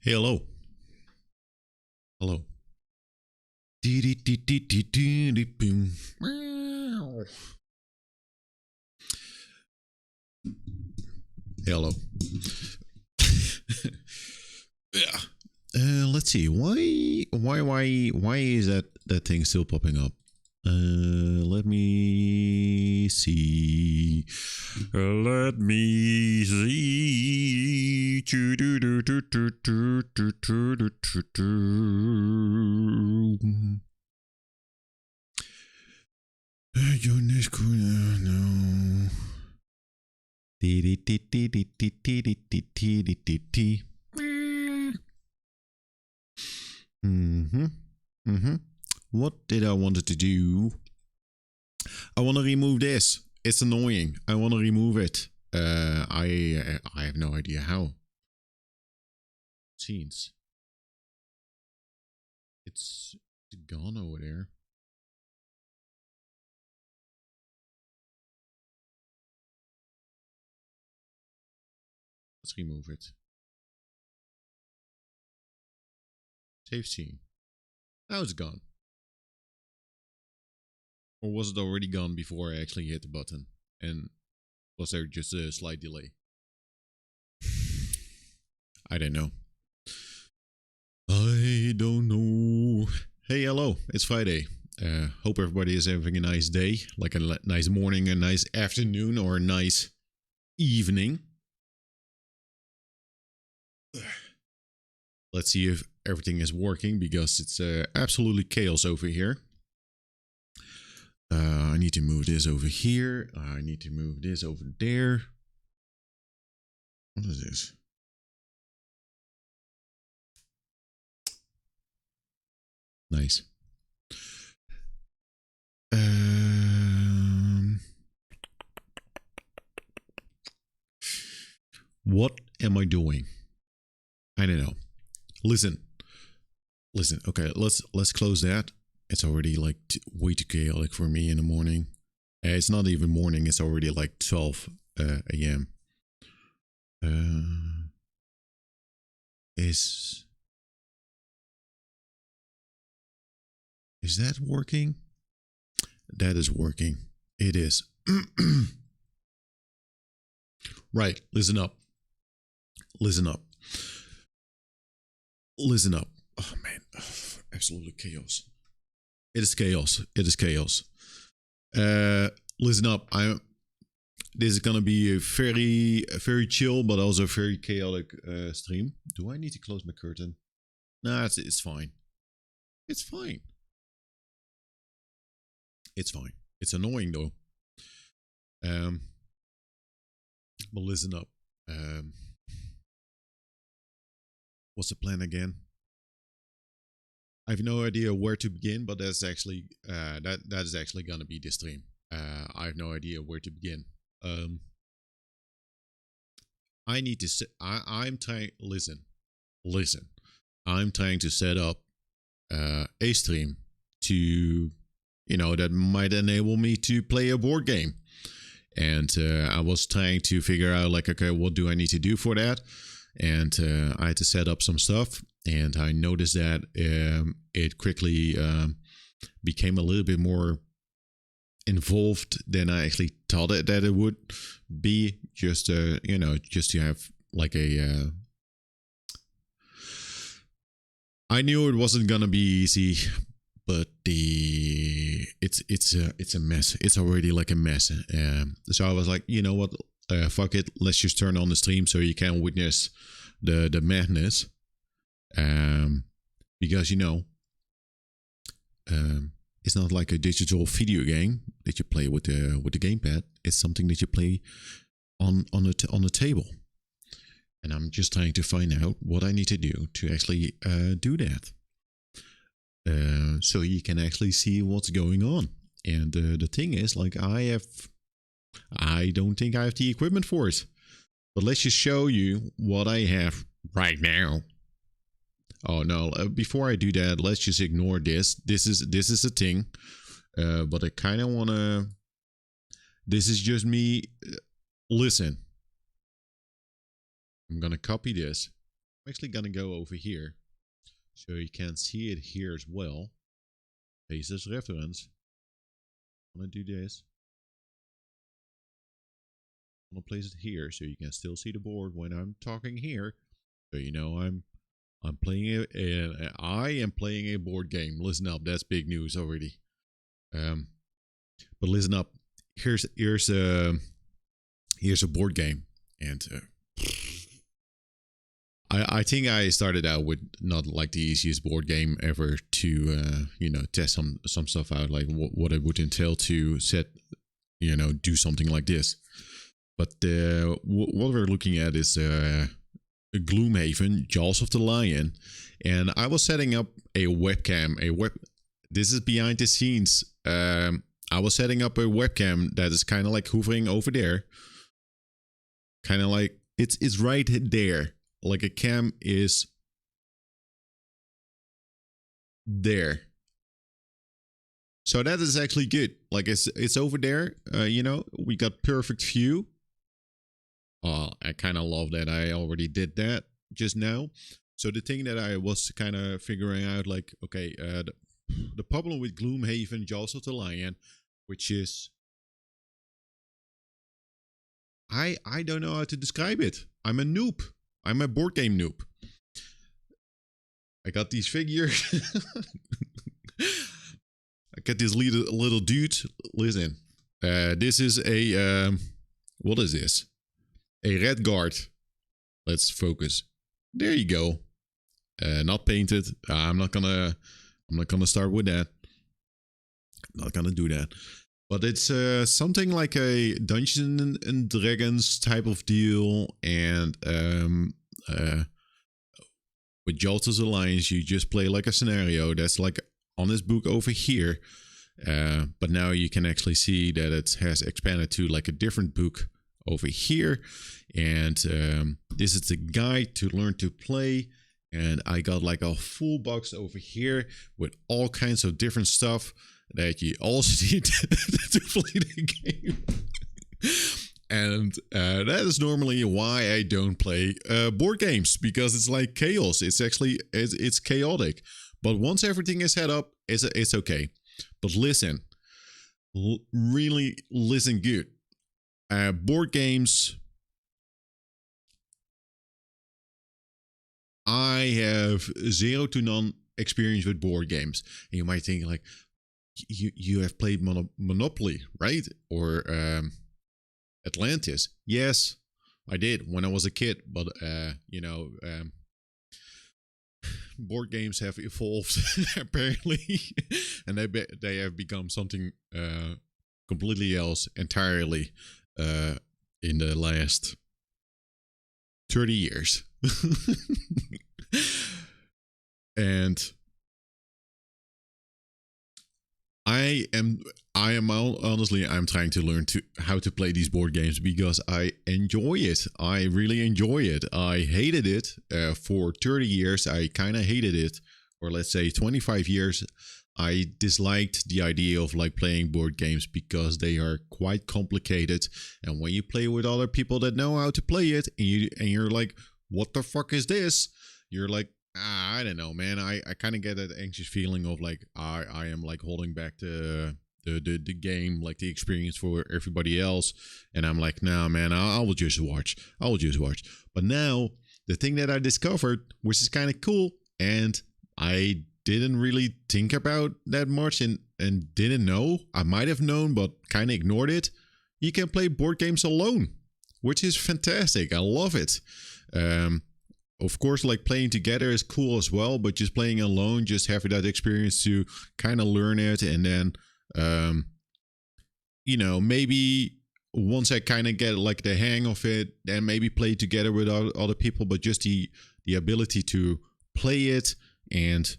Hey, hello. Hello. Boom. Hello. Yeah. Let's see. Why is that thing still popping up? Let me see. Let me see. Jonas Kuna, no. Mm-hmm. Mm-hmm. What did I wanted to do? I want to remove this. It's annoying. I want to remove it. I have no idea how. Scenes. It's gone over there. Let's remove it. Save scene. Now it's gone. Or was it already gone before I actually hit the button? And was there just a slight delay? I don't know. I don't know. Hey, hello. It's Friday. Hope everybody is having a nice day, like a nice morning, a nice afternoon, or a nice evening. Let's see if everything is working because it's absolutely chaos over here. I need to move this over here. I need to move this over there. What is this? Nice. What am I doing? I don't know. Listen. Okay, let's close that. It's already like way too chaotic for me in the morning. It's not even morning. It's already like 12 a.m. Is that working? That is working. It is. Right. Listen up. Listen up. Listen up. Oh man, absolutely chaos. It is chaos. It is chaos. Listen up. This is gonna be a very chill, but also very chaotic stream. Do I need to close my curtain? Nah, it's fine. It's fine. It's fine. It's annoying though. But listen up. What's the plan again? I have no idea where to begin, but that's actually that is actually gonna be this stream. I have no idea where to begin. I need to. I'm trying. Listen. I'm trying to set up a stream to, that might enable me to play a board game. And I was trying to figure out, like, okay, what do I need to do for that? And I had to set up some stuff. And I noticed that it quickly became a little bit more involved than I actually thought that it would be. Just just to have like a. I knew it wasn't gonna be easy, but it's a mess. It's already like a mess. So I was like, you know what? Fuck it. Let's just turn on the stream so you can witness the madness. Because it's not like a digital video game that you play with the gamepad. It's something that you play on the table. And I'm just trying to find out what I need to do to actually do that. So you can actually see what's going on. And the thing is, like, I don't think I have the equipment for it. But let's just show you what I have right now. Oh no! Before I do that, let's just ignore this. This is a thing, but I kind of wanna. This is just me. Listen, I'm gonna copy this, I'm actually gonna go over here so you can see it here as well. Paste as reference. I'm gonna do this. I'm gonna place it here so you can still see the board when I'm talking here. So you know I'm playing I am playing a board game. Listen up, that's big news already. But listen up. Here's a board game, and I think I started out with not like the easiest board game ever to test some stuff out, like what it would entail to set do something like this. But what we're looking at is Gloomhaven, Jaws of the Lion, and I was setting up a webcam. This is behind the scenes. I was setting up a webcam that is kind of like hovering over there, kind of like it's right there. Like a cam is there. So that is actually good. Like it's over there. We got perfect view. I kind of love that I already did that just now. So the thing that I was kind of figuring out, like, okay, the problem with Gloomhaven, Jaws of the Lion, which is I don't know how to describe it. I'm a noob. I'm a board game noob. I got these figures. I got this little dude. Listen, this is a what is this? A red guard. Let's focus. There you go. Not painted. I'm not gonna start with that. Not gonna do that. But it's something like a Dungeons and Dragons type of deal, and with Jalta's Alliance, you just play like a scenario that's like on this book over here. But now you can actually see that it has expanded to like a different book over here, and this is the guide to learn to play. And I got like a full box over here with all kinds of different stuff that you also need to play the game. And that is normally why I don't play board games, because it's like chaos. It's actually it's chaotic. But once everything is set up, it's okay. But listen, really listen good. Board games. I have zero to none experience with board games. And you might think like, you have played Monopoly, right? Or Atlantis. Yes, I did when I was a kid. But, board games have evolved, apparently. And they have become something completely else entirely in the last 30 years. And I am honestly, I'm trying to learn how to play these board games because I enjoy it. I really enjoy it. I hated it for 30 years. I kind of hated it, or let's say 25 years. I disliked the idea of like playing board games because they are quite complicated. And when you play with other people that know how to play it, and you're like, what the fuck is this? You're like, I don't know, man. I kind of get that anxious feeling of like I am like holding back the game, like the experience for everybody else. And I'm like, nah, man, I will just watch. But now the thing that I discovered, which is kind of cool, and I didn't really think about that much and didn't know. I might have known, but kind of ignored it. You can play board games alone, which is fantastic. I love it. Of course, like playing together is cool as well, but just playing alone, just having that experience to kind of learn it. And then, maybe once I kind of get like the hang of it, then maybe play together with other people, but just the ability to play it and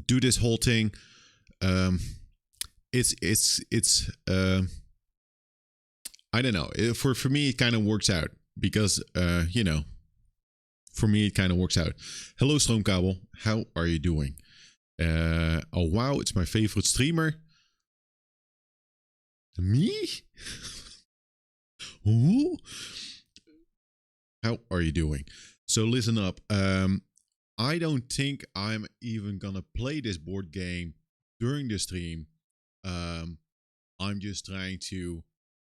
do this whole thing. It's I don't know. For me, it kind of works out because, for me, it kind of works out. Hello, Stroomkabel. How are you doing? Oh, wow. It's my favorite streamer. Me? Who? How are you doing? So listen up. I don't think I'm even gonna play this board game during the stream. Um, I'm just trying to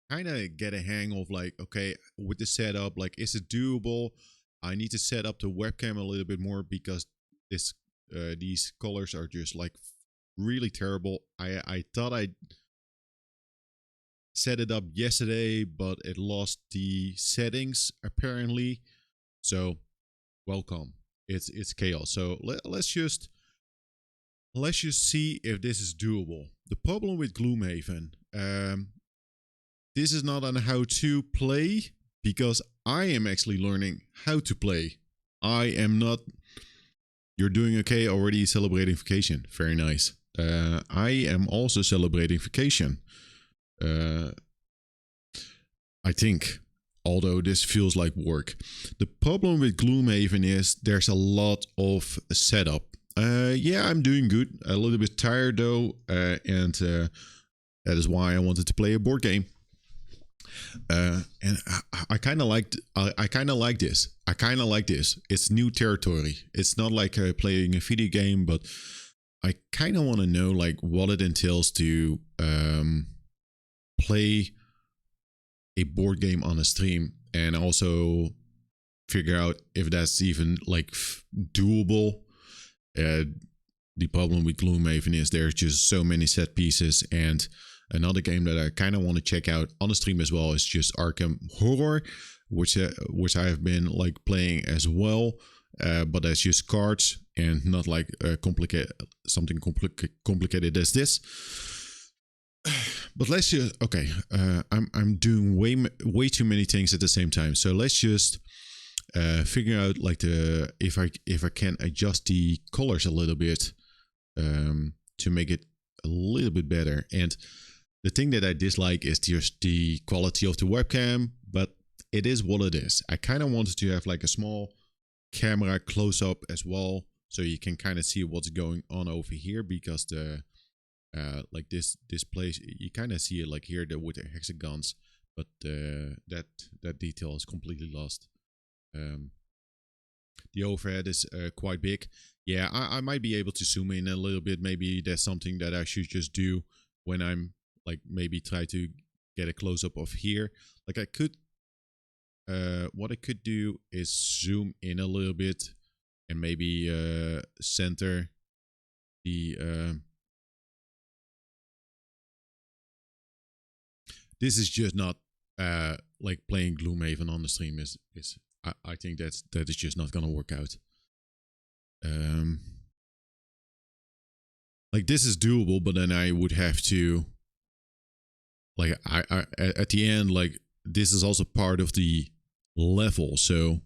kind of get a hang of like, okay, with the setup, like, is it doable? I need to set up the webcam a little bit more because this these colors are just like really terrible. I thought I set it up yesterday, but it lost the settings apparently. So welcome. It's chaos. So let's just see if this is doable. The problem with Gloomhaven, this is not on how to play because I am actually learning how to play. I am not. You're doing okay already celebrating vacation. Very nice. I am also celebrating vacation. I think, although this feels like work. The problem with Gloomhaven is there's a lot of setup. Yeah, I'm doing good. A little bit tired though, and that is why I wanted to play a board game. And I kind of liked. I kind of like this. I kind of like this. It's new territory. It's not like playing a video game, but I kind of want to know like what it entails to play a board game on a stream, and also figure out if that's even like doable. The problem with Gloomhaven is there's just so many set pieces, and another game that I kind of want to check out on the stream as well is just Arkham Horror, which I have been like playing as well, but that's just cards and not like complicated as this. But let's just okay. I'm doing way too many things at the same time. So let's just figure out like if I can adjust the colors a little bit to make it a little bit better. And the thing that I dislike is just the quality of the webcam, but it is what it is. I kind of wanted to have like a small camera close up as well, so you can kind of see what's going on over here, because the like this place, you kind of see it like here with the hexagons, but that detail is completely lost. The overhead is quite big. Yeah, I might be able to zoom in a little bit. Maybe there's something that I should just do when I'm like maybe try to get a close up of here. Like I could, what I could do is zoom in a little bit and maybe center the. This is just not like playing Gloomhaven on the stream is I think that is just not gonna work out. Like this is doable, but then I would have to like I at the end, like this is also part of the level, so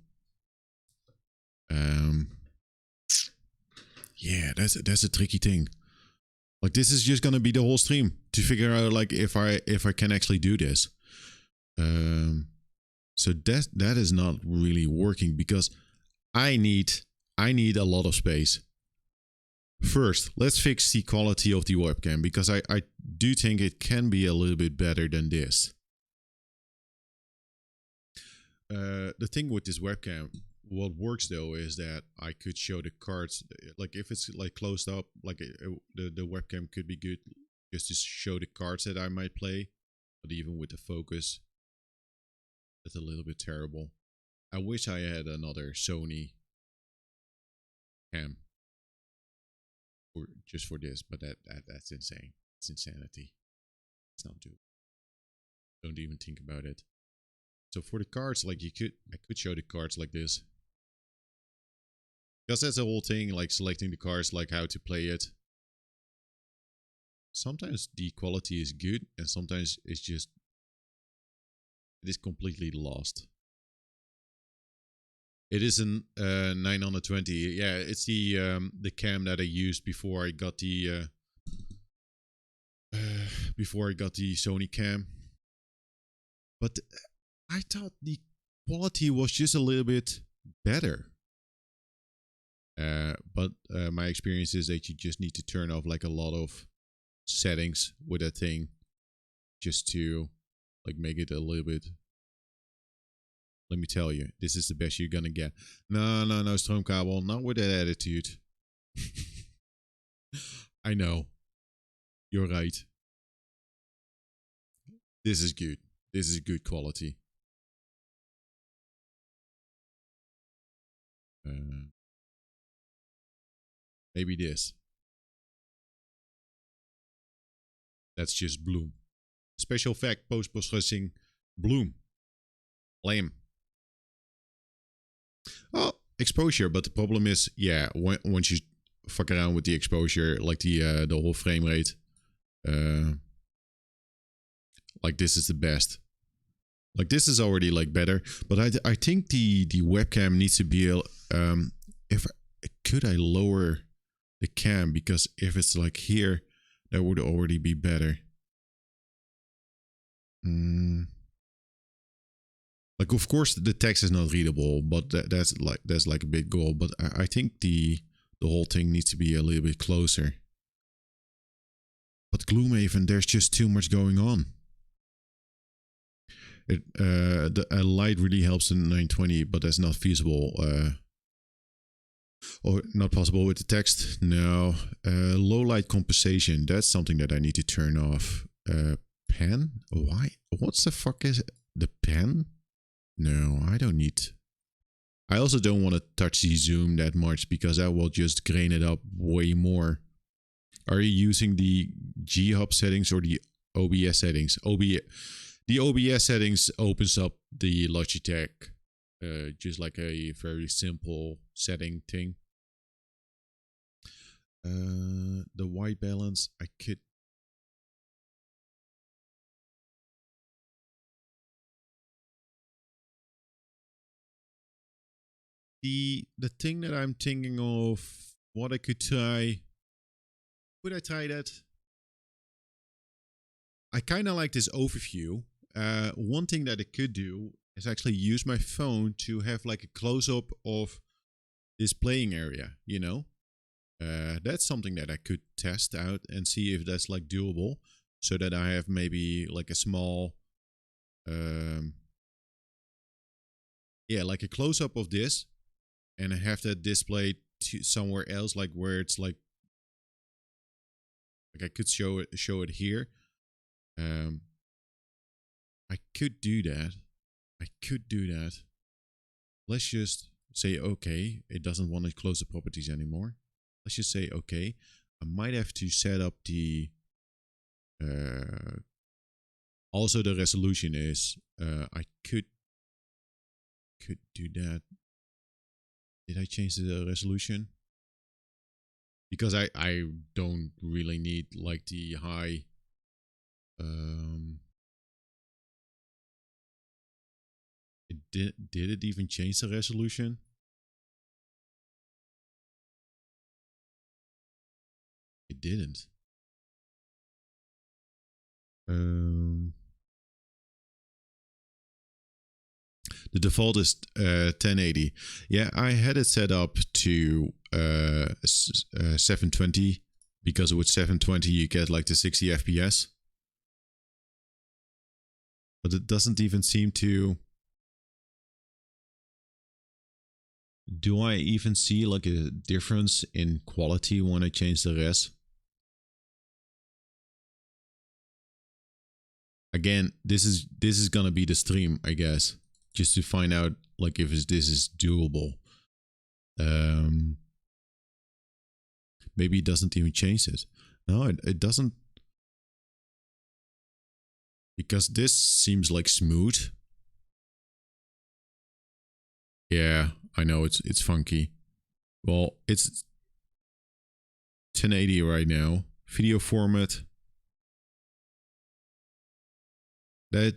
yeah, that's a tricky thing. Like this is just gonna be the whole stream to figure out like if I can actually do this. So that is not really working because I need a lot of space. First, let's fix the quality of the webcam, because I do think it can be a little bit better than this. The thing with this webcam, what works though, is that I could show the cards, like if it's like closed up, like the webcam could be good just to show the cards that I might play, but even with the focus, it's a little bit terrible. I wish I had another Sony cam just for this, but that's insane. It's insanity. It's not doable. Don't even think about it. So for the cards, like I could show the cards like this, because that's the whole thing, like selecting the cards, like how to play it. Sometimes the quality is good, and sometimes it is completely lost. It is an 920. Yeah, it's the cam that I used before I got the Sony cam. But I thought the quality was just a little bit better. But my experience is that you just need to turn off like a lot of settings with that thing, just to like make it a little bit Let me tell you, this is the best you're gonna get. No, no, no, Stroomkabel, not with that attitude. I know. You're right. This is good. This is good quality. Maybe this. That's just Bloom. Special effect post-processing Bloom. Lame. Oh, exposure, but the problem is, yeah, once you fuck around with the exposure, like the whole frame rate, like this is the best. Like this is already like better, but I think the webcam needs to be if could I lower the cam, because if it's like here, that would already be better. Like of course the text is not readable, but that's like a big goal. But I think the whole thing needs to be a little bit closer. But Gloomhaven, there's just too much going on. A light really helps in 920, but that's not feasible. Or not possible with the text. No. Low light compensation. That's something that I need to turn off. Pen? Why? What's the fuck is it? The pen? No, I don't need. I also don't want to touch the zoom that much, because that will just grain it up way more. Are you using the G-Hub settings or the OBS settings? The OBS settings opens up the Logitech, just like a very simple setting thing. The white balance, I could. The thing that I'm thinking of, what I could try. Would I try that? I kind of like this overview. One thing that I could do is actually use my phone to have like a close-up of this playing area, you know? That's something that I could test out and see if that's like doable, so that I have maybe like a small, yeah, like a close-up of this, and I have that displayed to somewhere else, like where it's like I could show it here. I could do that. Let's just say, okay, it doesn't want to close the properties anymore. Let's just say, okay, I might have to set up the, also the resolution is, I could do that. Did I change the resolution? Because I don't really need like the high, did it even change the resolution? It didn't. The default is 1080. Yeah, I had it set up to 720, because with 720 you get like the 60 FPS. But it doesn't even seem to. Do I even see like a difference in quality when I change the res? Again, this is gonna be the stream, I guess, just to find out like if this is doable. Maybe it doesn't even change it. No, it doesn't, because this seems like smooth. Yeah, I know it's funky. Well, it's 1080 right now. Video format. That.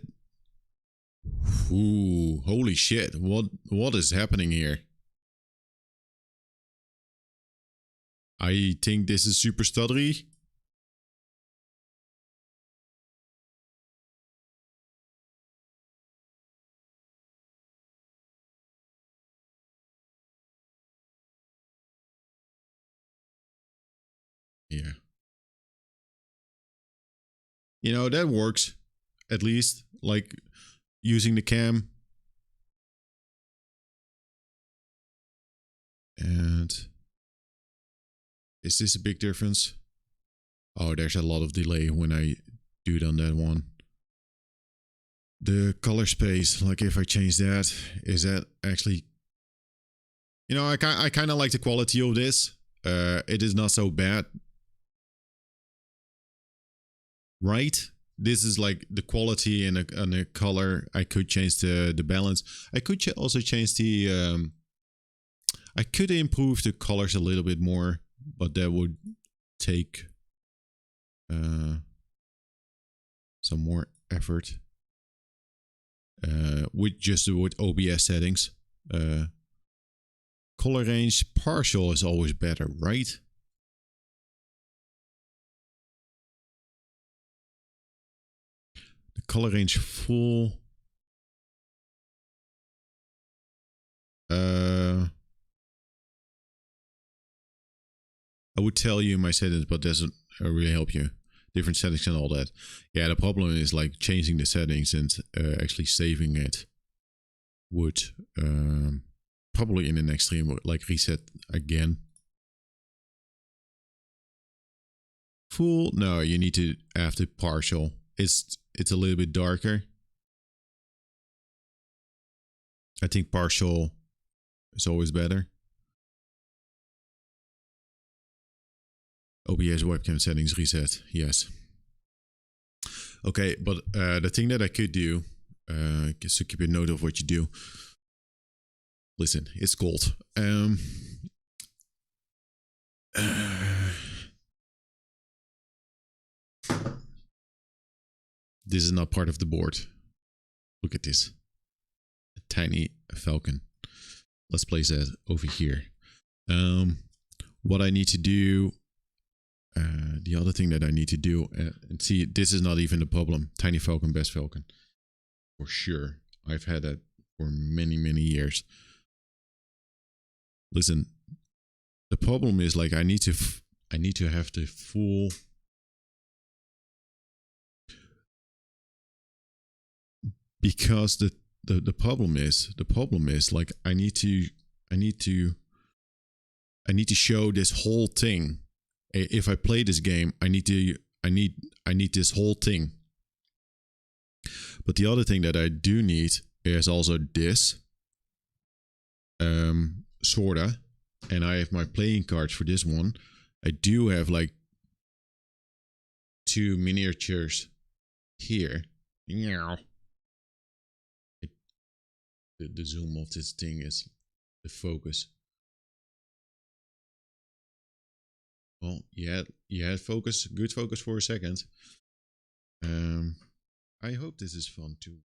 Ooh, holy shit! What is happening here? I think this is super stuttery. Yeah. You know, that works. At least, like, using the cam. And is this a big difference? Oh, there's a lot of delay when I do it on that one. The color space, like if I change that, is that actually... You know, I kind of like the quality of this. It is not so bad. Right? This is like the quality and the color. I could change the balance. I could also change the... I could improve the colors a little bit more, but that would take some more effort. With OBS settings. Color range partial is always better, right? The color range full. I would tell you my settings, but doesn't really help you. Different settings and all that. Yeah, the problem is like changing the settings and actually saving it would probably in the next stream like reset again. Full? No, you need to have the partial. It's a little bit darker. I think partial is always better. OBS webcam settings reset. Yes. Okay, but the thing that I could do, just to keep a note of what you do. Listen, it's cold. This is not part of the board. Look at this. A tiny falcon. Let's place that over here. What I need to do... the other thing that I need to do... and see, this is not even the problem. Tiny falcon, best falcon. For sure. I've had that for many, many years. Listen, the problem is like I need to have the full... Because the problem is like I need to show this whole thing. If I play this game, I need this whole thing. But the other thing that I do need is also this. Sorta. And I have my playing cards for this one. I do have like 2 miniatures here. Yeah. The zoom of this thing is the focus. Well, yeah, focus, good focus for a second. I hope this is fun too.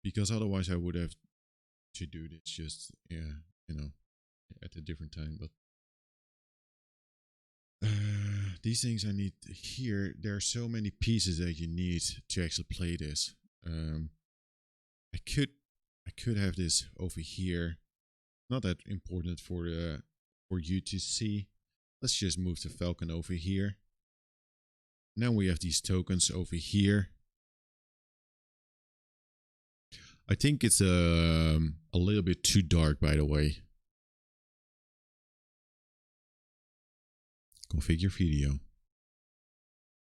Because otherwise I would have to do this just, yeah, you know, at a different time. But these things I need here, there are so many pieces that you need to actually play this. I could have this over here. Not that important for you to see. Let's just move the falcon over here. Now we have these tokens over here. I think it's a little bit too dark, by the way. Configure video.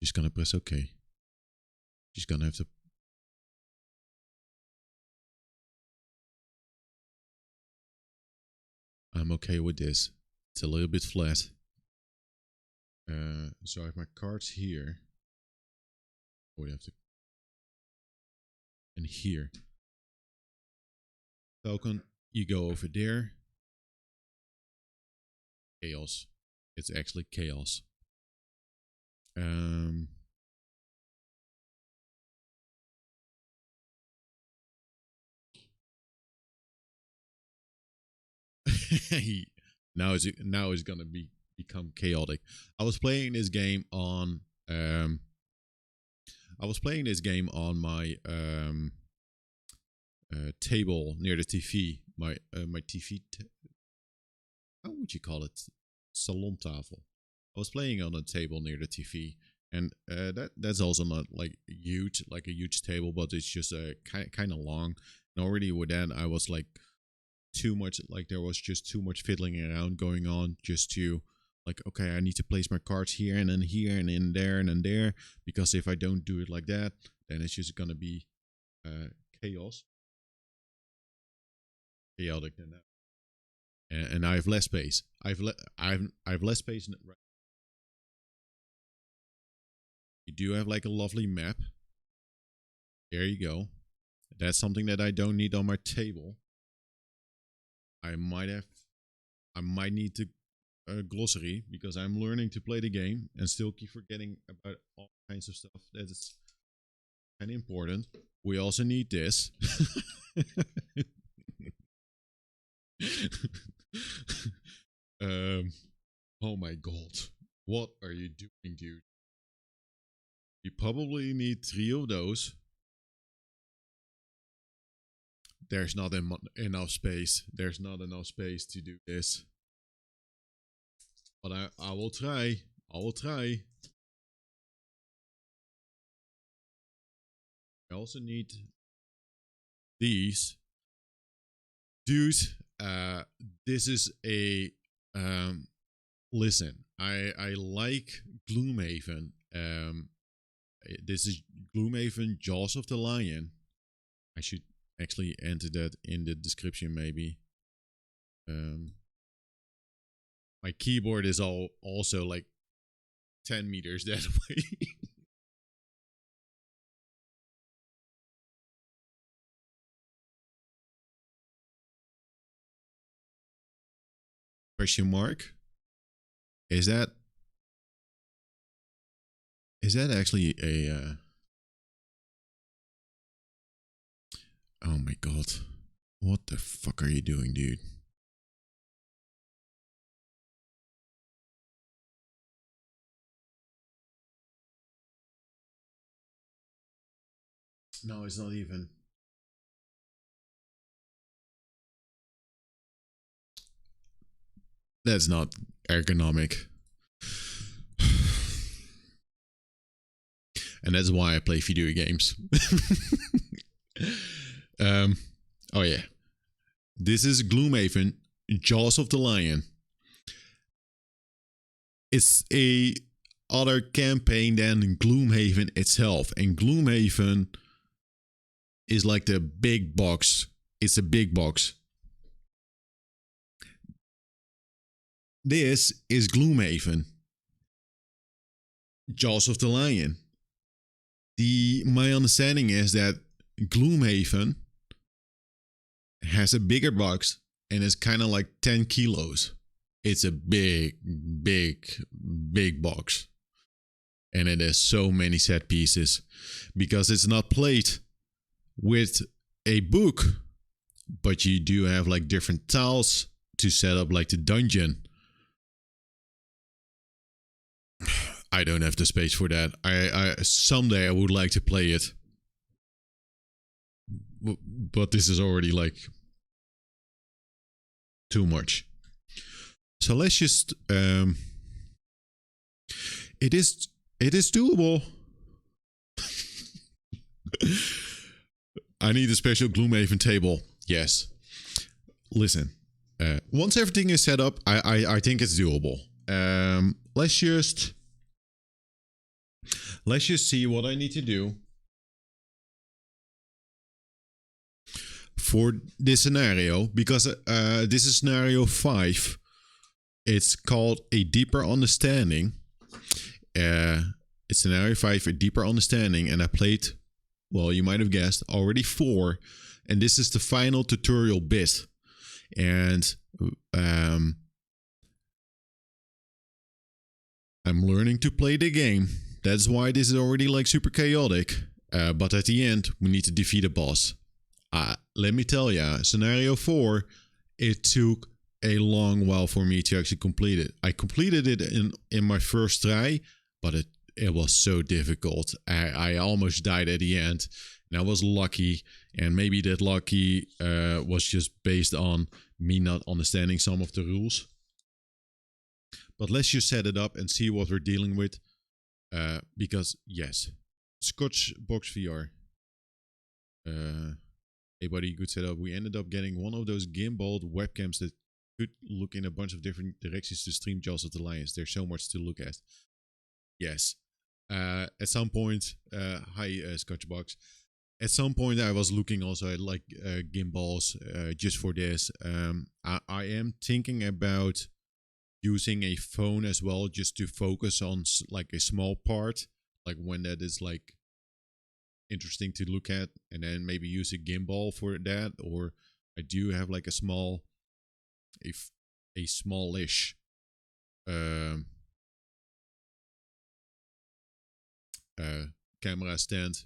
Just gonna press OK. Just gonna have to... I'm okay with this. It's a little bit flat. So I have my cards here. We have to... And here. Falcon, you go over there. Chaos. It's actually chaos. now it's gonna become chaotic. I was playing this game on my table near the TV. My TV. How would you call it? Salon tafel. I was playing on a table near the TV, and that's also not like huge, like a huge table, but it's just kind of long. And already with that, I was like too much, like there was just too much fiddling around going on just to like, okay, I need to place my cards here and in there and then there, because if I don't do it like that, then it's just gonna be chaos, chaotic than that. And I have less space. I've less space. You do have like a lovely map. There you go. That's something that I don't need on my table. I might need to glossary, because I'm learning to play the game and still keep forgetting about all kinds of stuff that is kind of important. We also need this. Oh my god, what are you doing, dude? You probably need 3 of those. There's not enough space. There's not enough space to do this. But I will try. I will try. I also need these. Dude, this is a listen. I like Gloomhaven. This is Gloomhaven Jaws of the Lion. I should actually enter that in the description, maybe. My keyboard is also like 10 meters that way. Question mark? Is that actually a oh my god. What the fuck are you doing, dude? No, it's not even. That's not ergonomic. And that's why I play video games. Oh yeah. This is Gloomhaven, Jaws of the Lion. It's a other campaign than Gloomhaven itself. And Gloomhaven is like the big box. It's a big box. This is Gloomhaven, Jaws of the Lion. My understanding is that Gloomhaven has a bigger box and is kind of like 10 kilos. It's a big box. And it has so many set pieces because it's not played with a book, but you do have like different tiles to set up like the dungeon. I don't have the space for that. I someday I would like to play it, but this is already like too much. So let's just it is doable. I need a special Gloomhaven table. Yes. Listen, once everything is set up, I think it's doable. Let's just see what I need to do for this scenario, because this is scenario 5. It's called A Deeper Understanding. It's scenario 5, A Deeper Understanding, and I played, well, you might have guessed, already 4, and this is the final tutorial bit. And I'm learning to play the game. That's why this is already like super chaotic. But at the end, we need to defeat a boss. Let me tell ya, scenario 4, it took a long while for me to actually complete it. I completed it in my first try, but it was so difficult. I almost died at the end, and I was lucky. And maybe that lucky was just based on me not understanding some of the rules. But let's just set it up and see what we're dealing with. Because yes, Scotch Box VR. a body good setup. We ended up getting one of those gimbaled webcams that could look in a bunch of different directions to stream Jaws of the Lions. There's so much to look at. Yes. At some point, hi Scotchbox. At some point, I was looking also at like gimbals just for this. I am thinking about using a phone as well, just to focus on like a small part, like when that is like interesting to look at, and then maybe use a gimbal for that. Or I do have like a smallish camera stand,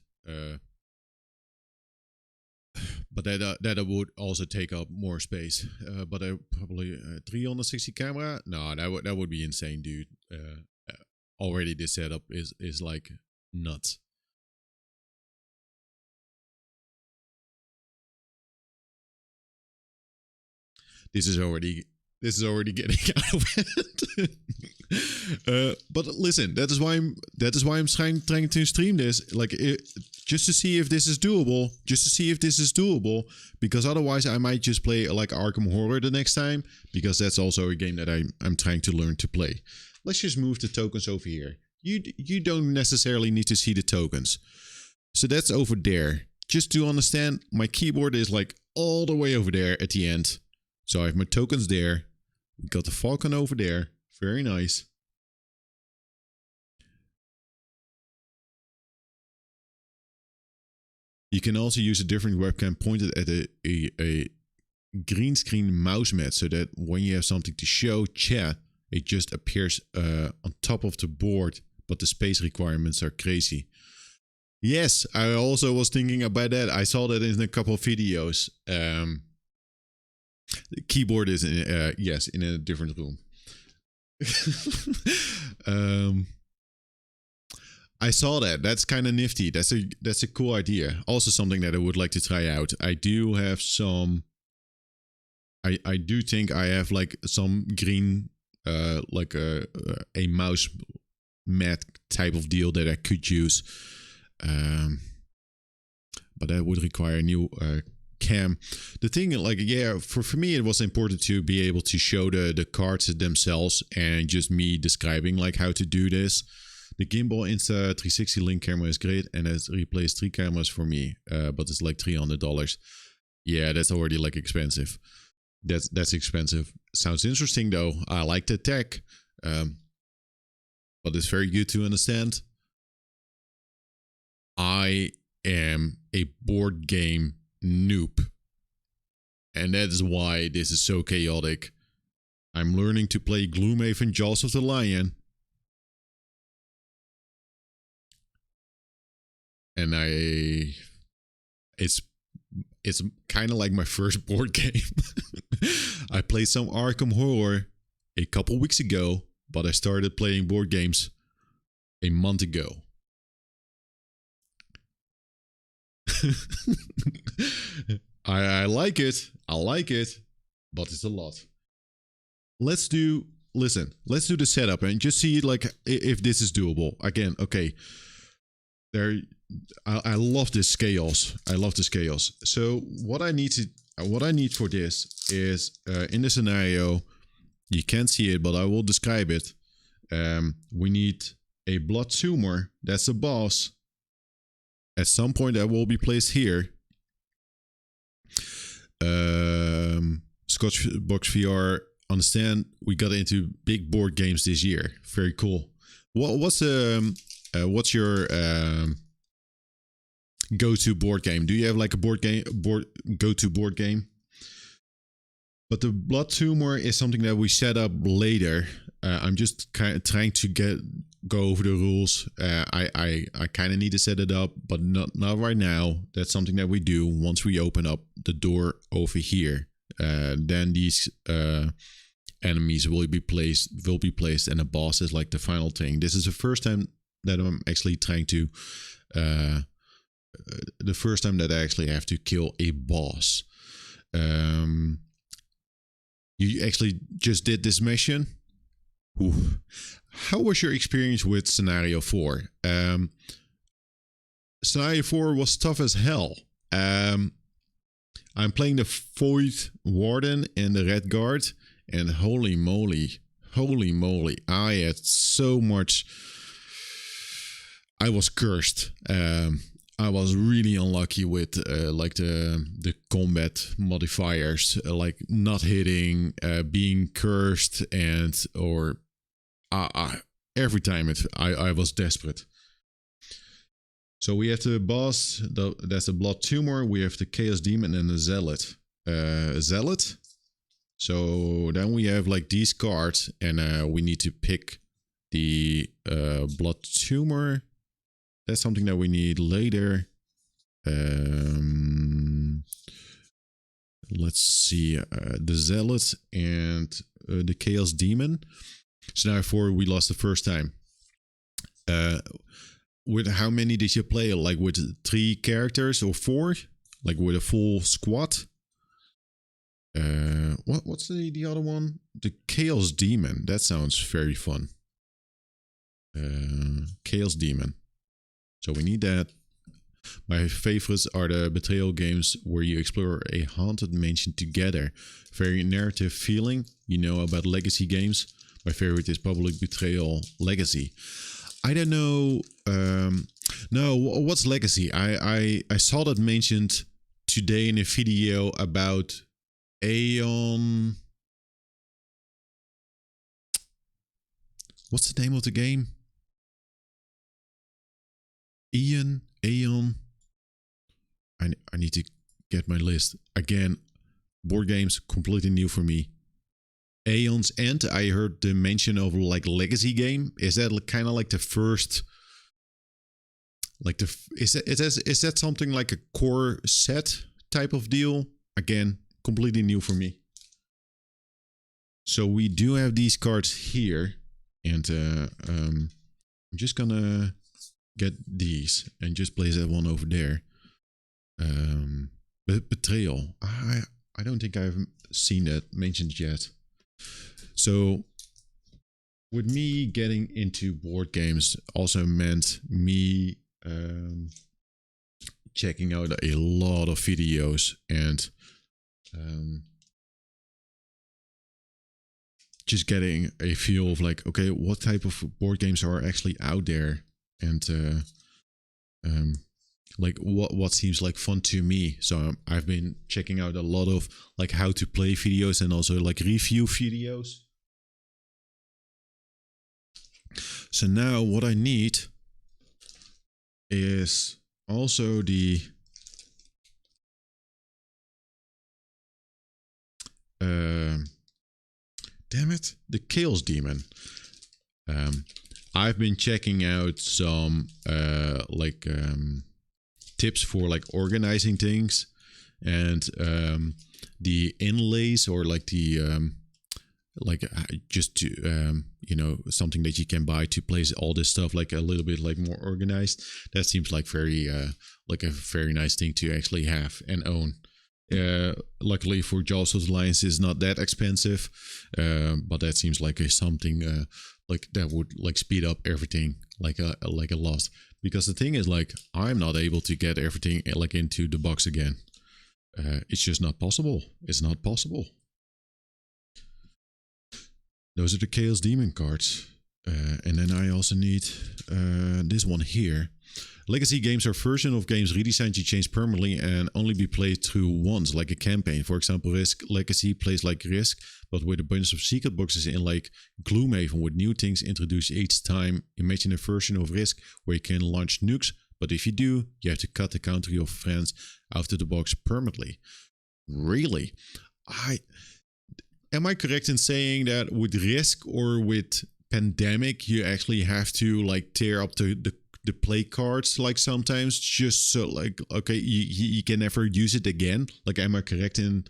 but that would also take up more space. But I probably 360 camera. No, that would be insane, dude. Already this setup is like nuts. This is already getting out of hand. But listen, that is why I'm trying to stream this, like just to see if this is doable. Because otherwise I might just play like Arkham Horror the next time, because that's also a game that I'm trying to learn to play. Let's just move the tokens over here. You don't necessarily need to see the tokens. So that's over there. Just to understand, my keyboard is like all the way over there at the end. So I have my tokens there. We got the Falcon over there. Very nice. You can also use a different webcam pointed at a green screen mouse mat, so that when you have something to show chat, it just appears on top of the board, but the space requirements are crazy. Yes, I also was thinking about that. I saw that in a couple of videos. The keyboard is in a different room. I saw that. That's kind of nifty. That's a cool idea. Also something that I would like to try out. I do have some. I do think I have like some green, like a mouse mat type of deal that I could use. But that would require a new cam. The thing, like, yeah, for me it was important to be able to show the cards themselves, and just me describing like how to do this. The gimbal Insta360 link camera is great, and has replaced 3 cameras for me, but it's like $300. Yeah, that's already like expensive. That's expensive. Sounds interesting though. I like the tech, but it's very good to understand. I am a board game noob, and that is why this is so chaotic. I'm learning to play Gloomhaven Jaws of the Lion, and it's kind of like my first board game. I played some Arkham Horror a couple weeks ago, but I started playing board games a month ago. I like it, but it's a lot. Let's do the setup and just see like if this is doable. Again, okay. I love this chaos. So what I need for this is in the scenario, you can't see it, but I will describe it. We need a blood tumor. That's the boss. At some point, that will be placed here. Scotchbox VR. Understand? We got into big board games this year. Very cool. What's your go-to board game? Do you have like a go-to board game? But the blood tumor is something that we set up later. I'm just kind of trying to go over the rules. I kind of need to set it up, but not right now. That's something that we do once we open up the door over here. Then these enemies will be placed, and a boss is like the final thing. This is the first time that I'm actually trying to. The first time that I actually have to kill a boss. You actually just did this mission. Ooh. How was your experience with Scenario 4? Scenario 4 was tough as hell. I'm playing the Void Warden and the Red Guard, and holy moly, I had so much. I was cursed. I was really unlucky with like the combat modifiers, like not hitting, being cursed, and or every time I was desperate. So we have the boss, that's the Blood Tumor, we have the Chaos Demon and the Zealot. Zealot? So then we have like these cards, and we need to pick the Blood Tumor. That's something that we need later. Let's see, the Zealot and the Chaos Demon. So now we lost the first time. With how many did you play? Like with 3 characters or 4? Like with a full squad? What's the other one? The Chaos Demon. That sounds very fun. Chaos Demon. So we need that. My favorites are the Betrayal games where you explore a haunted mansion together. Very narrative feeling. You know about legacy games. My favorite is probably Betrayal Legacy. I don't know. No, what's Legacy? I saw that mentioned today in a video about Aeon. What's the name of the game? Aeon. I need to get my list again. Board games completely new for me. Aeon's End. I heard the mention of like legacy game. Is that kind of like the first? Like is that something like a core set type of deal? Again, completely new for me. So we do have these cards here, and I'm just gonna get these and just place that one over there. Betrayal. I don't think I've seen that mentioned yet. So with me getting into board games also meant me checking out a lot of videos and just getting a feel of like, okay, what type of board games are actually out there, and like what seems like fun to me. So I've been checking out a lot of like how to play videos and also like review videos. So now what I need is also the damn it, the Chaos Demon. I've been checking out some tips for like organizing things, and the inlays, or like the just to you know, something that you can buy to place all this stuff like a little bit like more organized. That seems like very like a very nice thing to actually have and own. Luckily for Jaws of the Lions is not that expensive, but that seems like a something like that would like speed up everything like a lot. Because the thing is, like, I'm not able to get everything like into the box again. It's just not possible. It's not possible. Those are the Chaos Demon cards. And then I also need this one here. Legacy games are version of games redesigned to change permanently and only be played through once, like a campaign. For example, Risk Legacy plays like Risk, but with a bunch of secret boxes in like Gloomhaven with new things introduced each time. Imagine a version of Risk where you can launch nukes, but if you do, you have to cut the country of friends out of the box permanently. Really? Am I correct in saying that with Risk or with Pandemic, you actually have to like tear up the play cards like sometimes, just so like, okay, you can never use it again? Like, am I correct in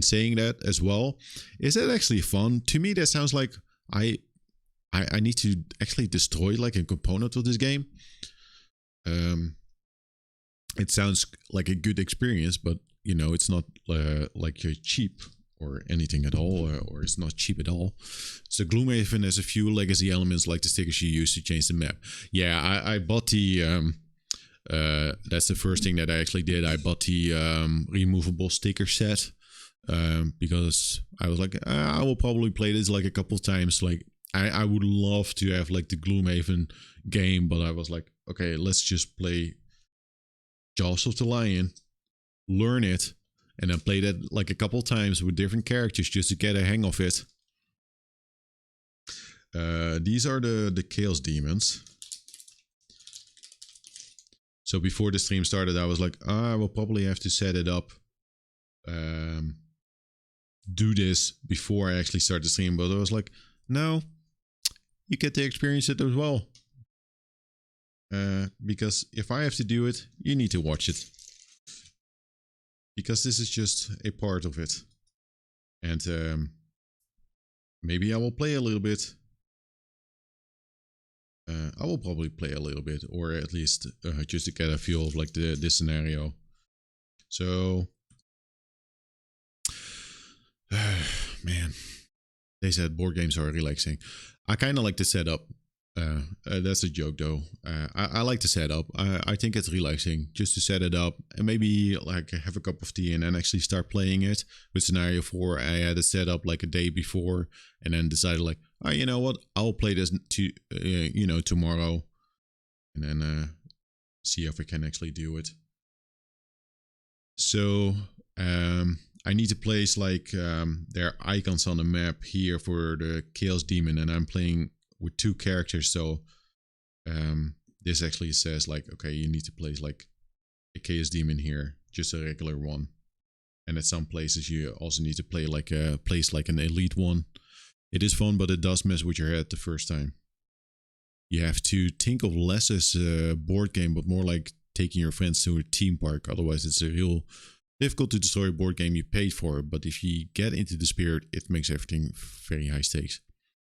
saying that as well? Is that actually fun? To me, that sounds like I need to actually destroy like a component of this game. It sounds like a good experience, but you know, it's not like you're cheap or anything at all, or it's not cheap at all. So Gloomhaven has a few legacy elements like the stickers you use to change the map. Yeah, I bought the That's the first thing that I actually did. I bought the removable sticker set because I was like, I will probably play this like a couple of times. Like I would love to have like the Gloomhaven game, but I was like, okay, let's just play Jaws of the Lion, learn it, and then play that like a couple of times with different characters just to get a hang of it. These are the Chaos Demons. So before the stream started, I was like, I will probably have to set it up. Do this before I actually start the stream. But I was like, no, you get to experience it as well. Because if I have to do it, you need to watch it. Because this is just a part of it. And maybe I will play a little bit. I will probably play a little bit, or at least just to get a feel of like this scenario. So, man, they said board games are relaxing. I kind of like the setup. That's a joke though. I like the setup. I think it's relaxing just to set it up and maybe like have a cup of tea and then actually start playing it. With scenario 4, I had it set up like a day before and then decided like, oh, you know what? I'll play this tomorrow, and then see if I can actually do it. So I need to place like their icons on the map here for the Chaos Demon, and I'm playing with 2 characters. So this actually says like, okay, you need to place like a Chaos Demon here, just a regular one. And at some places you also need to play like place like an elite one. It is fun, but it does mess with your head the first time. You have to think of less as a board game, but more like taking your friends to a theme park. Otherwise, it's a real difficult to destroy board game you paid for. But if you get into the spirit, it makes everything very high stakes.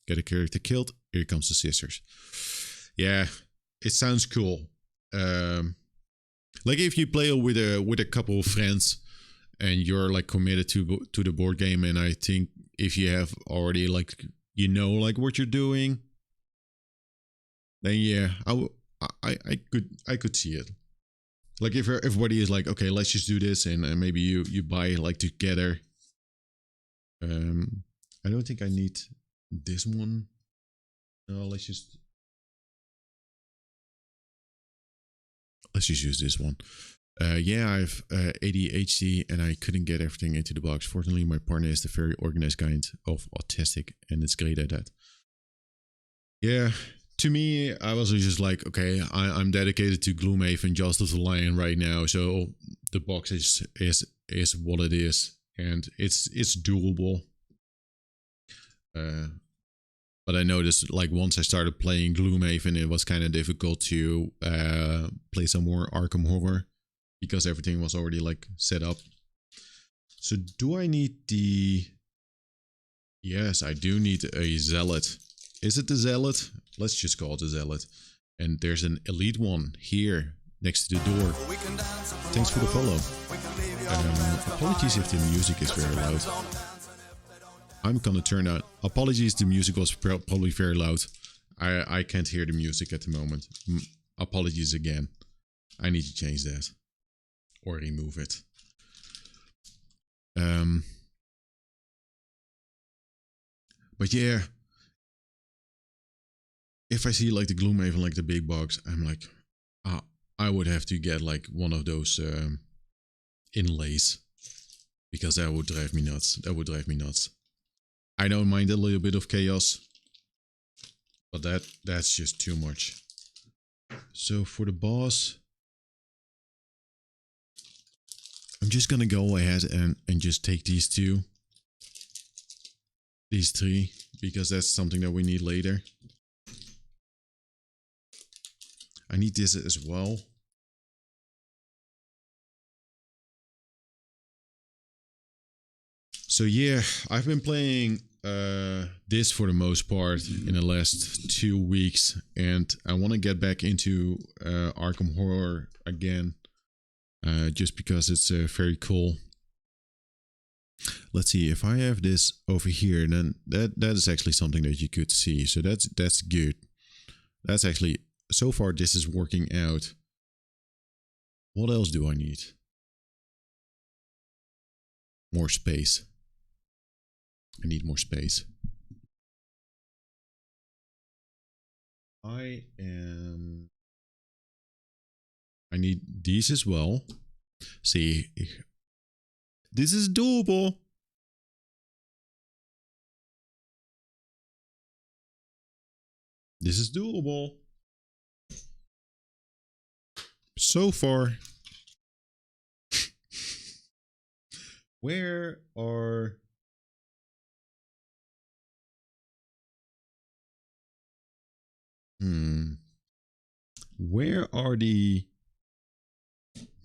Get a character killed, here comes the scissors. Yeah, it sounds cool. Like if you play with a couple of friends and you're like committed to the board game, and I think if you have already like like what you're doing, then yeah, I could see it. Like if everybody is like, okay, let's just do this, and maybe you buy like together. I don't think I need this one. No, let's just use this one. Yeah, I have ADHD and I couldn't get everything into the box. Fortunately, my partner is the very organized kind of autistic, and it's great at that. Yeah, to me, I was just like, okay, I'm dedicated to Gloomhaven, Jaws of the Lion right now, so the box is what it is, and it's doable. But I noticed like once I started playing Gloomhaven, it was kind of difficult to play some more Arkham Horror because everything was already like set up. So do I need the... Yes, I do need a Zealot. Is it the Zealot? Let's just call it the Zealot. And there's an elite one here next to the door. Thanks for the follow. Apologies if the music is very loud. I'm gonna turn out. Apologies, the music was probably very loud. I can't hear the music at the moment. Apologies again. I need to change that. Or remove it. But yeah. If I see like the Gloomhaven, like the big box, I'm like, I would have to get like one of those inlays. Because that would drive me nuts. I don't mind a little bit of chaos, but that's just too much. So for the boss, I'm just gonna go ahead and just take these 2. These 3, because that's something that we need later. I need this as well. So yeah, I've been playing this for the most part in the last 2 weeks, and I want to get back into Arkham Horror again, just because it's very cool. Let's see, if I have this over here, then that is actually something that you could see. So that's good. That's actually, so far this is working out. What else do I need? More space. I need more space. I need these as well. See, this is doable. This is doable. So far. Where are... Where are the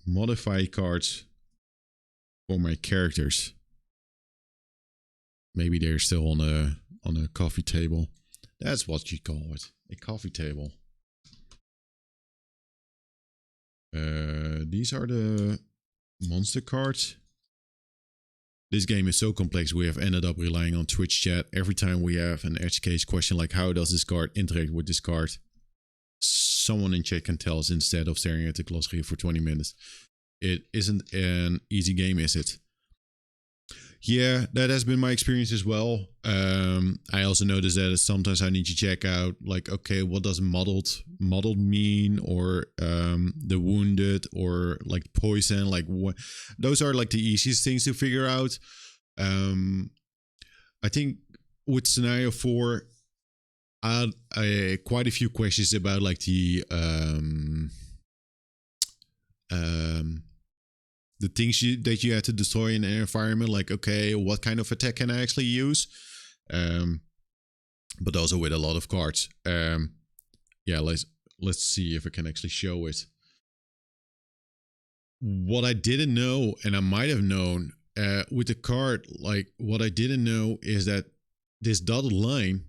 modify cards for my characters? Maybe they're still on a coffee table. That's what you call it. A coffee table. These are the monster cards. This game is so complex, we have ended up relying on Twitch chat. Every time we have an edge case question like how does this card interact with this card, someone in chat can tell us instead of staring at the glossary for 20 minutes. It isn't an easy game, is it? Yeah, that has been my experience as well. I also noticed that sometimes I need to check out, like, okay, what does modeled mean, or the wounded, or like poison, like what? Those are like the easiest things to figure out. I think with scenario 4, I had quite a few questions about like the things that you had to destroy in an environment, like, okay, what kind of attack can I actually use? But also with a lot of cards. Yeah, let's see if I can actually show it. What I didn't know, and I might have known with the card, like what I didn't know is that this dotted line,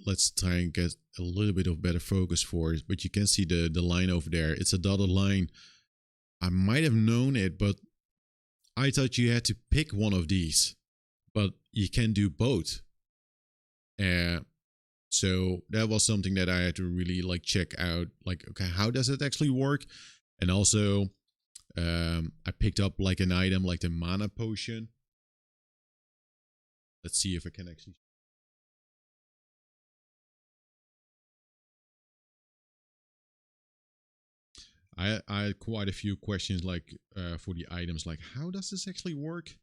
let's try and get a little bit of better focus for it, but you can see the line over there. It's a dotted line. I might have known it, but I thought you had to pick one of these, but you can do both. So that was something that I had to really like check out, like, okay, how does it actually work? And also, I picked up like an item like the mana potion. Let's see if I can actually... I had quite a few questions like for the items, like how does this actually work?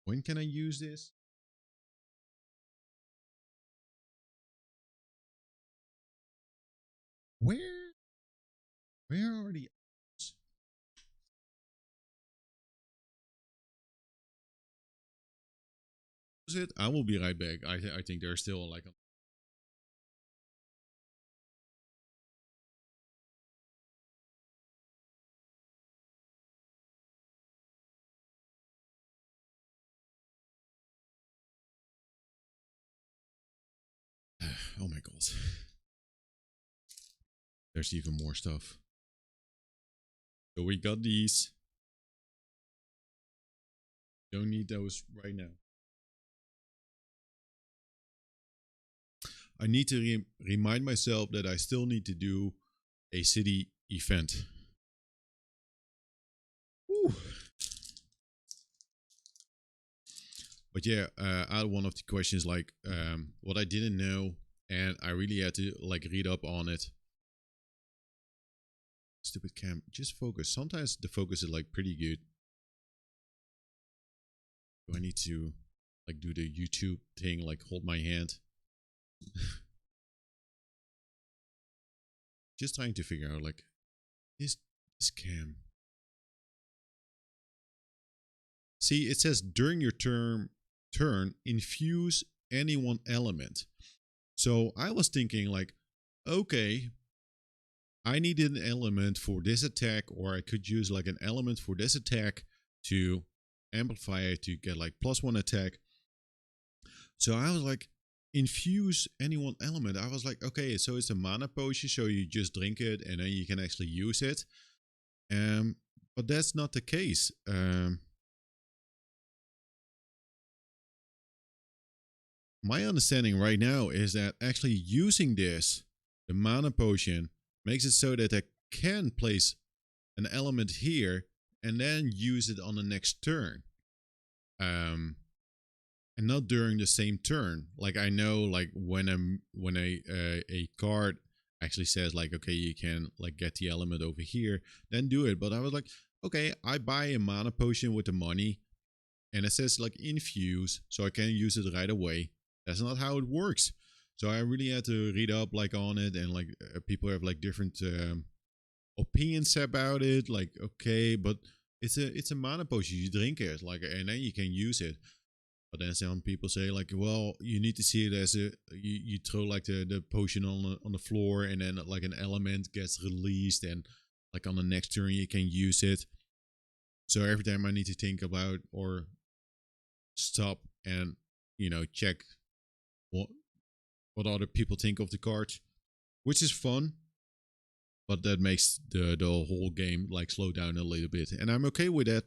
When can I use this? Where are the... Is it? I will be right back. I think there's still like a... Oh my god. There's even more stuff. So we got these. Don't need those right now. I need to remind myself that I still need to do a city event. Woo. But yeah, I had one of the questions like what I didn't know, and I really had to like read up on it. Stupid cam, just focus. Sometimes the focus is like pretty good. Do I need to like do the YouTube thing, like hold my hand? Just trying to figure out like this cam. See, it says during your turn infuse any one element. So I was thinking like, okay, I needed an element for this attack, or I could use like an element for this attack to amplify it to get like +1 attack. So I was like, infuse any one element. I was like, okay, so it's a mana potion, so you just drink it and then you can actually use it. But that's not the case. My understanding right now is that actually using this, the mana potion, makes it so that I can place an element here and then use it on the next turn. And not during the same turn. Like I know, like when a card actually says like, okay, you can like get the element over here, then do it. But I was like, okay, I buy a mana potion with the money, and it says like infuse, so I can use it right away. That's not how it works. So I really had to read up like on it, and like people have like different opinions about it. Like, okay, but it's a mana potion. You drink it, like, and then you can use it. But then some people say like, well, you need to see it as you throw like the potion on the floor, and then like an element gets released, and like on the next turn you can use it. So every time I need to think about or stop and check what other people think of the cards, which is fun, but that makes the whole game like slow down a little bit, and I'm okay with that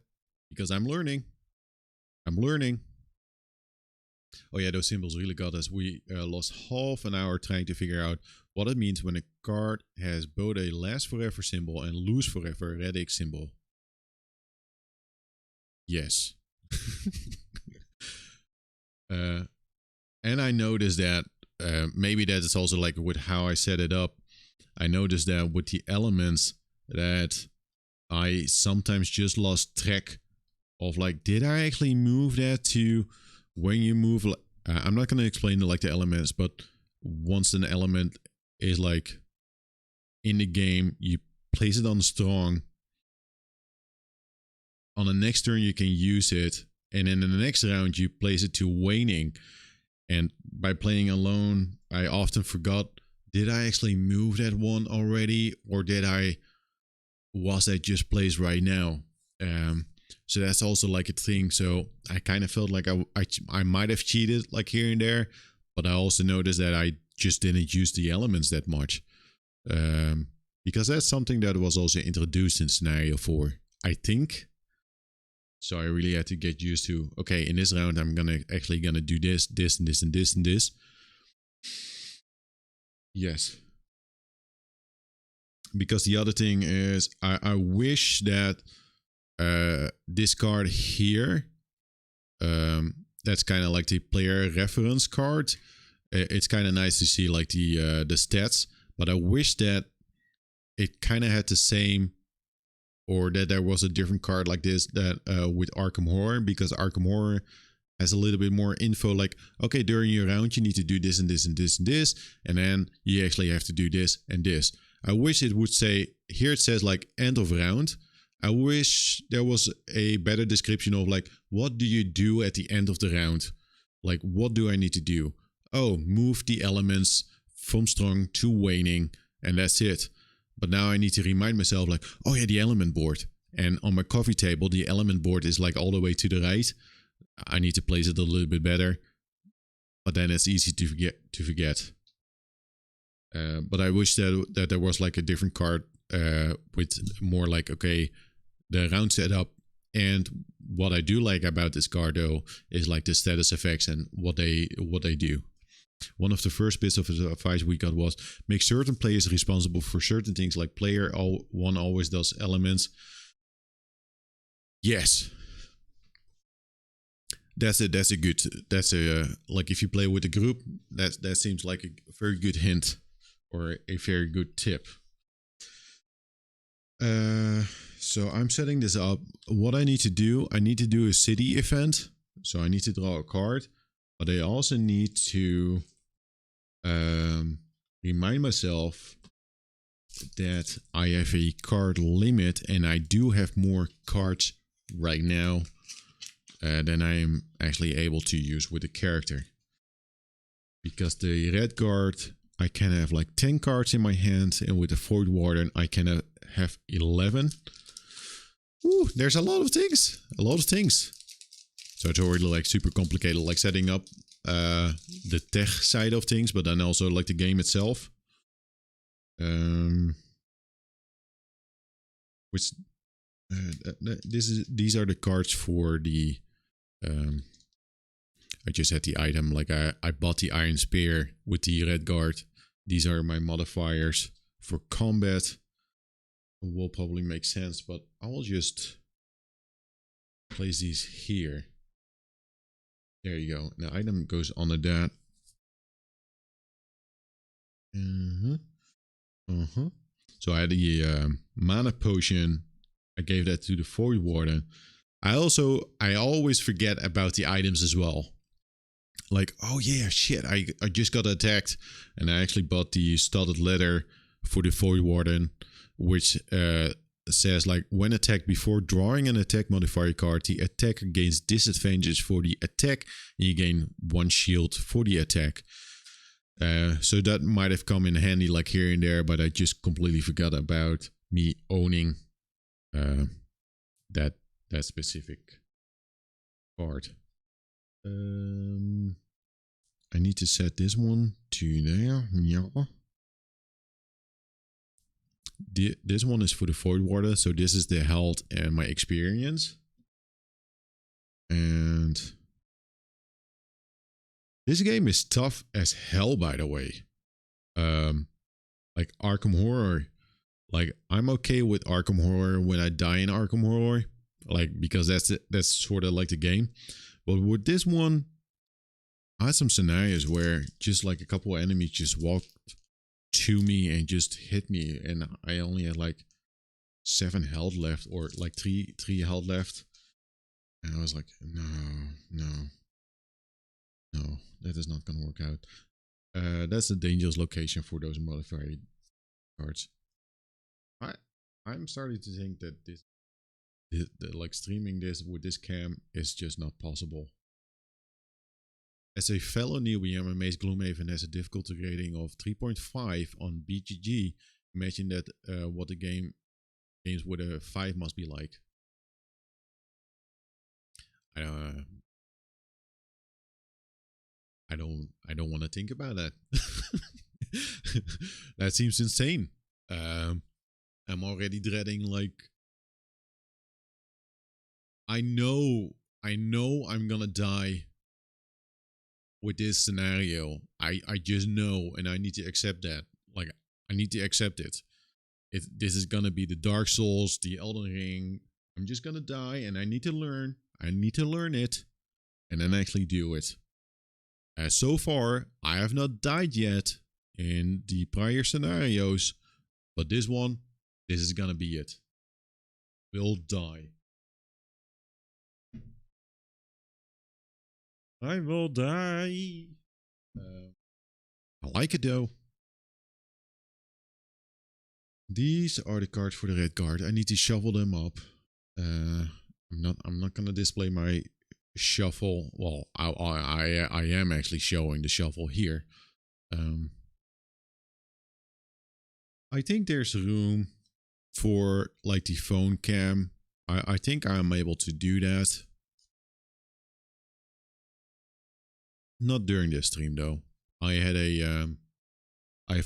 because I'm learning. Oh yeah, those symbols really got us. We lost half an hour trying to figure out what it means when a card has both a last forever symbol and lose forever red X symbol. Yes. And I noticed that maybe that is also like with how I set it up. I noticed that with the elements that I sometimes just lost track of like, did I actually move that to when you move? I'm not going to explain like the elements, but once an element is like in the game, you place it on strong. On the next turn, you can use it, and then in the next round, you place it to waning. And by playing alone, I often forgot, did I actually move that one already, or was that just placed right now? So that's also like a thing. So I kind of felt like I might have cheated like here and there, but I also noticed that I just didn't use the elements that much, because that's something that was also introduced in scenario 4, I think. So I really had to get used to, okay, in this round I'm actually gonna do this, this, and this, and this, and this. Yes. Because the other thing is, I wish that this card here, that's kind of like the player reference card. It's kind of nice to see like the stats, but I wish that it kind of had the same, or that there was a different card like this that with Arkham Horror, because Arkham Horror has a little bit more info, like, okay, during your round you need to do this and this and this and this, and then you actually have to do this and this. I wish it would say, here it says like end of round. I wish there was a better description of like, what do you do at the end of the round? Like, what do I need to do? Oh, move the elements from strong to waning, and that's it. But now I need to remind myself like, oh yeah, the element board. And on my coffee table, the element board is like all the way to the right. I need to place it a little bit better. But then it's easy to forget. But I wish that there was like a different card with more like, okay, the round setup. And what I do like about this card though is like the status effects and what they do. One of the first bits of advice we got was, make certain players responsible for certain things, like player one always does elements. Yes. That's like if you play with a group, that seems like a very good hint or a very good tip. So I'm setting this up. What I need to do a city event. So I need to draw a card, but I also need to remind myself that I have a card limit, and I do have more cards right now than I am actually able to use with the character. Because the red guard, I can have like 10 cards in my hand, and with the Void Warden, I can have 11. Ooh, there's a lot of things. So it's already like super complicated, like setting up the tech side of things, but then also like the game itself. Which these are the cards for the. I just had the item, like I bought the Iron Spear with the red guard. These are my modifiers for combat. will probably make sense, but I will just place these here. There you go. The item goes under that. So I had the mana potion. I gave that to the Void Warden. I always forget about the items as well. Like, oh yeah, shit, I just got attacked, and I actually bought the studded letter for the Void Warden, which says like, when attacked before drawing an attack modifier card, the attacker gains disadvantage for the attack, and you gain 1 shield for the attack. So that might have come in handy like here and there, but I just completely forgot about me owning that specific card. I need to set this one to there. Yeah. This one is for the Void Warden, so this is the health and my experience. And this game is tough as hell, by the way. Like Arkham Horror. Like, I'm okay with Arkham Horror when I die in Arkham Horror. Like, because that's sort of like the game. But with this one, I had some scenarios where just like a couple of enemies just walked to me and just hit me, and I only had like 7 health left, or like 3 health left. And I was like, no, that is not gonna work out. That's a dangerous location for those modified cards. I'm starting to think that this like streaming this with this cam is just not possible. As a fellow newbie, I'm amazed Gloomhaven has a difficulty rating of 3.5 on BGG. Imagine that what the games with a 5 must be like. I don't want to think about that. That seems insane. I'm already dreading, like, I know I'm gonna die with this scenario. I just know, and I need to accept that. Like, I need to accept it. This is gonna be the Dark Souls, the Elden Ring. I'm just gonna die, and I need to learn. I need to learn it, and then actually do it. So far, I have not died yet in the prior scenarios, but this is gonna be it. Will die. I will die. I like it though. These are the cards for the red card. I need to shuffle them up. I'm not gonna display my shuffle. Well, I am actually showing the shuffle here. I think there's room for like the phone cam. I think I'm able to do that. Not during this stream though. I have a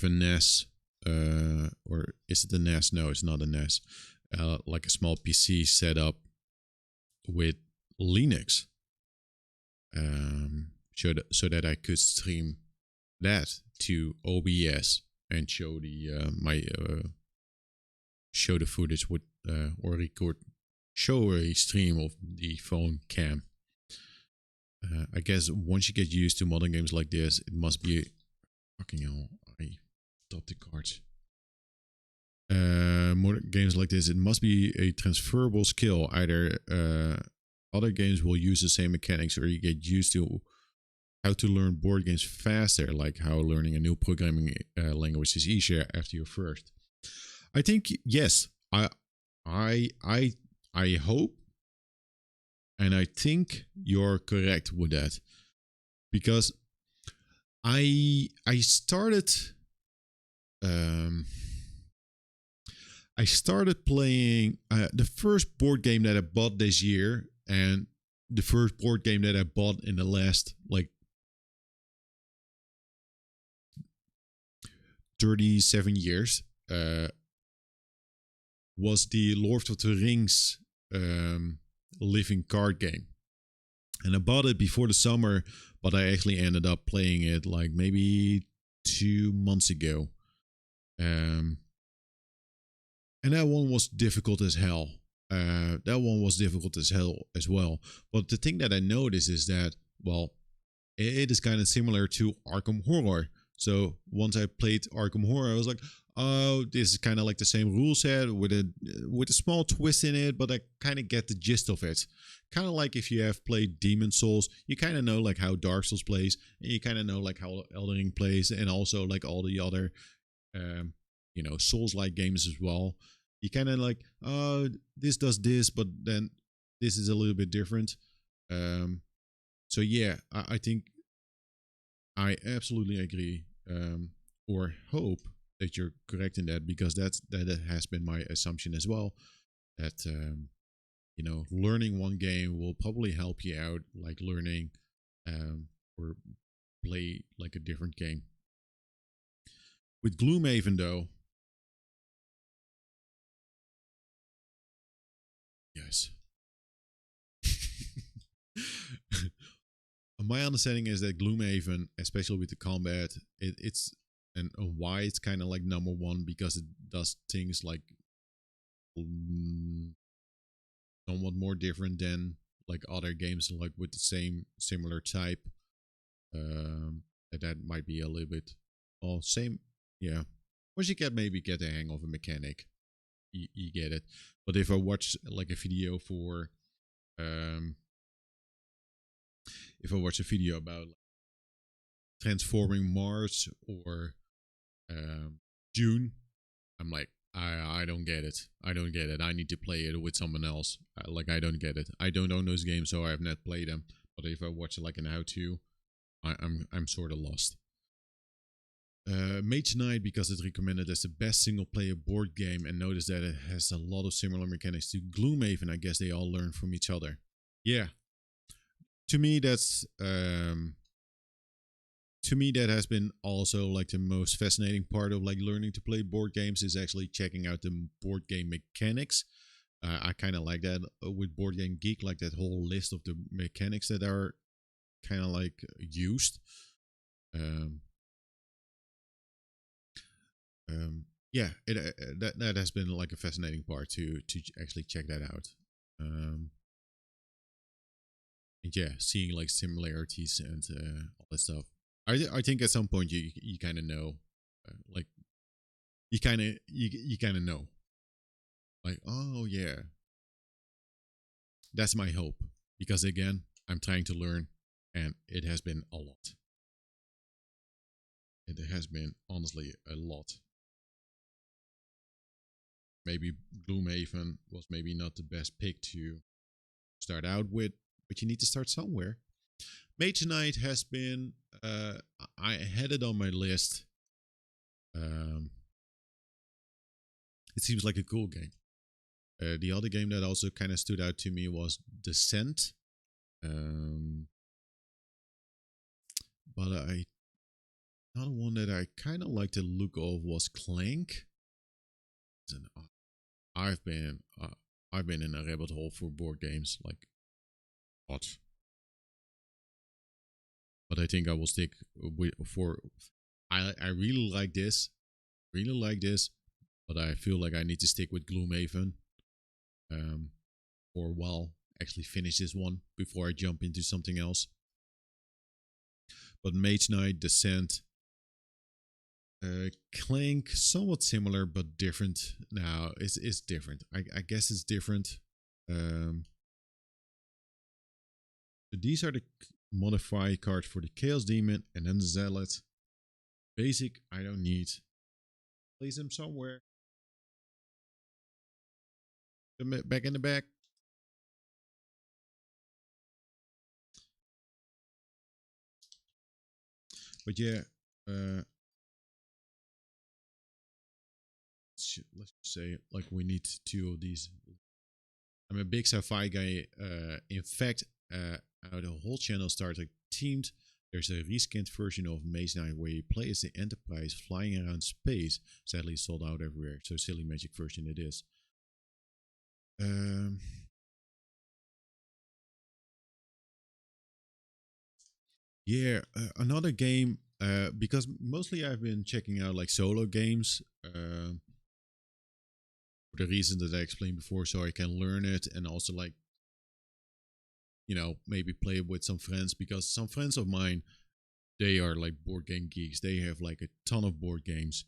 NES, or is it a NES? No, it's not a NES. Like a small PC set up with Linux, so that I could stream that to OBS and show the show the footage with or show a stream of the phone cam. I guess once you get used to modern games like this, it must be fucking hell. I stopped the cards. Modern games like this, it must be a transferable skill. Either other games will use the same mechanics, or you get used to how to learn board games faster, like how learning a new programming language is easier after your first. I think yes. I hope. And I think you're correct with that, because I started playing the first board game that I bought this year, and the first board game that I bought in the last like 37 years was the Lord of the Rings living card game. And I bought it before the summer, but I actually ended up playing it like maybe 2 months ago. and that one was difficult as hell. That one was difficult as hell as well. But the thing that I noticed is that, well, it is kind of similar to Arkham Horror. So once I played Arkham Horror, I was like, oh, this is kind of like the same rule set with a small twist in it, but I kind of get the gist of it. Kind of like if you have played Demon Souls, you kind of know like how Dark Souls plays, and you kind of know like how Elden Ring plays, and also like all the other, um, Souls-like games as well. You kind of like, oh, this does this, but then this is a little bit different. Um, so yeah, I think I absolutely agree, or hope that you're correct in that, because that has been my assumption as well. That learning one game will probably help you out, like learning or play like a different game. With Gloomhaven, though, yes. My understanding is that Gloomhaven, especially with the combat, it's and why it's kind of like number one, because it does things like mm, somewhat more different than like other games like with the same similar type. That might be a little bit, well, same, yeah. Once you maybe get the hang of a mechanic, you get it. But if I watch like a video for, um, if I watch a video about transforming Mars or June, I'm like, I don't get it. I don't get it. I need to play it with someone else. Like I don't get it. I don't own those games, so I have not played them. But if I watch like an how to, I'm sort of lost. Mage Knight, because it's recommended as the best single player board game, and notice that it has a lot of similar mechanics to Gloomhaven. I guess they all learn from each other. Yeah, to me that's to me that has been also like the most fascinating part of like learning to play board games, is actually checking out the board game mechanics. I kind of like that with Board Game Geek, like that whole list of the mechanics that are kind of like used. Um, yeah, that has been like a fascinating part to actually check that out. Um, and yeah, seeing like similarities and all that stuff. I think at some point you kind of know, like you kind of know, like, oh yeah, that's my hope, because again, I'm trying to learn, and it has been a lot. It has been honestly a lot. Maybe Gloomhaven was maybe not the best pick to start out with, but you need to start somewhere. Mage Knight has been, I had it on my list. Um, it seems like a cool game. The other game that also kind of stood out to me was Descent. Um, but another one that I kind of like the look of was Clank. And I've been I've been in a rabbit hole for board games, like what? But I think I will stick with for. I really like this, but I feel like I need to stick with Gloomhaven um, for a while. Actually, finish this one before I jump into something else. But Mage Knight, Descent, Clank, somewhat similar but different. Now it's different. I guess it's different. Um, so these are the modify cards for the Chaos Demon and then the Zealot. Basic, I don't need. Place them somewhere. Back in the back. But yeah, uh, let's just say like we need two of these. I'm a big sci-fi guy. In fact, the whole channel starts like themed. There's a reskinned version of Maze Knight where you play as the Enterprise flying around space. Sadly, sold out everywhere. So silly magic version it is. Um, yeah, another game. Because mostly I've been checking out like solo games. for the reason that I explained before, so I can learn it and also like, you know, maybe play it with some friends, because some friends of mine, they are like board game geeks. They have like a ton of board games,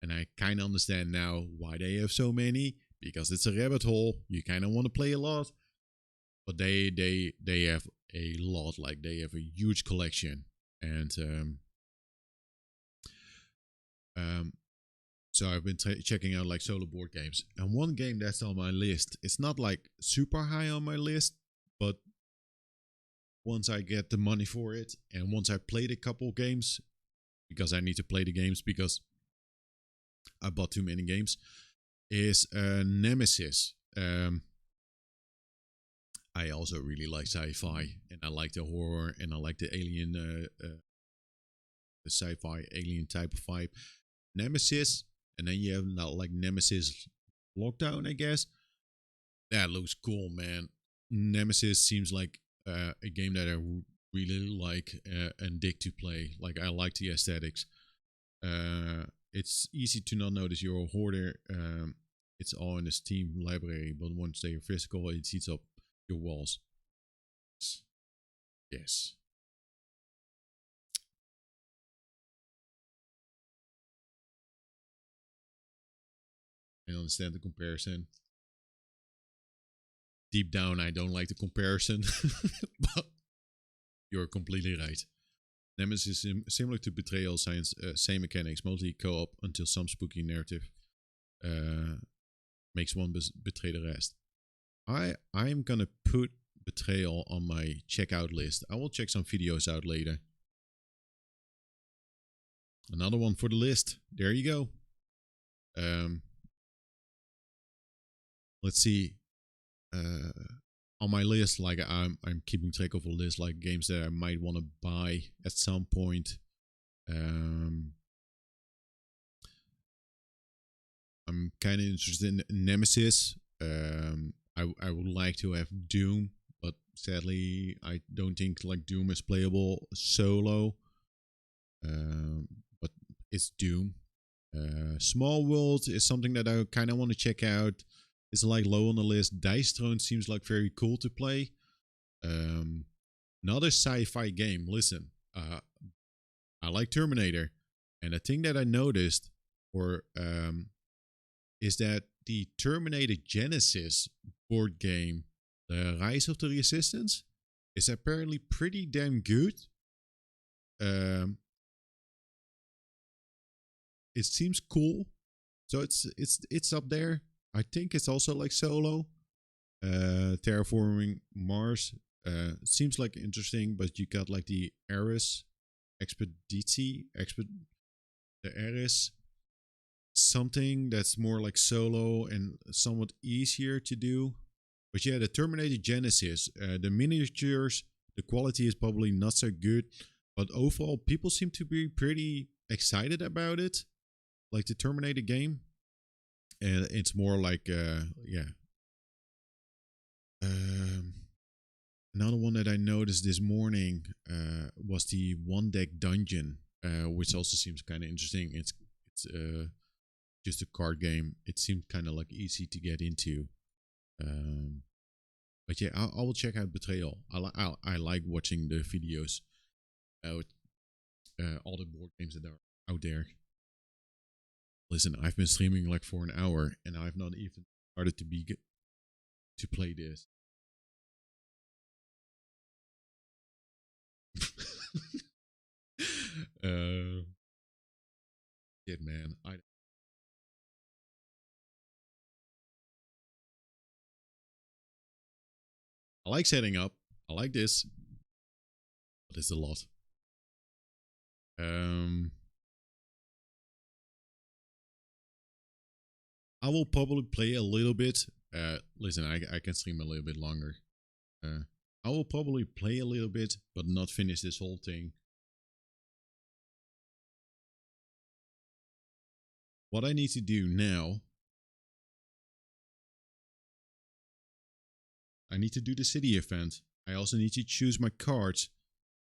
and I kind of understand now why they have so many, because it's a rabbit hole. You kind of want to play a lot, but they have a lot. Like they have a huge collection, and um, so I've been checking out like solo board games, and one game that's on my list. It's not like super high on my list, but once I get the money for it, and once I played a couple games, because I need to play the games because I bought too many games, is Nemesis. I also really like sci-fi, and I like the horror, and I like the alien, the sci-fi alien type of vibe. Nemesis, and then you have like Nemesis Lockdown, I guess. That looks cool, man. Nemesis seems like a game that I would really like and dig to play. Like I like the aesthetics. It's easy to not notice you're a hoarder. It's all in the Steam library, but once they are physical, it eats up your walls. Yes. I understand the comparison. Deep down, I don't like the comparison, but you're completely right. Nemesis is similar to Betrayal, same mechanics, mostly co-op until some spooky narrative makes one betray the rest. I'm gonna put Betrayal on my checkout list. I will check some videos out later. Another one for the list. There you go. Let's see. On my list, like I'm keeping track of a list, like games that I might want to buy at some point. I'm kind of interested in Nemesis. I would like to have Doom, but sadly, I don't think like Doom is playable solo. But it's Doom. Small World is something that I kind of want to check out. It's like low on the list. Dice Throne seems like very cool to play. Another sci-fi game. Listen, I like Terminator, and the thing that I noticed, or is that the Terminator Genesis board game, The Rise of the Resistance, is apparently pretty damn good. It seems cool, so it's up there. I think it's also like solo. Terraforming Mars seems like interesting, but you got like the Eris the Eris, something that's more like solo and somewhat easier to do. But yeah, the Terminator Genesis, the miniatures, the quality is probably not so good, but overall, people seem to be pretty excited about it, like the Terminator game. And it's more like, yeah. Another one that I noticed this morning was the one deck dungeon, which also seems kind of interesting. It's just a card game. It seems kind of like easy to get into. But yeah, I will check out Betrayal. I like watching the videos out, all the board games that are out there. Listen, I've been streaming like for an hour, and I've not even started to play this. Shit, man. I like setting up. I like this, but it's a lot. I will probably play a little bit. Listen, I can stream a little bit longer. I will probably play a little bit, but not finish this whole thing. What I need to do now, I need to do the city event. I also need to choose my cards.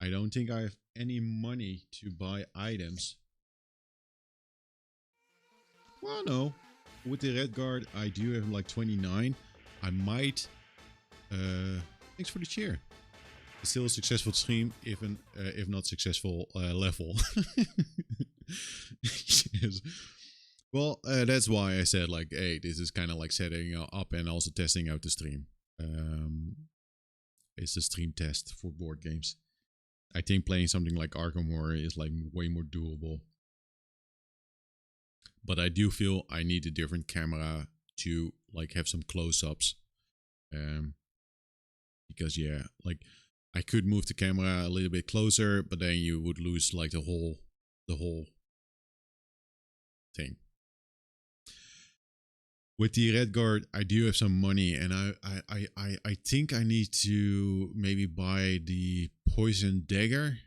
I don't think I have any money to buy items. Well, no. with the red guard, I do have like 29. I might. Thanks for the cheer. It's still a successful stream, if not successful level. Yes. Well, that's why I said like, hey, this is kind of like setting up and also testing out the stream. It's a stream test for board games. I think playing something like Arkham Horror is like way more doable. But I do feel I need a different camera to like have some close-ups. Because yeah, like I could move the camera a little bit closer, but then you would lose like the whole thing. With the red guard, I do have some money, and I think I need to maybe buy the poison dagger.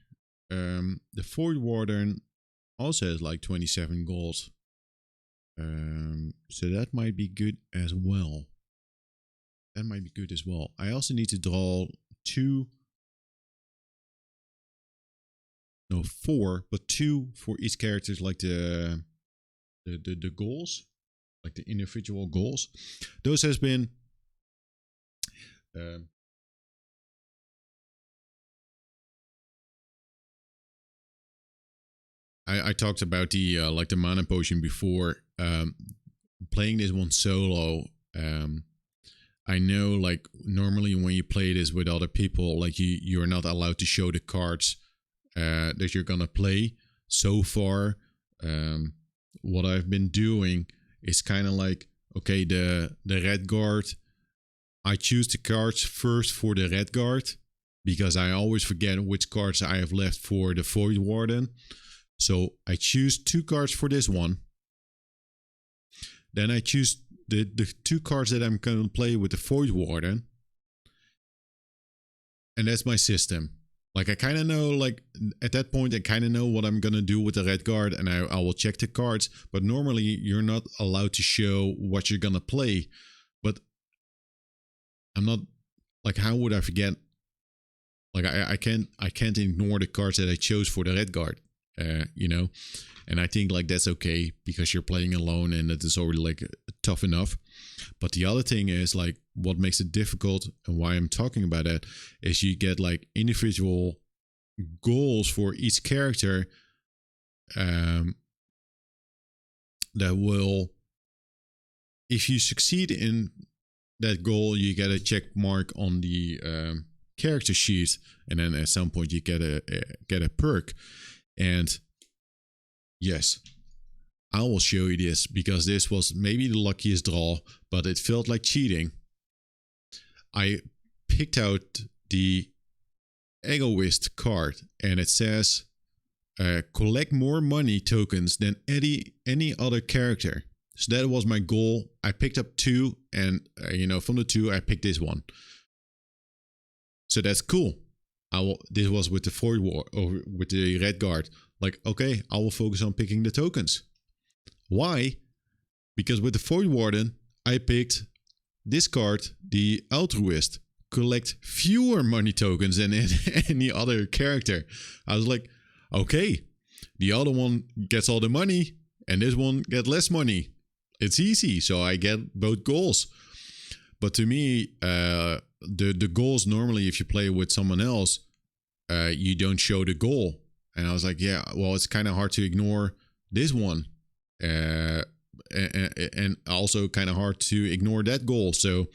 The Void Warden also has like 27 gold. So that might be good as well. I also need to draw 4, but 2 for each character, like the goals, like the individual goals. Those has been I talked about the like the mana potion before. Playing this one solo, I know like normally when you play this with other people, like you're not allowed to show the cards that you're gonna play. So far, what I've been doing is kind of like, okay, the red guard, I choose the cards first for the red guard because I always forget which cards I have left for the Void Warden. So I choose 2 cards for this one. Then I choose the 2 cards that I'm going to play with the Void Warden. And that's my system. Like I kind of know, like at that point, I kind of know what I'm going to do with the red guard, and I will check the cards. But normally you're not allowed to show what you're going to play. But I'm not, like, how would I forget? Like I can't ignore the cards that I chose for the red guard, you know? And I think like that's okay because you're playing alone and it is already like tough enough. But the other thing is like what makes it difficult and why I'm talking about that is you get like individual goals for each character that will, if you succeed in that goal, you get a check mark on the character sheet, and then at some point you get a perk. And yes, I will show you this because this was maybe the luckiest draw, but it felt like cheating. I picked out the Egoist card, and it says collect more money tokens than any other character. So that was my goal. I picked up 2, and from the 2 I picked this one. So that's cool. This was with the Void War or with the red guard. Like, okay, I will focus on picking the tokens. Why? Because with the Void Warden, I picked this card, the Altruist. Collect fewer money tokens than any other character. I was like, okay, the other one gets all the money, and this one gets less money. It's easy, so I get both goals. But to me, the goals normally, if you play with someone else, you don't show the goal. And I was like, yeah, well, it's kind of hard to ignore this one. And also kind of hard to ignore that goal. So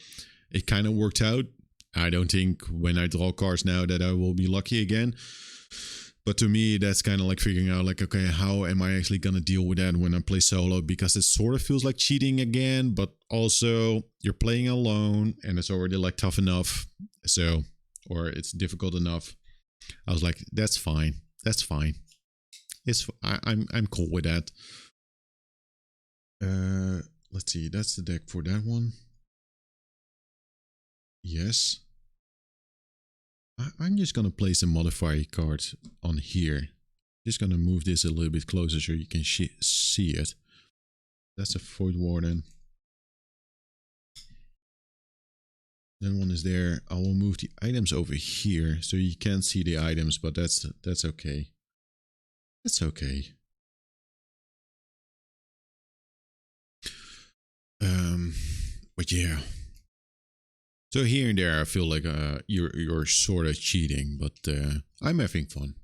it kind of worked out. I don't think when I draw cards now that I will be lucky again. But to me, that's kind of like figuring out like, okay, how am I actually going to deal with that when I play solo? Because it sort of feels like cheating again, but also you're playing alone and it's already like tough enough. So, or it's difficult enough. I was like, that's fine. That's fine. I'm cool with that. Let's see. That's the deck for that one. Yes. I'm just gonna place a modifier card on here. Just gonna move this a little bit closer so you can see it. That's a Void Warden. That one is there. I will move the items over here so you can't see the items, but that's okay. That's okay. But yeah. So here and there, I feel like you're sort of cheating, but I'm having fun.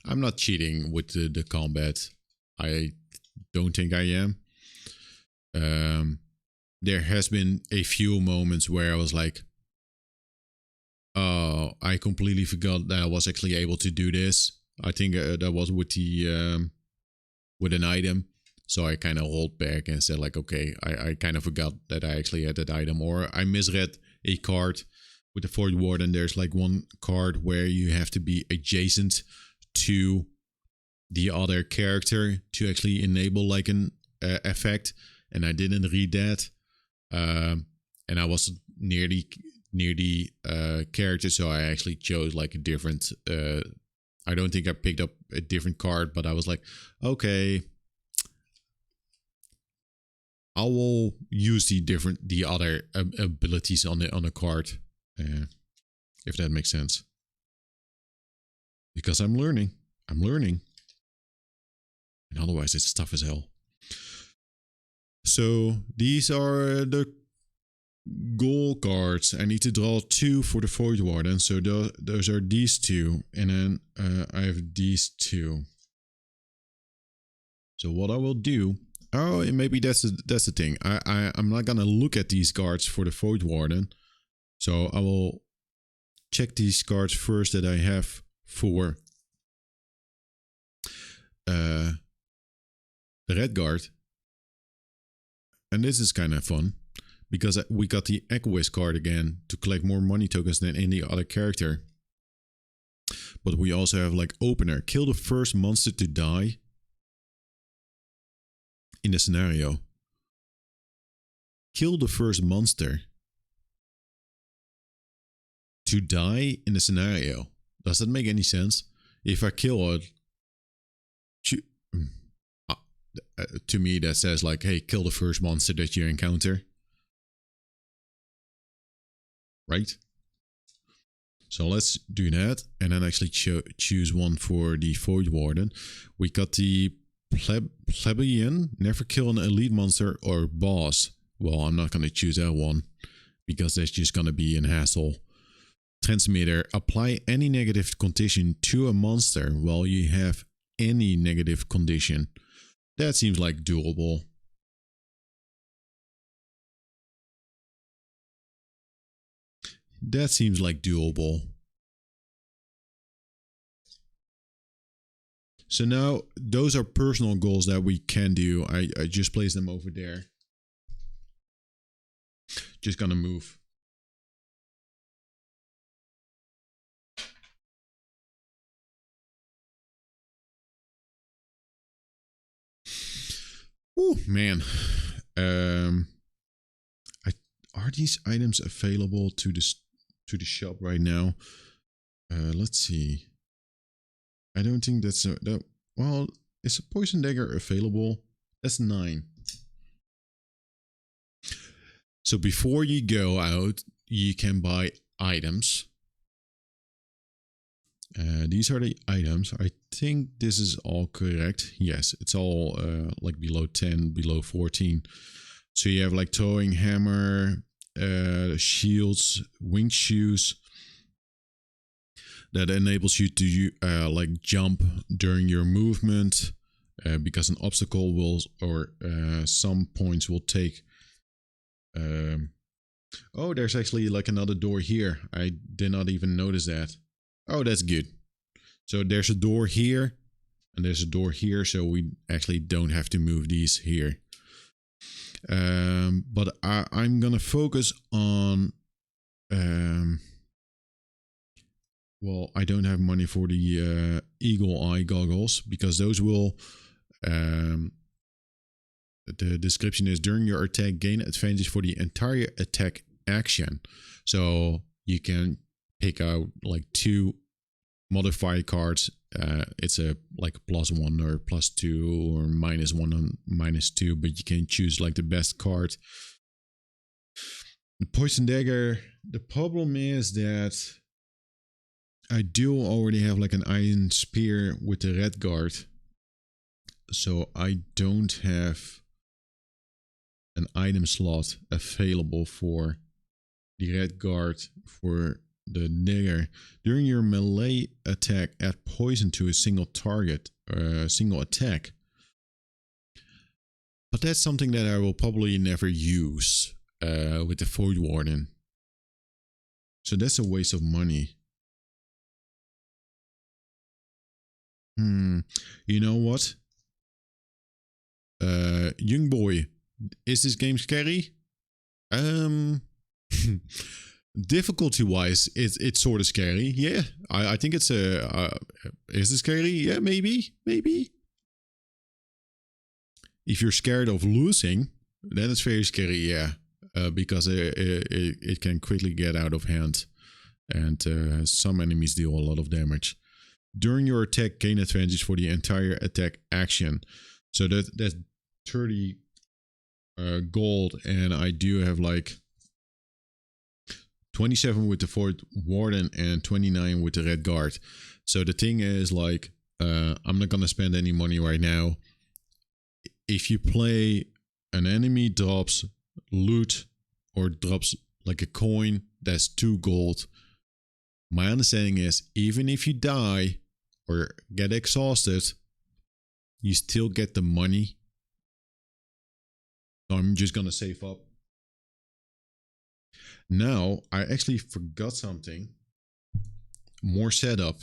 I'm not cheating with the combat. I don't think I am. Um, there has been a few moments where I was like, "Oh, I completely forgot that I was actually able to do this." I think that was with the with an item. So I kind of rolled back and said like, okay, I kind of forgot that I actually had that item, or I misread a card with the Void Warden. There's like one card where you have to be adjacent to the other character to actually enable like an effect, and I didn't read that, and I was near the character, so I actually chose like a different. I don't think I picked up a different card, but I was like, okay, I will use the other abilities on the card, if that makes sense. Because I'm learning, and otherwise it's tough as hell. So these are the goal cards. I need to draw 2 for the Void Warden, so those are these 2, and then I have these 2. So what I will do. Oh, maybe that's the thing. I'm not gonna look at these cards for the Void Warden, so I will check these cards first that I have for the red guard, and this is kind of fun because we got the Echoist card again to collect more money tokens than any other character. But we also have like opener, kill the first monster to die in the scenario. Kill the first monster to die in the scenario. Does that make any sense? If I kill it, to me that says like, hey, kill the first monster that you encounter. Right? So let's do that, and then actually choose one for the Void Warden. We got the Plebeian, never kill an elite monster or boss. Well, I'm not going to choose that one because that's just going to be an hassle. Transmitter, apply any negative condition to a monster while you have any negative condition. That seems like doable. That seems like doable. So now those are personal goals that we can do. I just place them over there. Just gonna move. Oh man. Are these items available to the shop right now? Let's see. I don't think that's well, is a poison dagger available? That's 9. So before you go out, you can buy items. These are the items. I think this is all correct. Yes, it's all like below 10, below 14. So you have like throwing hammer, shields, wing shoes. That enables you to like jump during your movement, because an obstacle will, or some points will take. Oh, there's actually like another door here. I did not even notice that. Oh, that's good. So there's a door here, and there's a door here, so we actually don't have to move these here. But I'm gonna focus on. Well, I don't have money for the eagle eye goggles because those will. The description is during your attack, gain advantage for the entire attack action. So you can pick out like 2 modifier cards. It's a like +1 or +2 or -1 and -2, but you can choose like the best card. The poison dagger. The problem is that I do already have like an iron spear with the red guard, so I don't have an item slot available for the red guard for the digger. During your melee attack, add poison to a single target, single attack. But that's something that I will probably never use with the Void Warden. So that's a waste of money. You know what? Young boy, is this game scary? Difficulty wise, it's sort of scary. Yeah, I think it's is it scary? Yeah, maybe. If you're scared of losing, then it's very scary. Yeah, because it can quickly get out of hand, and some enemies deal a lot of damage. During your attack, gain advantage for the entire attack action. So that's 30 gold, and I do have like 27 with the Void Warden and 29 with the Red Guard. So the thing is, like, I'm not gonna spend any money right now. If you play an enemy drops loot or drops like a coin, that's 2 gold. My understanding is, even if you die or get exhausted, you still get the money. So I'm just gonna save up. Now, I actually forgot something. More setup.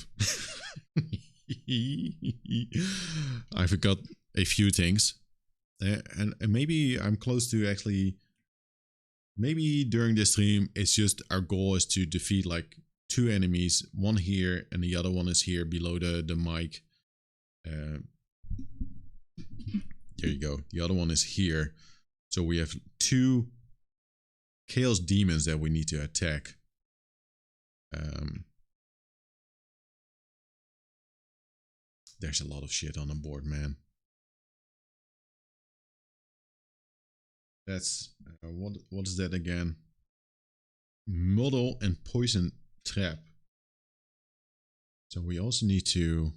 I forgot a few things. And maybe I'm close to actually... Maybe during this stream, it's just our goal is to defeat like 2 enemies. One here and the other one is here below the mic. There you go. The other one is here. So we have 2 Chaos Demons that we need to attack. There's a lot of shit on the board, man. That's what is that again? Muddle and Poison Trap. So we also need to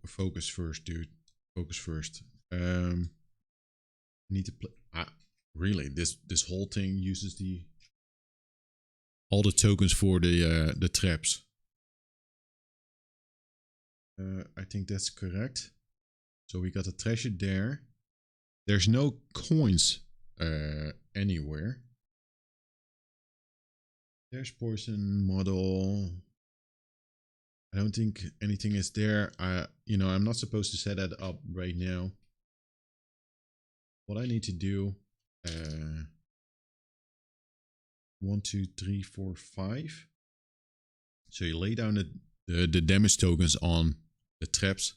focus first, dude. Focus first. Need to play. Really, this whole thing uses all the tokens for the traps. I think that's correct. So we got a treasure there. There's no coins anywhere. There's poison model. I don't think anything is there. I'm not supposed to set that up right now. What I need to do, 1, 2, 3, 4, 5. So you lay down the damage tokens on the traps.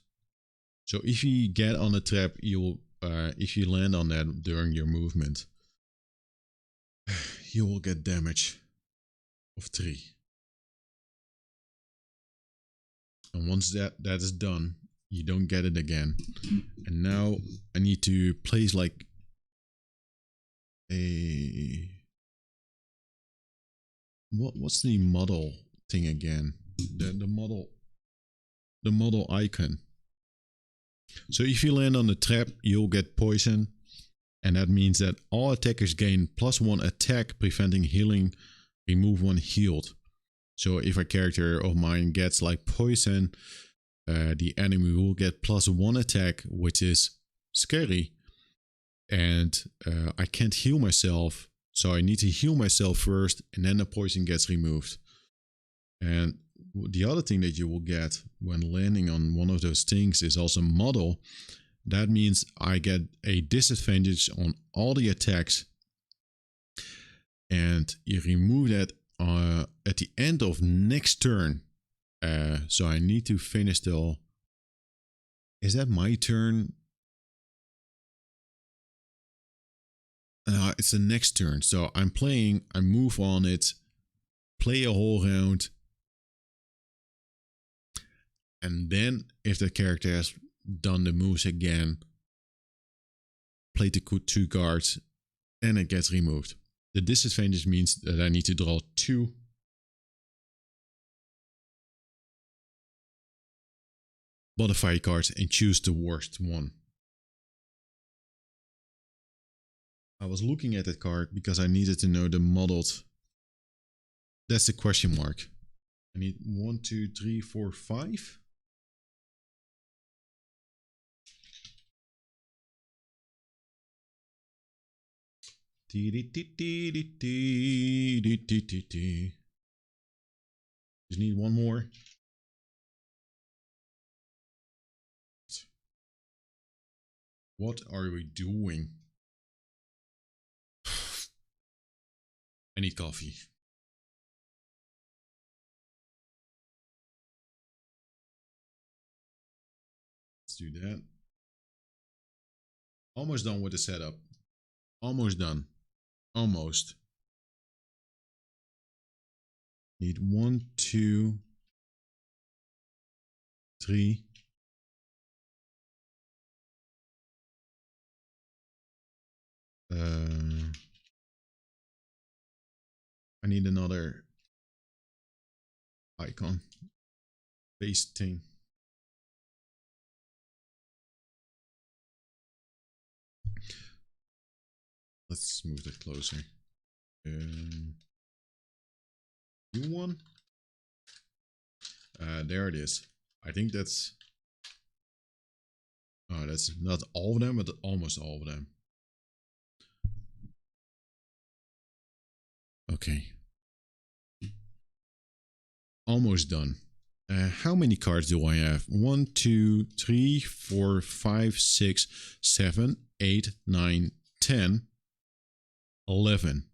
So if you get on a trap, if you land on that during your movement, you will get damage of 3. And once that is done, you don't get it again. And now I need to place like a... What's the model thing again? The model icon. So if you land on the trap, you'll get poison. And that means that all attackers gain +1 attack, preventing healing, remove 1 healed. So if a character of mine gets like poison, the enemy will get +1 attack, which is scary. And I can't heal myself, so I need to heal myself first, and then the poison gets removed. And the other thing that you will get when landing on one of those things is also model. That means I get a disadvantage on all the attacks, and you remove that at the end of next turn. So I need to finish till... Is that my turn? It's the next turn. So I'm playing, I move on it, play a whole round. And then if the character has done the moves again, play the 2 cards, and it gets removed. The disadvantage means that I need to draw 2 modifier cards and choose the worst one. I was looking at that card because I needed to know the modeled. That's the question mark. I need 1, 2, 3, 4, 5. Just need one more. What are we doing? I need coffee. Let's do that. Almost done with the setup. Almost done. Almost. Need 1, 2, 3. I need another icon. Base thing. Let's move that closer. New one. There it is. I think that's. Oh, that's not all of them, but almost all of them. Okay. Almost done. How many cards do I have? 1, 2, 3, 4, 5, 6, 7, 8, 9, 10, 11.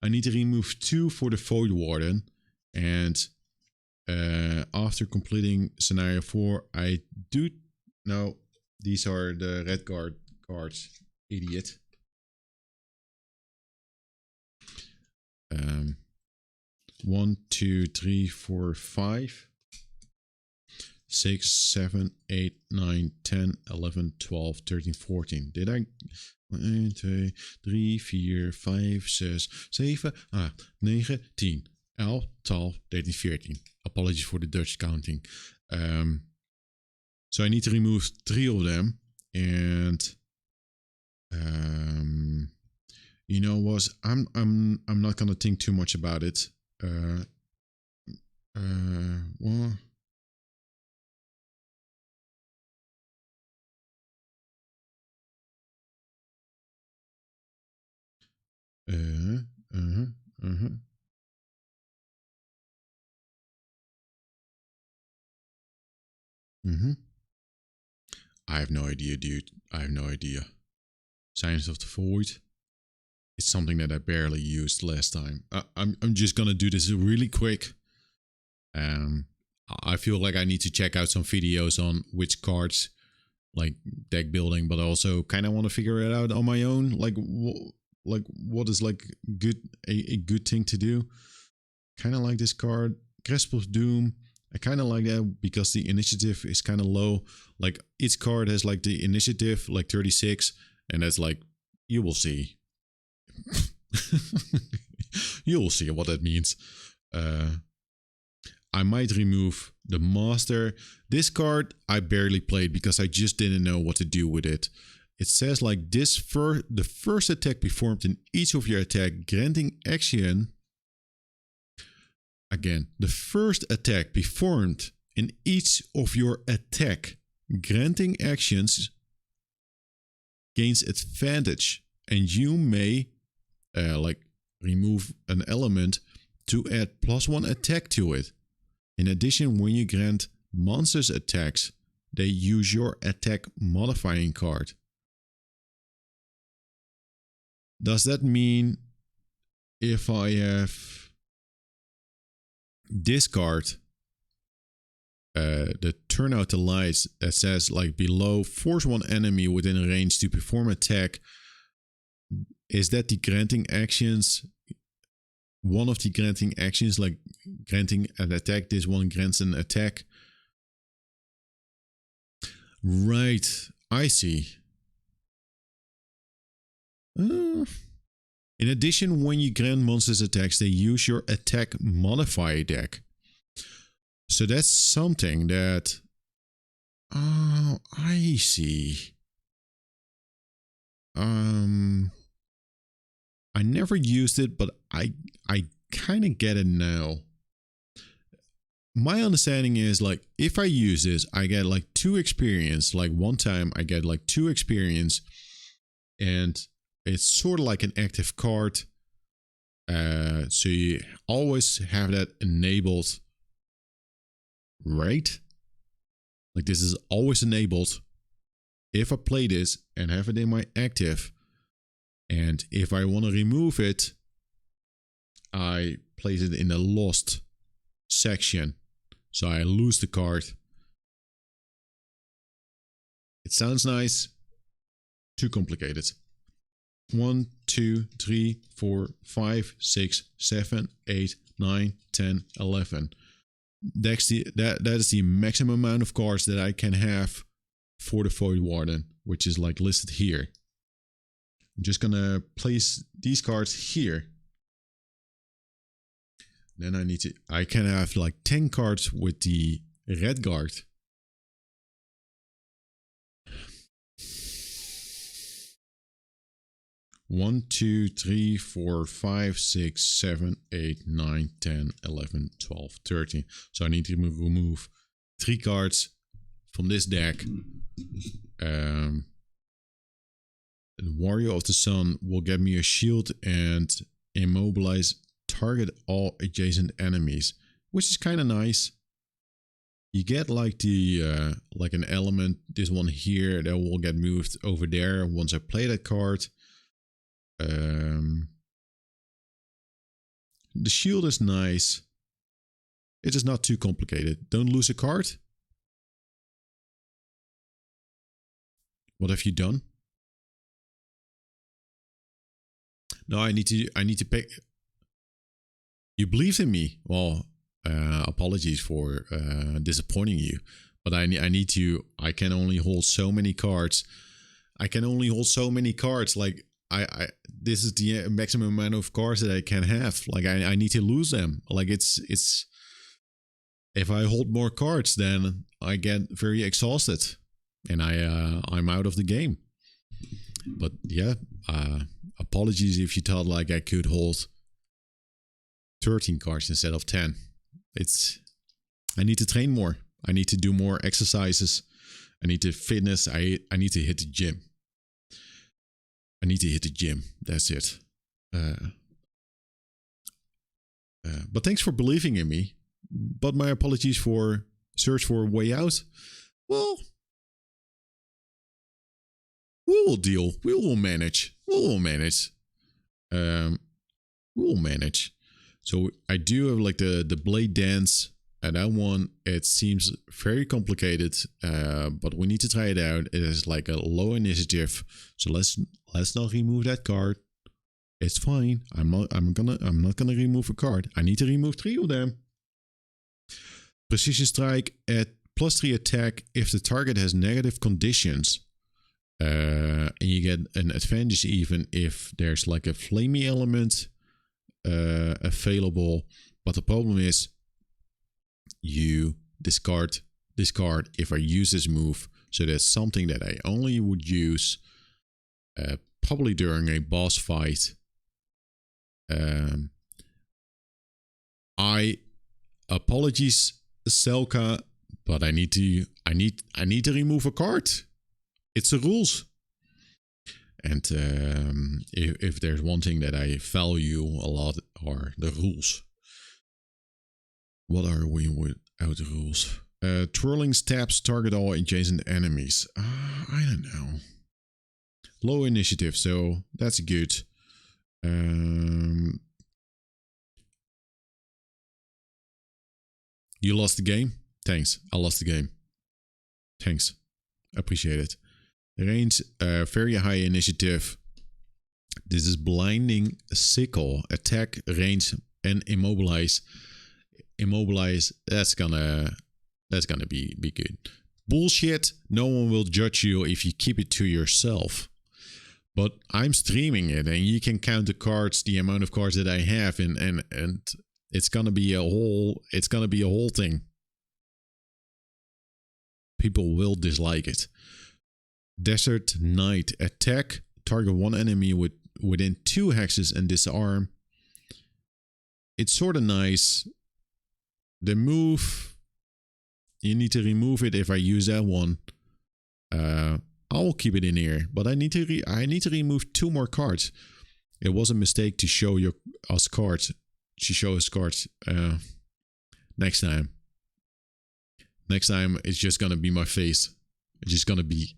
I need to remove 2 for the Void Warden. And after completing scenario 4, I do. No, these are the red guard cards. Idiot. 1, 2, 3, 4, 5, 6, 7, 8, 9, 10, 11, 12, 13, 14. Did I? 1, 2, 3, 4, 5, 6, 7, 9, 10, 11, 12, 13, 14. Apologies for the Dutch counting. So I need to remove 3 of them. And you know what? I'm not gonna think too much about it. Well, I have no idea, dude. I have no idea. Science of the Void. It's something that I barely used last time. I'm just gonna do this really quick. I feel like I need to check out some videos on which cards, like deck building, but I also kind of want to figure it out on my own. Like what is like a good thing to do. Kind of like this card, Grasp of Doom. I kind of like that because the initiative is kind of low. Like each card has like the initiative like 36, and that's like you will see. You will see what that means. I might remove the Master. This card I barely played because I just didn't know what to do with it. It says like this: the first attack performed in each of your attack granting action. Again, the first attack performed in each of your attack granting actions gains advantage, and you may like remove an element to add +1 attack to it. In addition, when you grant monsters attacks, they use your attack modifying card. Does that mean if I have this card, the turn out the lights that says like below, force one enemy within range to perform attack, is that the granting actions? One of the granting actions, like granting an attack, this one grants an attack. Right, I see. In addition, when you grant monsters attacks, they use your attack modifier deck. So that's something that... Oh, I see. I never used it, but I kind of get it now. My understanding is like if I use this, I get like 2 experience. Like one time I get like 2 experience, and it's sort of like an active card. So you always have that enabled, right? Like this is always enabled if I play this and have it in my active. And if I want to remove it, I place it in the lost section. So I lose the card. It sounds nice. Too complicated. 1, 2, 3, 4, 5, 6, 7, 8, 9, 10, 11. That is the maximum amount of cards that I can have for the Void Warden, which is like listed here. I'm just gonna place these cards here. Then I can have like 10 cards with the red guard. One, 2, 3, 4, 5, 6, 7, 8, 9, 10, 11, 12, 13. So I need to remove 3 cards from this deck. The Warrior of the Sun will get me a shield and immobilize target all adjacent enemies, which is kind of nice. You get like the like an element, this one here, that will get moved over there once I play that card. The shield is nice. It is not too complicated. Don't lose a card. What have you done? No, I need to pick. You believed in me. Well, apologies for disappointing you, but I need to. I can only hold so many cards. Like this is the maximum amount of cards that I can have. Like I need to lose them. Like it's if I hold more cards, then I get very exhausted, and I'm out of the game. But yeah, apologies if you thought like I could hold 13 cards instead of 10. I need to train more. I need to do more exercises. I need to fitness. I need to hit the gym. That's it. But thanks for believing in me. But my apologies for search for a way out. Well, we will deal. We will manage. So I do have like the blade dance, and that one, it seems very complicated, but we need to try it out. It is like a low initiative, so let's not remove that card. It's fine. I'm not gonna remove a card. I need to remove 3 of them. Precision strike at +3 attack if the target has negative conditions. And you get an advantage even if there's like a flamey element available. But the problem is you discard this card if I use this move. So that's something that I only would use probably during a boss fight. Apologies, Selka, but I need to remove a card. It's the rules. And if there's one thing that I value a lot are the rules. What are we without the rules? Twirling stabs target all adjacent enemies. I don't know. Low initiative, so that's good. You lost the game? Thanks. I lost the game. Thanks. Appreciate it. Range, very high initiative. This is blinding sickle, attack, range, and immobilize. Immobilize. That's gonna be good. Bullshit. No one will judge you if you keep it to yourself. But I'm streaming it, and you can count the cards, the amount of cards that I have, and it's gonna be a whole. It's gonna be a whole thing. People will dislike it. Desert Knight, attack, target one enemy with within 2 hexes and disarm. It's sort of nice. The move, you need to remove it if I use that one. I will keep it in here, but I need to remove 2 more cards. It was a mistake to show us cards. To show us cards. Next time. Next time it's just gonna be my face. It's just gonna be.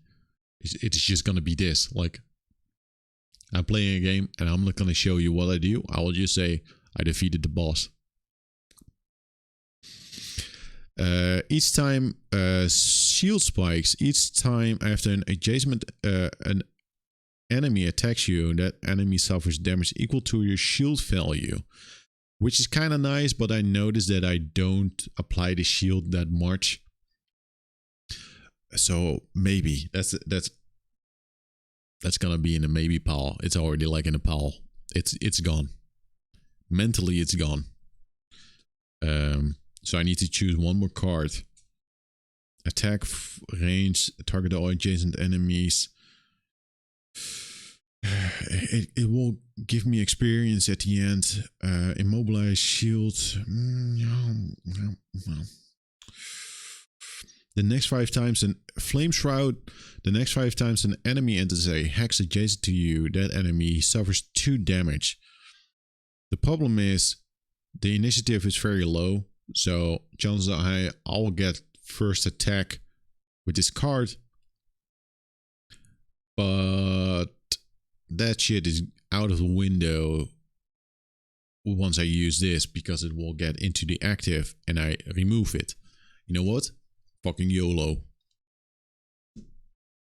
It's just gonna be this. Like, I'm playing a game and I'm not gonna show you what I do. I will just say I defeated the boss. Each time shield spikes. Each time after an adjacent an enemy attacks you, that enemy suffers damage equal to your shield value, which is kind of nice. But I noticed that I don't apply the shield that much, so maybe that's gonna be in a maybe pile. It's already like in a pile. It's gone. Mentally, it's gone. So I need to choose 1 more card. Attack range, target all adjacent enemies. It will give me experience at the end. Immobilize shield. The next 5 times an flame shroud. The next 5 times an enemy enters a hex adjacent to you, that enemy suffers 2 damage. The problem is the initiative is very low. So chances are high I'll get first attack with this card. But that shit is out of the window once I use this, because it will get into the active and I remove it. You know what? Fucking YOLO.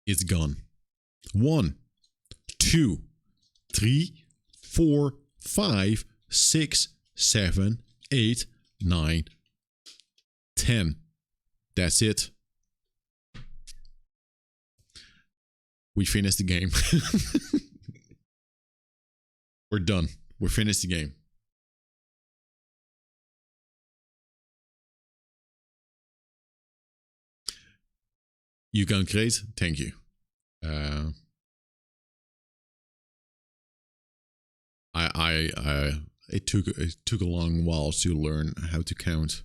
It's gone. 1, 2, 3, 4, 5, 6, 7, 8, 9, 10. That's it. We finished the game. We're done. We finished the game. You gone great. Thank you. It took a long while to learn how to count.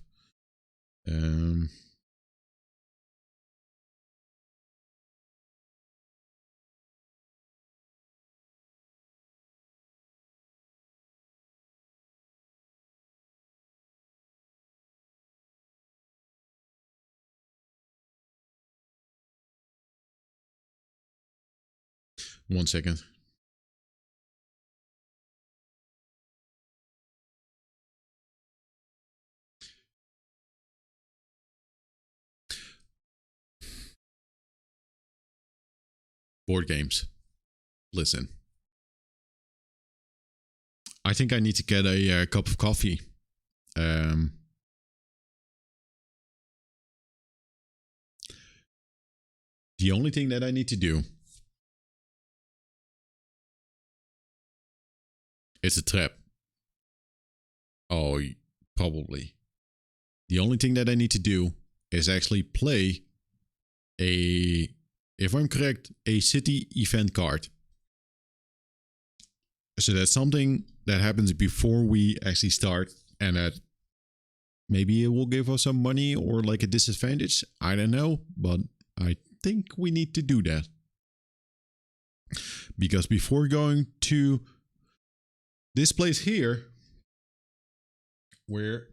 1 second. Board games. Listen. I think I need to get a cup of coffee. The only thing that I need to do is a trap. Oh, probably. The only thing that I need to do is actually play if I'm correct, a city event card. So that's something that happens before we actually start, and that maybe it will give us some money or like a disadvantage. I don't know, but I think we need to do that. Because before going to this place here, where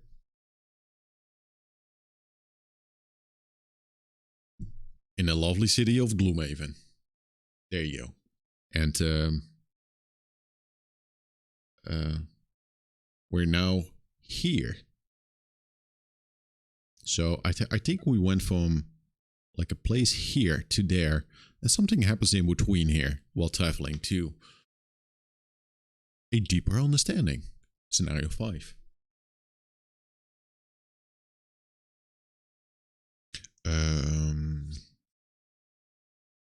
in the lovely city of Gloomhaven. There you go. And we're now here. So I think we went from like a place here to there, and something happens in between here while traveling to a deeper understanding. Scenario 5.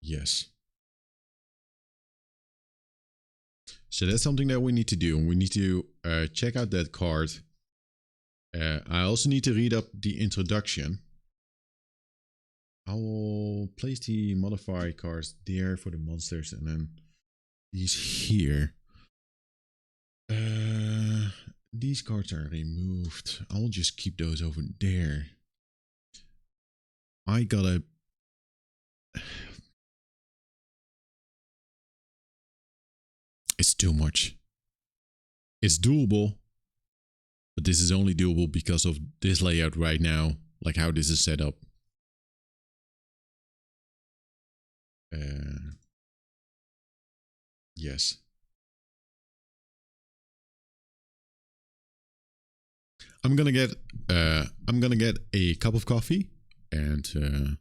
Yes. So that's something that we need to do. We need to check out that card. I also need to read up the introduction. I will place the modifier cards there for the monsters, and then these here. these cards are removed. I'll just keep those over there. I gotta... It's too much. It's doable, but this is only doable because of this layout right now, like how this is set up. Yes. I'm gonna get a cup of coffee, and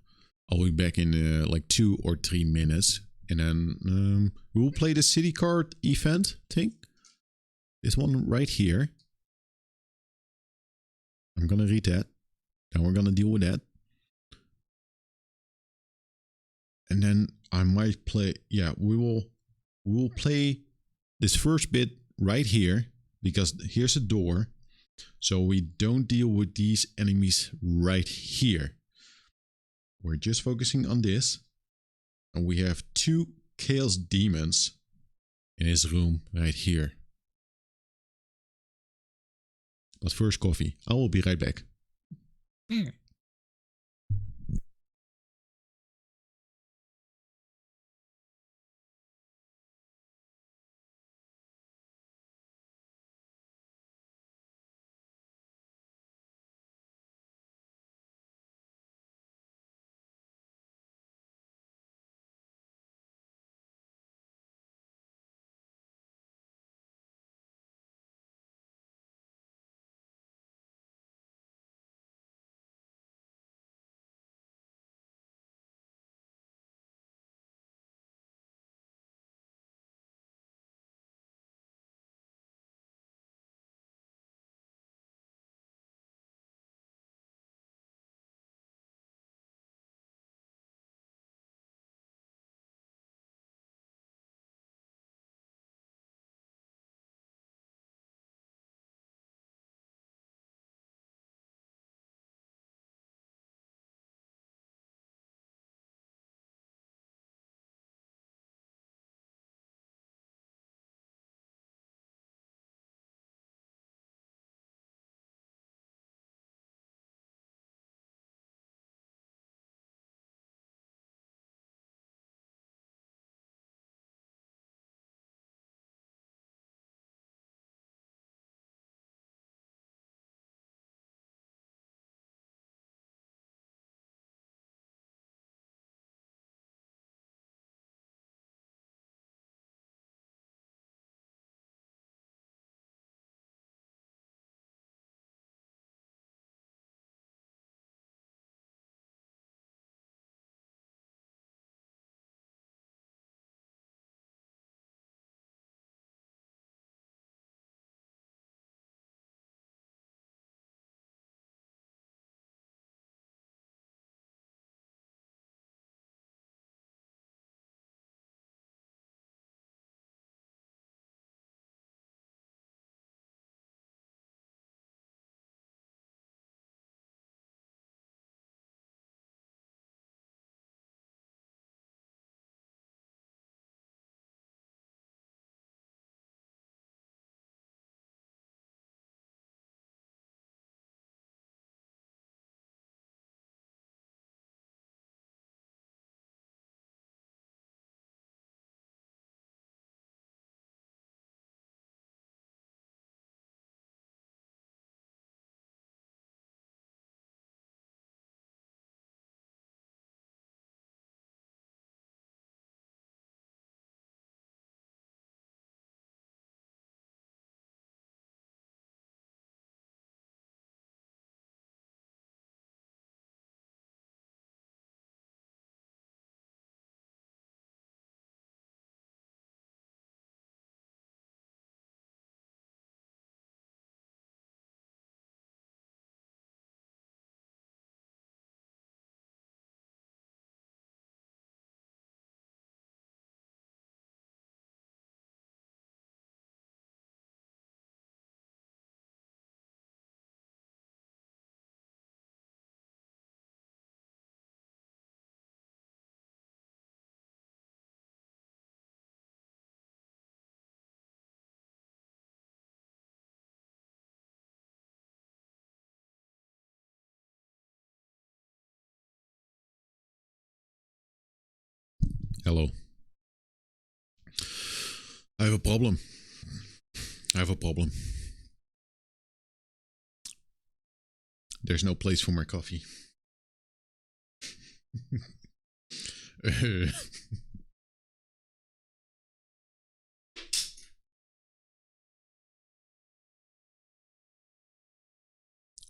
I'll be back in like 2 or 3 minutes, and then we'll play the city card event thing. This one right here. I'm gonna read that. Then we're gonna deal with that. And then I might play, yeah, we will play this first bit right here, because here's a door. So we don't deal with these enemies right here. We're just focusing on this. And we have 2 Chaos Demons in his room right here. But first coffee. I will be right back. Hello. I have a problem. I have a problem. There's no place for my coffee.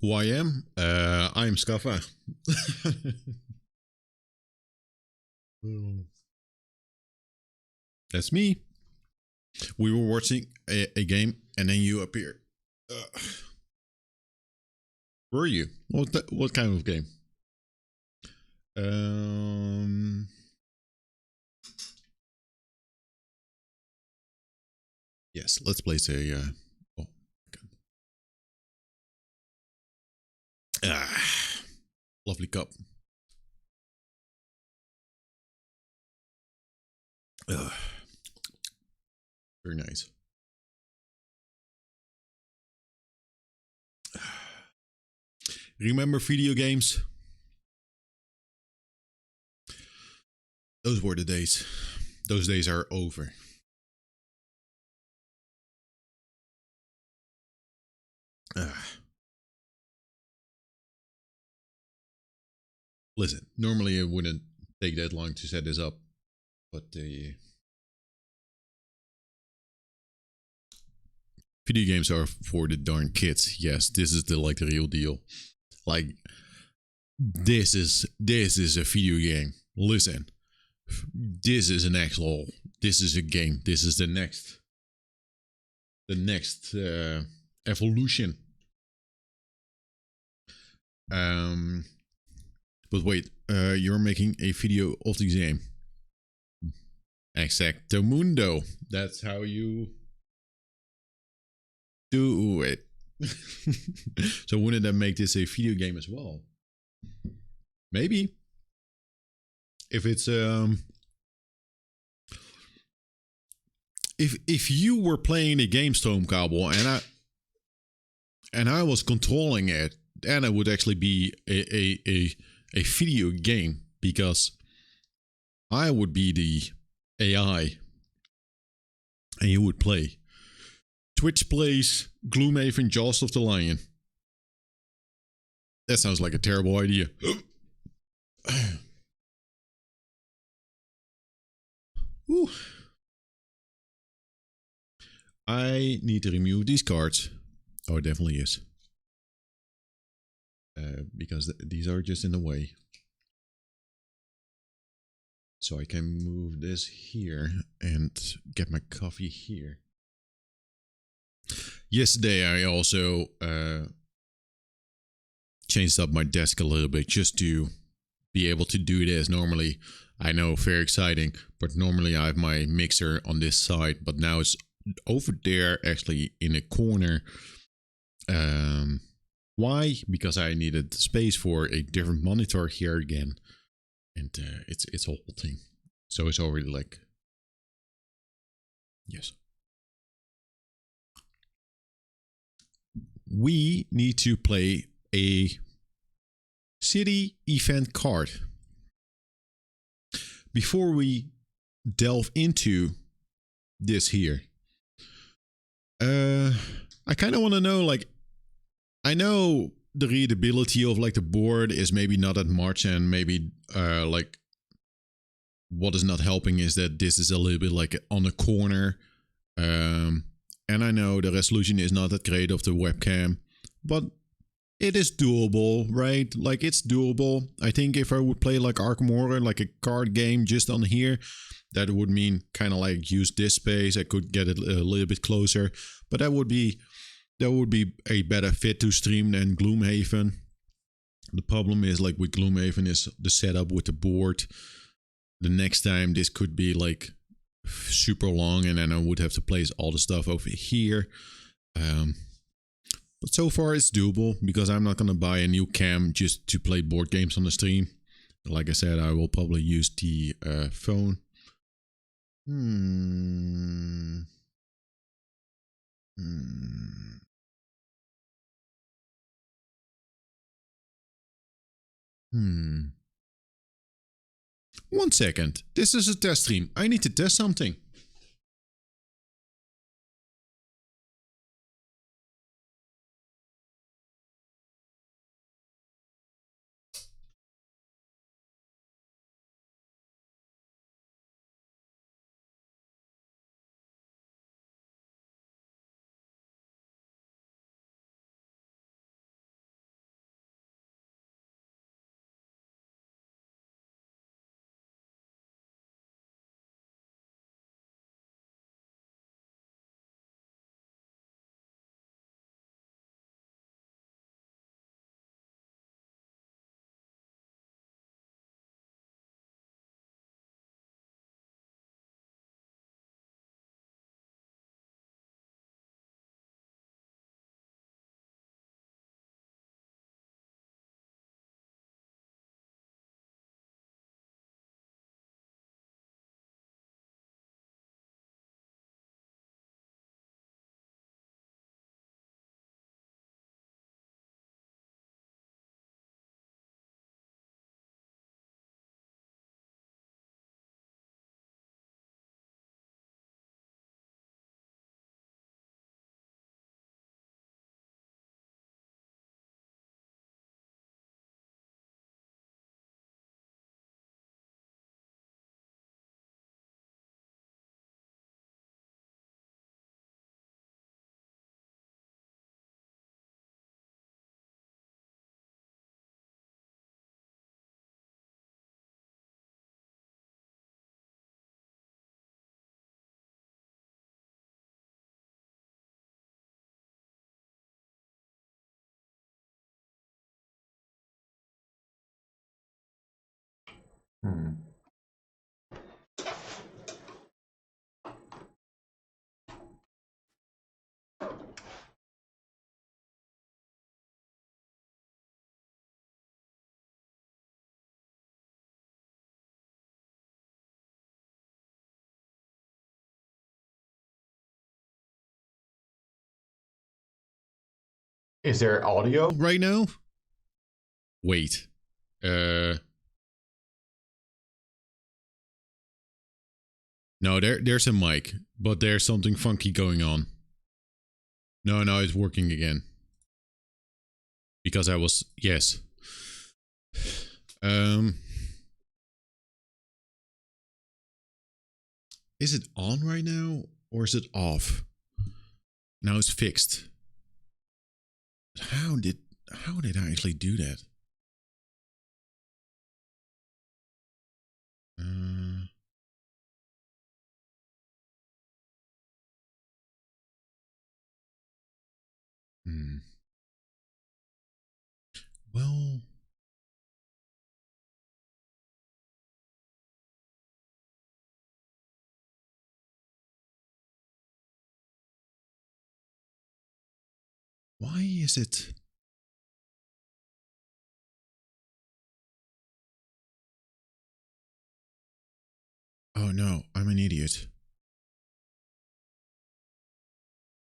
Who I am? I am Scaffa. That's me. We were watching a game and then you appeared. Were you? What kind of game? Yes, let's play a. Oh, lovely cup. Very nice. Remember video games? Those were the days. Those days are over. Listen, normally it wouldn't take that long to set this up, but the video games are for the darn kids. Yes, this is the real deal. Like this is a video game. Listen, this is an actual. This is a game. This is the next evolution. But wait, you're making a video of the game. Exactamundo. That's how you do it. So wouldn't that make this a video game as well? Maybe. If it's if you were playing a game Stroomkabel and I was controlling it, then it would actually be a video game because I would be the AI and you would play. Twitch plays Gloomhaven Jaws of the Lion. That sounds like a terrible idea. Ooh. I need to remove these cards. Oh, it definitely is. Because these are just in the way. So I can move this here and get my coffee here. Yesterday I also changed up my desk a little bit just to be able to do this. Normally, I know, very exciting, but normally I have my mixer on this side, but now it's over there actually in a corner. Why? Because I needed space for a different monitor here again, and it's a whole thing. So it's already like, yes. We need to play a city event card. Before we delve into this here, I kind of want to know, like, I know the readability of like the board is maybe not that much, and maybe like what is not helping is that this is a little bit like on a corner. And I know the resolution is not that great of the webcam, but it is doable, right? Like it's doable. I think if I would play like Arkham Horror, like a card game just on here, that would mean kind of like use this space. I could get it a little bit closer, but that would be a better fit to stream than Gloomhaven. The problem is like with Gloomhaven is the setup with the board. The next time this could be like super long and then I would have to place all the stuff over here. But so far it's doable because I'm not going to buy a new cam just to play board games on the stream. Like I said, I will probably use the phone. 1 second. This is a test stream. I need to test something. Is there audio? Right now? Wait. No, there's a mic, but there's something funky going on. No, it's working again. Because I was... Yes. Is it on right now? Or is it off? Now it's fixed. How did I actually do that? Well... Why is it... Oh no, I'm an idiot.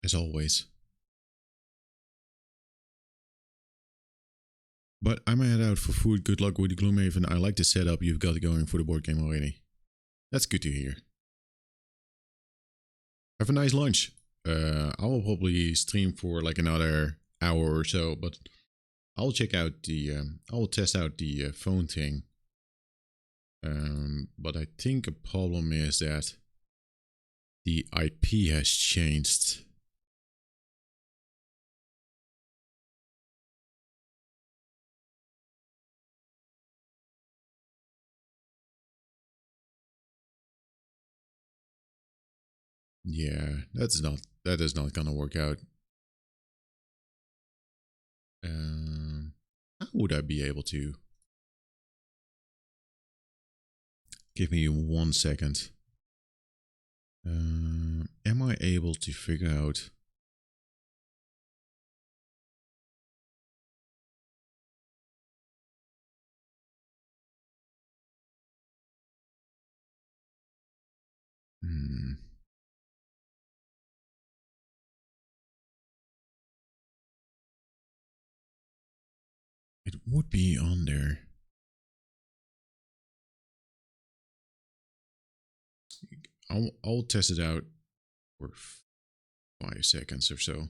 As always. But I'm gonna head out for food. Good luck with the Gloomhaven. I like the setup you've got going for the board game already. That's good to hear. Have a nice lunch. I will probably stream for like another hour or so, but I'll check out the... I will test out the phone thing. But I think a problem is that the IP has changed. Yeah, that is not gonna work out. How would I be able to? Give me 1 second. Am I able to figure out? It would be on there. I'll test it out for 5 seconds or so.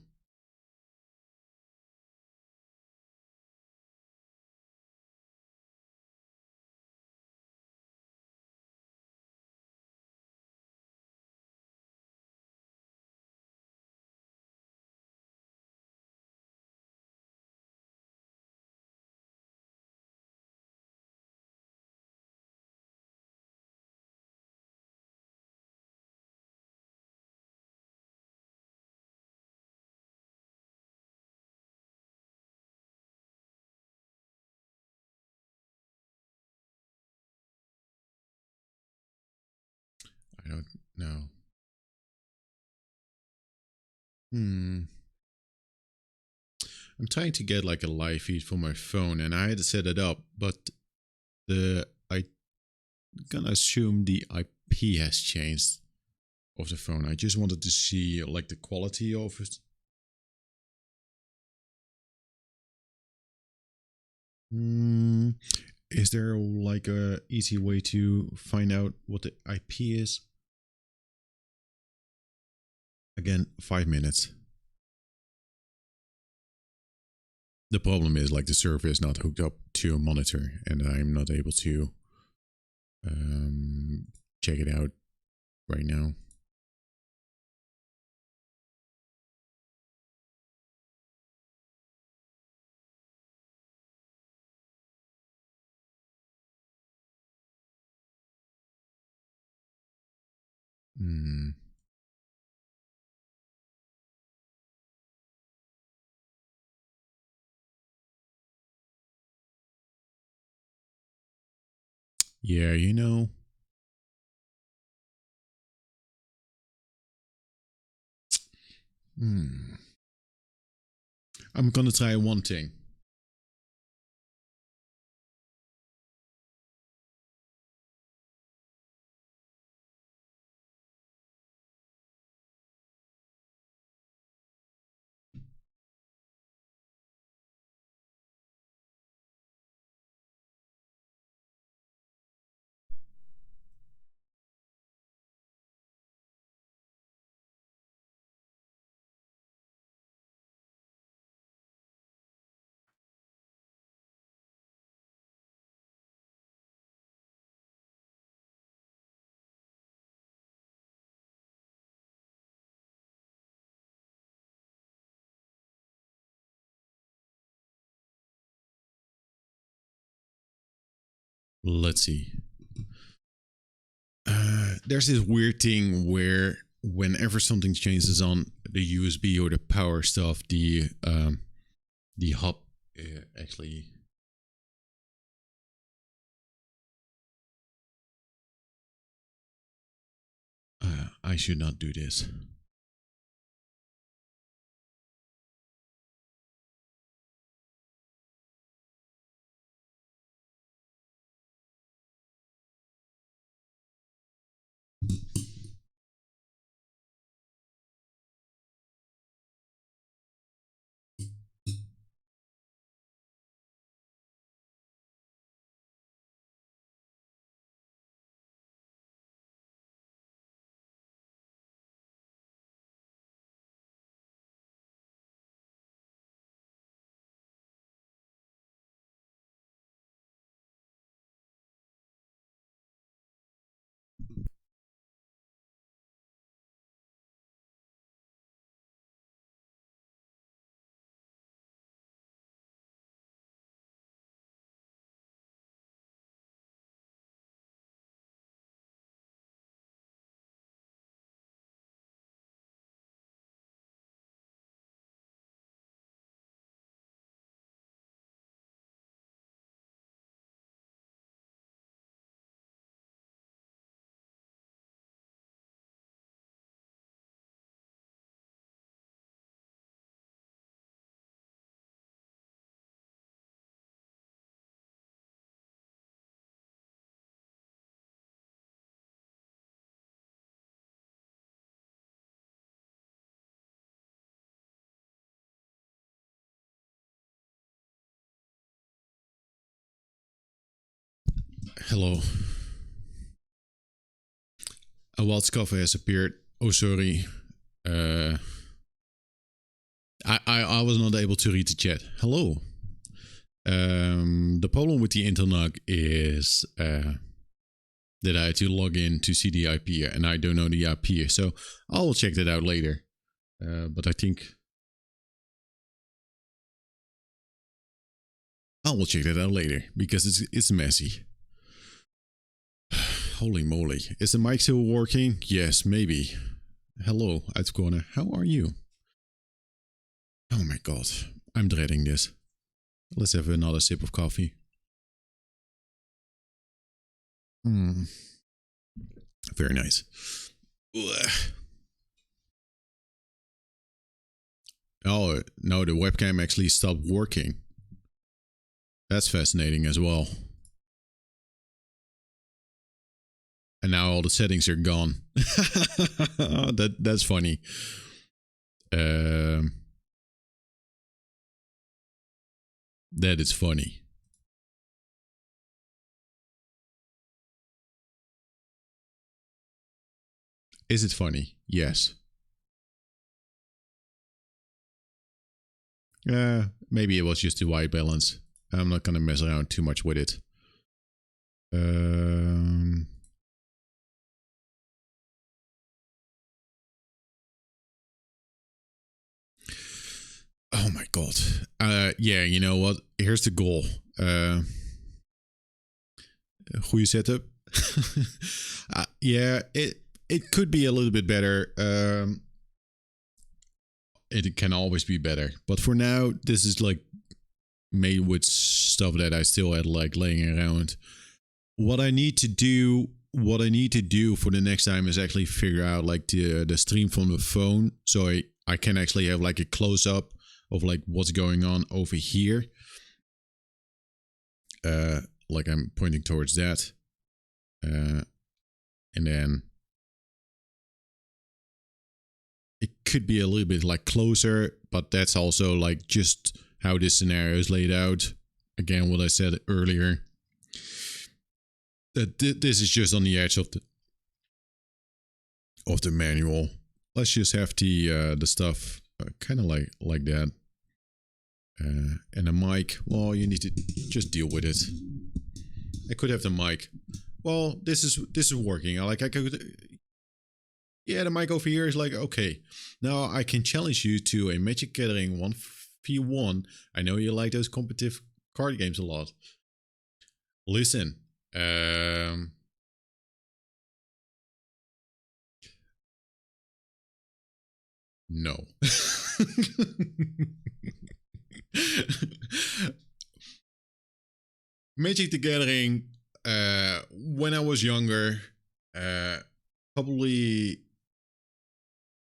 I don't know. I'm trying to get like a live feed for my phone, and I had to set it up, but I gonna assume the IP has changed of the phone. I just wanted to see like the quality of it. Is there like a easy way to find out what the IP is? Again, 5 minutes. The problem is like the server is not hooked up to a monitor, and I'm not able to check it out right now. Yeah, you know. I'm gonna try one thing. Let's see. There's this weird thing where whenever something changes on the USB or the power stuff, the hub actually. I should not do this. Hello. A wild scoffer has appeared. Oh, sorry. I was not able to read the chat. Hello. The problem with the internet is that I had to log in to see the IP, and I don't know the IP, so I'll check that out later. But I think I will check that out later because it's messy. Holy moly! Is the mic still working? Yes, maybe. Hello, Uitcorner. How are you? Oh my god, I'm dreading this. Let's have another sip of coffee. Very nice. Ugh. Oh, no, the webcam actually stopped working. That's fascinating as well. And now all the settings are gone. That's funny. That is funny. Is it funny? Yes. Maybe it was just the white balance. I'm not gonna mess around too much with it. Oh my god. Yeah, you know what? Here's the goal. Goede setup. Yeah, it could be a little bit better. It can always be better, but for now, this is like made with stuff that I still had like laying around. What I need to do for the next time is actually figure out like the stream from the phone, so I can actually have like a close up of like what's going on over here. Like I'm pointing towards that, and then it could be a little bit like closer, but that's also like just how this scenario is laid out. Again, what I said earlier, that this is just on the edge of the manual. Let's just have the stuff kind of like that. And a mic, well, you need to just deal with it. I could have the mic. Well, this is working. I could. Yeah, the mic over here is like, okay. Now I can challenge you to a Magic Gathering 1v1. I know you like those competitive card games a lot. Listen, no. Magic the Gathering, when I was younger, probably,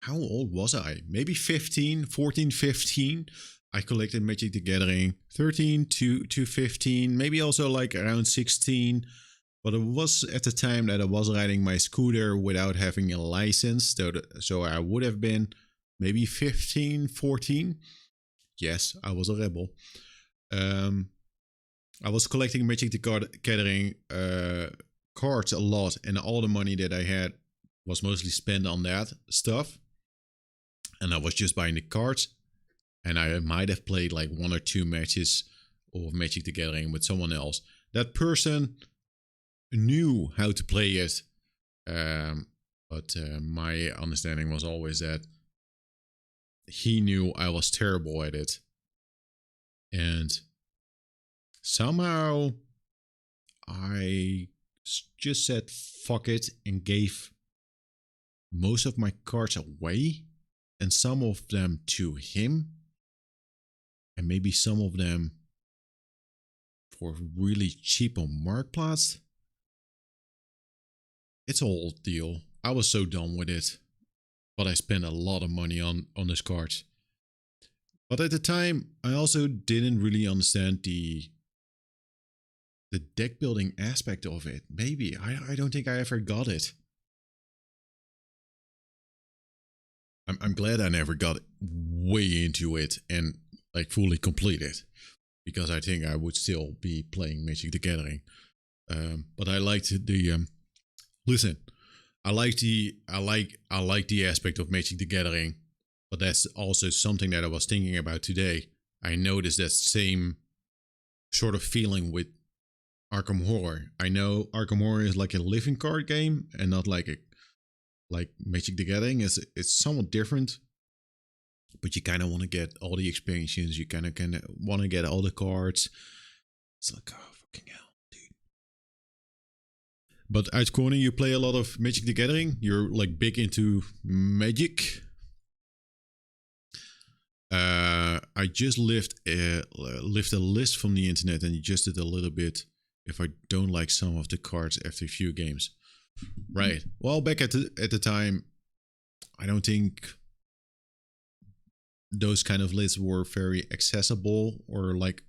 how old was I? Maybe 15, 14, 15. I collected Magic the Gathering 13 to 15, maybe also like around 16. But it was at the time that I was riding my scooter without having a license. So I would have been maybe 15, 14. Yes, I was a rebel. I was collecting Magic the Gathering cards a lot, and all the money that I had was mostly spent on that stuff. And I was just buying the cards, and I might have played like 1 or 2 matches of Magic the Gathering with someone else. That person knew how to play it, but my understanding was always that he knew I was terrible at it. And somehow I just said fuck it and gave most of my cards away, and some of them to him, and maybe some of them for really cheap on Marktplaats. It's a whole deal. I was so done with it, but I spent a lot of money on this card. But at the time, I also didn't really understand the deck building aspect of it. Maybe. I don't think I ever got it. I'm glad I never got way into it and like fully complete it, because I think I would still be playing Magic the Gathering. But I liked the listen, I like the aspect of Magic the Gathering, but that's also something that I was thinking about today. I noticed that same sort of feeling with Arkham Horror. I know Arkham Horror is like a living card game and not like Magic the Gathering. It's somewhat different, but you kind of want to get all the expansions. You kind of want to get all the cards. It's like, oh fucking hell, dude. But out corner, you play a lot of Magic the Gathering. You're like big into Magic. I just lift a list from the internet and adjusted a little bit if I don't like some of the cards after a few games. Right. Well, back at the time, I don't think those kind of lists were very accessible, or like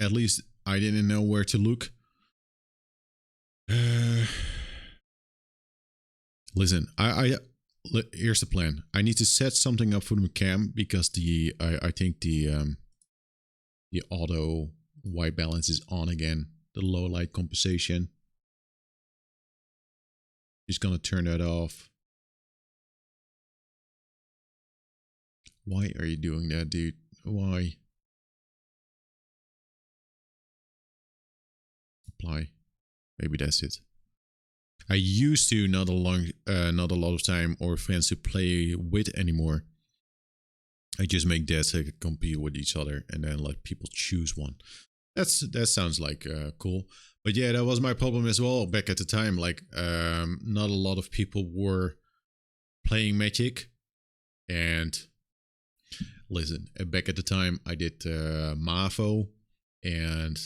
at least I didn't know where to look. Listen, here's the plan. I need to set something up for the cam because I think the auto white balance is on again. The low light compensation. Just gonna turn that off. Why are you doing that, dude? Why? Apply. Maybe that's it. I used to not a lot of time or friends to play with anymore. I just make decks that compete with each other and then let people choose one. That sounds like cool. But yeah, that was my problem as well back at the time. Like, not a lot of people were playing Magic. And listen, back at the time, I did MAVO, and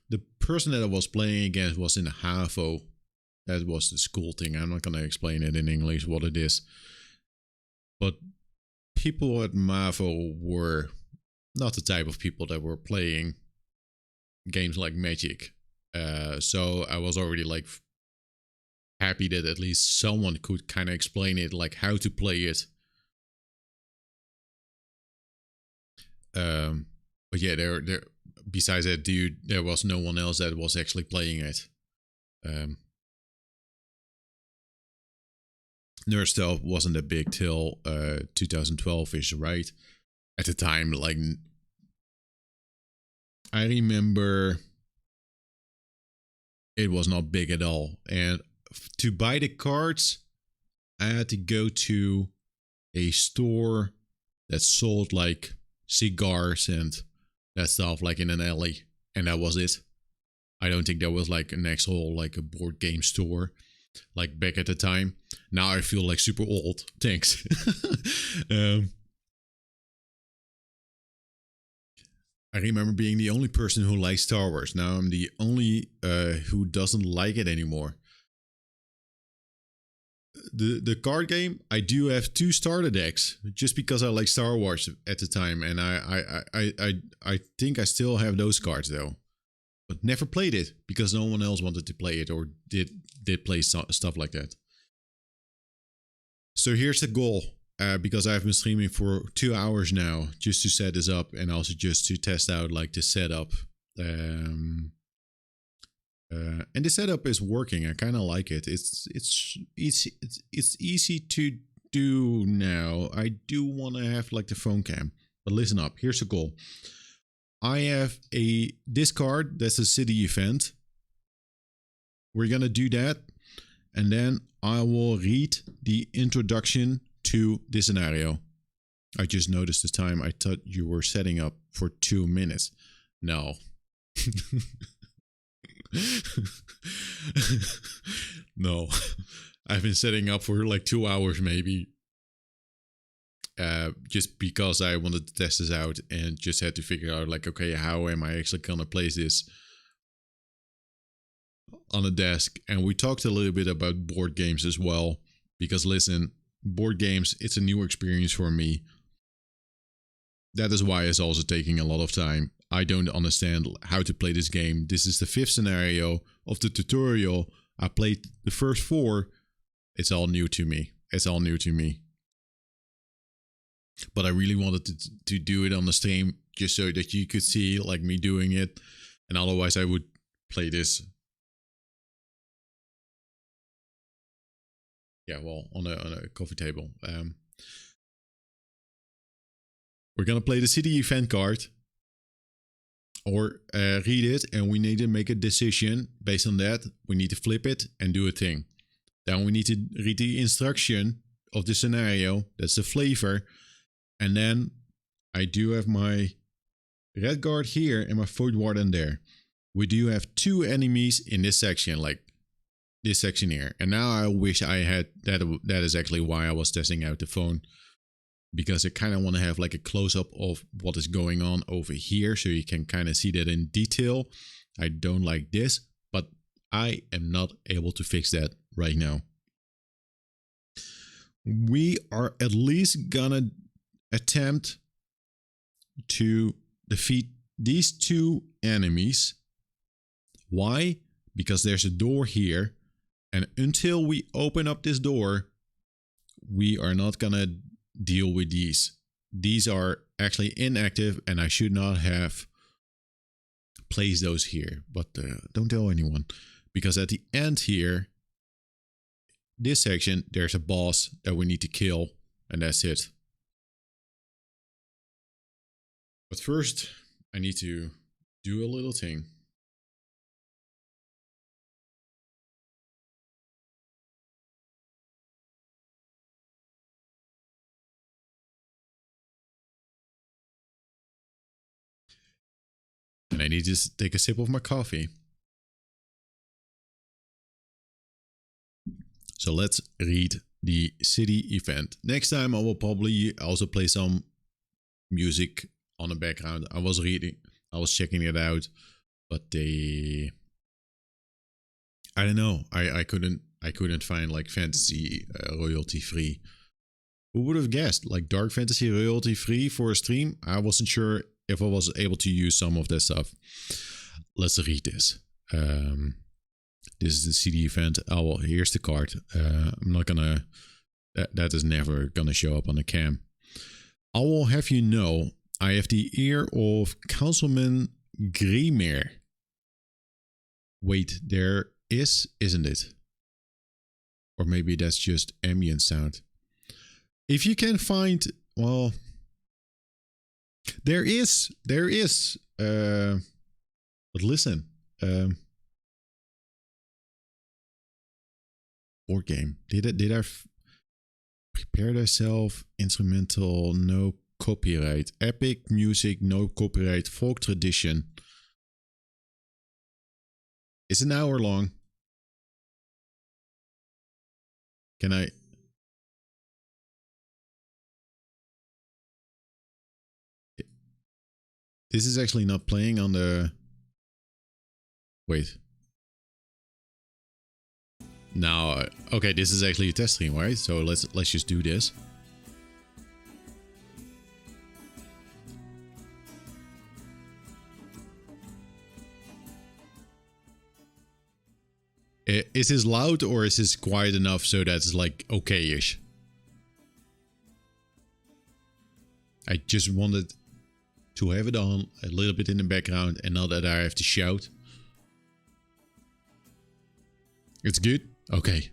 the person that I was playing against was in HAVO. That was the school thing. I'm not going to explain it in English what it is. But people at MAVO were not the type of people that were playing games like Magic. So I was already like happy that at least someone could kind of explain it, like how to play it. But yeah, there. Besides that dude, there was no one else that was actually playing it. Nerd stuff wasn't that big till 2012-ish, right? At the time, like, I remember it was not big at all. And to buy the cards, I had to go to a store that sold like cigars and that stuff, like in an alley, and that was it. I don't think there was like an actual like a board game store like back at the time. Now I feel like super old. Thanks. I remember being the only person who likes Star Wars. Now I'm the only who doesn't like it anymore. The card game, I do have 2 starter decks just because I like Star Wars at the time, and I think I still have those cards though, but never played it because no one else wanted to play it or did play stuff like that. So here's the goal, because I've been streaming for 2 hours now just to set this up and also just to test out like the setup. And the setup is working. I kind of like it. It's easy to do now. I do want to have like the phone cam, but listen up. Here's the goal. I have this card. That's a city event. We're gonna do that, and then I will read the introduction to this scenario. I just noticed the time. I thought you were setting up for 2 minutes. No. No, I've been setting up for like 2 hours maybe, just because I wanted to test this out and just had to figure out like, okay, how am I actually gonna place this on a desk. And we talked a little bit about board games as well, because listen, board games, it's a new experience for me. That is why it's also taking a lot of time. I don't understand how to play this game. This is the 5th scenario of the tutorial. I played the first 4. It's all new to me. But I really wanted to do it on the stream just so that you could see like me doing it. And otherwise I would play this Yeah, well, on a coffee table. We're gonna play the city event card or read it, and we need to make a decision based on that. We need to flip it and do a thing. Then we need to read the instruction of the scenario. That's the flavor. And then I do have my red guard here and my food warden there. We do have 2 enemies in this section, like this section here. And now I wish I had that. That is actually why I was testing out the phone, because I kind of want to have like a close-up of what is going on over here, so you can kind of see that in detail. I don't like this, but I am not able to fix that right now. We are at least gonna attempt to defeat these 2 enemies. Why? Because there's a door here, and until we open up this door, we are not gonna deal with these. These are actually inactive, and I should not have placed those here, but don't tell anyone, because at the end here, this section, there's a boss that we need to kill, and that's it. But first, I need to do a little thing. And I need to take a sip of my coffee. So let's read the city event. Next time I will probably also play some music on the background. I was checking it out, but I don't know. I couldn't find like fantasy royalty free. Who would have guessed? Like dark fantasy royalty free for a stream? I wasn't sure if I was able to use some of that stuff. Let's read this. This is the CD event. Oh, well, here's the card. I'm not gonna... That is never gonna show up on the cam. I will have you know, I have the ear of Councilman Grimer. Wait, there is, isn't it? Or maybe that's just ambient sound. If you can find... Well... There is... But listen... board game. Did I prepare thyself? Instrumental, no copyright. Epic music, no copyright. Folk tradition. It's an hour long. Can I... This is actually not playing on the... Wait. Now, okay, this is actually a test stream, right? So let's just do this. Is this loud or is this quiet enough so that's like okay-ish? I just wanted to have it on a little bit in the background and not that I have to shout. It's good? Okay.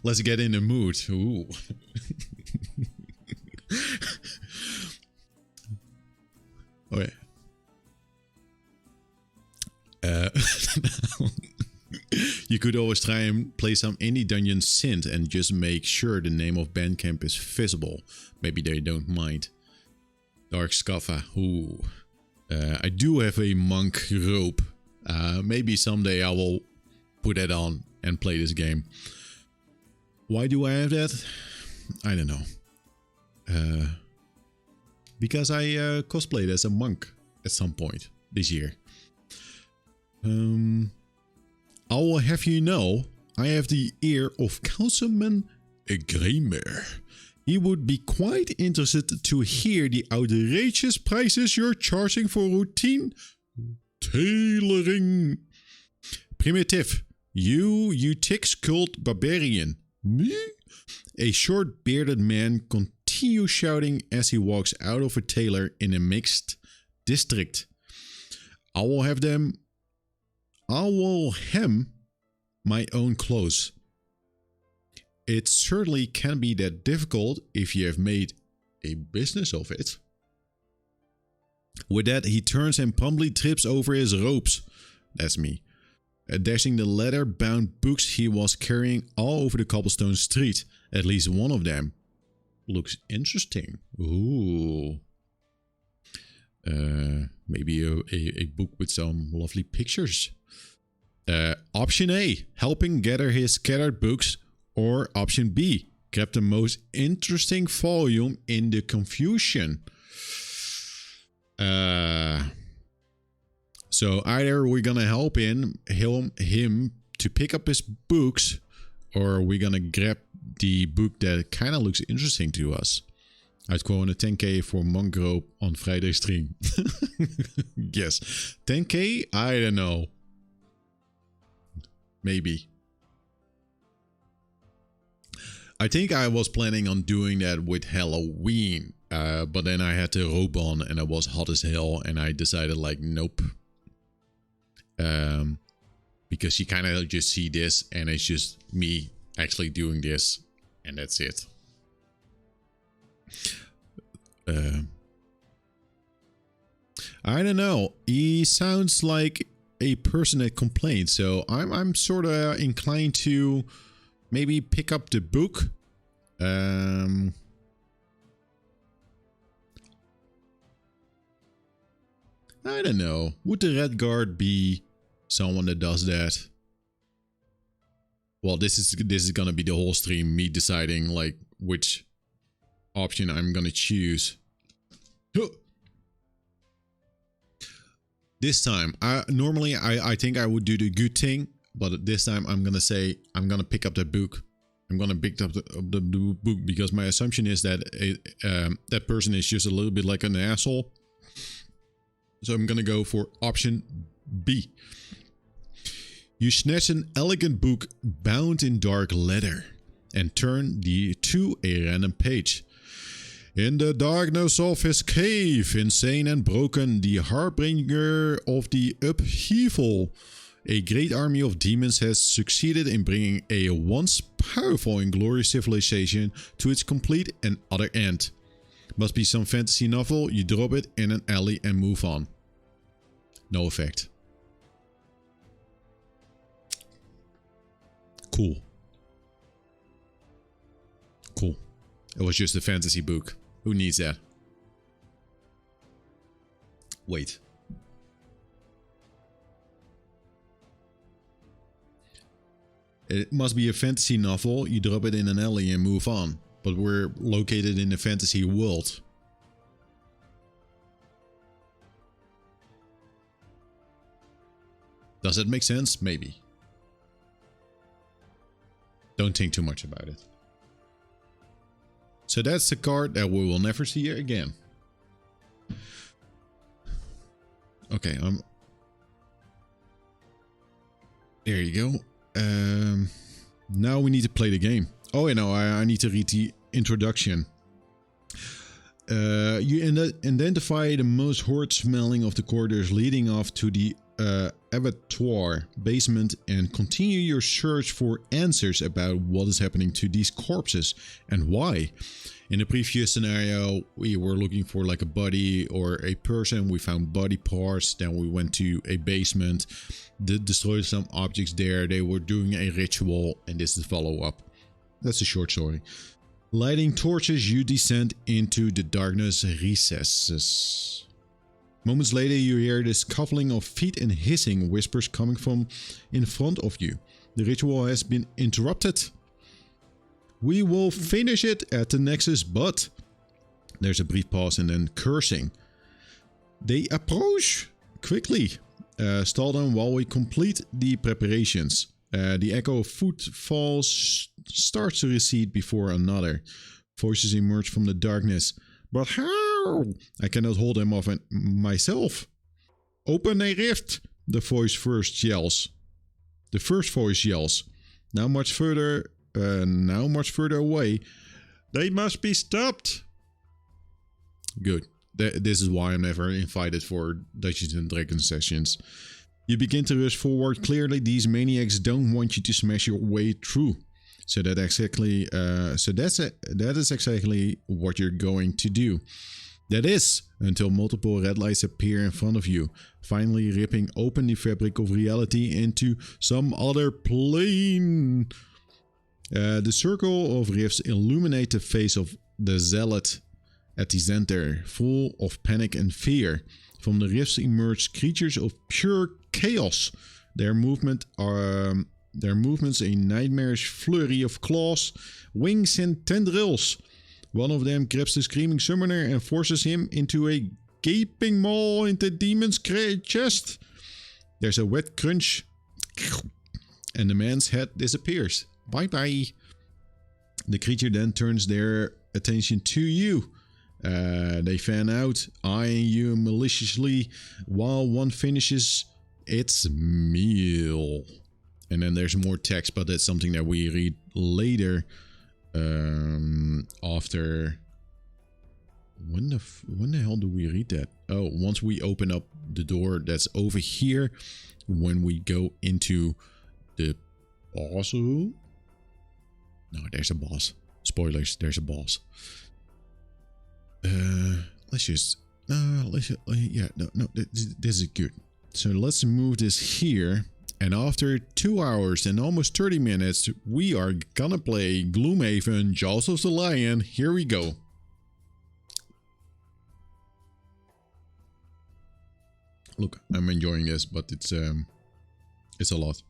Let's get in the mood. Ooh. Okay. You could always try and play some indie dungeon synth and just make sure the name of Bandcamp is visible. Maybe they don't mind. Dark Scaffa. Ooh. I do have a monk robe. Maybe someday I will put that on and play this game. Why do I have that? I don't know. Because I cosplayed as a monk at some point this year. I will have you know, I have the ear of Councilman Grimer. He would be quite interested to hear the outrageous prices you're charging for routine tailoring. Primitive, you thick-skulled barbarian. Me? A short bearded man continues shouting as he walks out of a tailor in a mixed district. I will him my own clothes. It certainly can be that difficult if you have made a business of it. With that, he turns and promptly trips over his ropes. That's me. Dashing the leather-bound books he was carrying all over the cobblestone street. At least one of them looks interesting. Ooh. Maybe a book with some lovely pictures. Option A, helping gather his scattered books. Or option B, grab the most interesting volume in the confusion. So either we're gonna help him to pick up his books, or we're gonna grab the book that kind of looks interesting to us. Uitkomen 10k voor Mangrove on Friday stream. Yes. 10k? I don't know. Maybe. I think I was planning on doing that with Halloween. But then I had the robe on and it was hot as hell. And I decided like, nope. Because you kind of just see this and it's just me actually doing this. And that's it. I don't know. He sounds like a person that complains. So I'm sort of inclined to maybe pick up the book. I don't know. Would the Red Guard be someone that does that? Well, this is gonna be the whole stream, me deciding like which option I'm gonna choose. This time, normally I think I would do the good thing, but this time I'm gonna say I'm gonna pick up that book. I'm gonna pick up the book because my assumption is that that person is just a little bit like an asshole. So I'm gonna go for option B. You snatch an elegant book bound in dark leather and turn to a random page. In the darkness of his cave, insane and broken, the harbinger of the upheaval, a great army of demons has succeeded in bringing a once powerful and glorious civilization to its complete and utter end. Must be some fantasy novel, you drop it in an alley and move on. No effect. Cool. Cool. It was just a fantasy book. Who needs that? Wait. It must be a fantasy novel. You drop it in an alley and move on. But we're located in a fantasy world. Does that make sense? Maybe. Don't think too much about it. So that's the card that we will never see again. Okay, there you go. Now we need to play the game. Oh, you know, I need to read the introduction. You identify the most horrid smelling of the corridors leading off to the abattoir basement and continue your search for answers about what is happening to these corpses and why. In the previous scenario, we were looking for like a body or a person. We found body parts. Then we went to a basement, destroyed some objects there. They were doing a ritual, and this is follow-up. That's a short story. Lighting torches, you descend into the darkness recesses. Moments later, you hear the scuffling of feet and hissing whispers coming from in front of you. The ritual has been interrupted. We will finish it at the nexus, but... There's a brief pause and then cursing. They approach quickly. Stall them while we complete the preparations. The echo of footfalls starts to recede before another. Voices emerge from the darkness. But how? I cannot hold them off myself. Open a rift, the first voice yells. Now much further away. They must be stopped. Good. This is why I'm never invited for Dungeons and Dragons sessions. You begin to rush forward. Clearly, these maniacs don't want you to smash your way through. So that is exactly what you're going to do. That is, until multiple red lights appear in front of you, finally ripping open the fabric of reality into some other plane. The circle of rifts illuminate the face of the zealot at the center, full of panic and fear. From the rifts emerge creatures of pure chaos. Their movements a nightmarish flurry of claws, wings and tendrils. One of them grabs the screaming summoner and forces him into a gaping maw in the demon's chest. There's a wet crunch, and the man's head disappears. Bye bye. The creature then turns their attention to you. They fan out, eyeing you maliciously while one finishes its meal. And then there's more text, but that's something that we read later. After when the hell do we read that? Oh, once we open up the door that's over here, when we go into the boss room. No, there's a boss. Spoilers, there's a boss. This is good. So let's move this here. And after 2 hours and almost 30 minutes, we are gonna play Gloomhaven, Jaws of the Lion. Here we go. Look, I'm enjoying this, but it's a lot.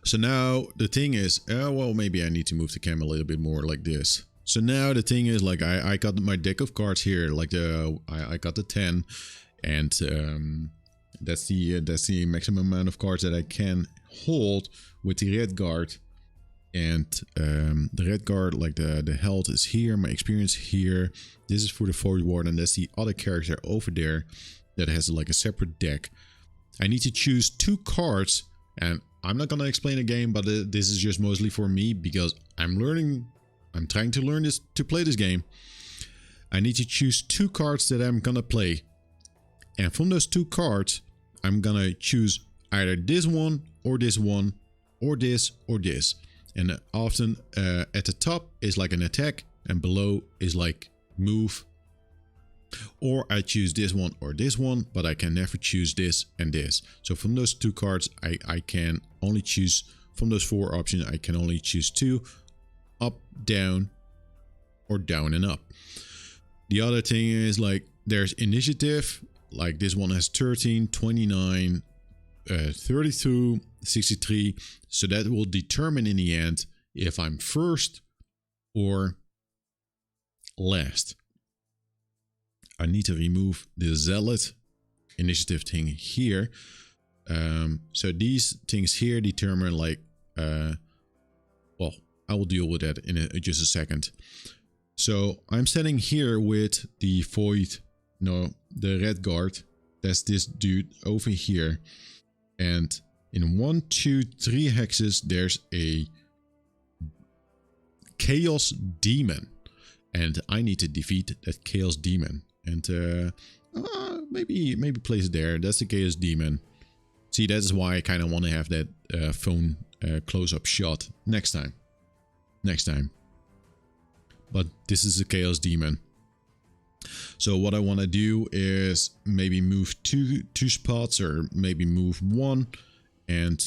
So now the thing is, well, maybe I need to move the camera a little bit more like this. So now the thing is, like, I got my deck of cards here, like I got the 10, and that's the maximum amount of cards that I can hold with the red guard. And the red guard, like the health is here, my experience here. This is for the Void Warden. That's the other character over there that has like a separate deck. I need to choose 2 cards, and I'm not gonna explain the game, but this is just mostly for me because I'm trying to learn this to play this game. I need to choose 2 cards that I'm gonna play, and from those 2 cards, I'm gonna choose either this one or this one, or this or this. And often at the top is like an attack, and below is like move. Or I choose this one or this one, but I can never choose this and this. So from those 2 cards, I can only choose, from those 4 options, I can only choose 2, up, down, or down and up. The other thing is, like, there's initiative, like this one has 13, 29, 32, 63. So that will determine in the end if I'm first or last. I need to remove the zealot initiative thing here. So these things here determine, like, well, I will deal with that in just a second. So I'm standing here with the the red guard. That's this dude over here. And in 1, 2, 3 hexes, there's a chaos demon. And I need to defeat that chaos demon. And maybe place it there. That's the chaos demon. See, that's why I kind of want to have that phone close-up shot next time. But this is a chaos demon. So what I want to do is maybe move two spots, or maybe move 1, and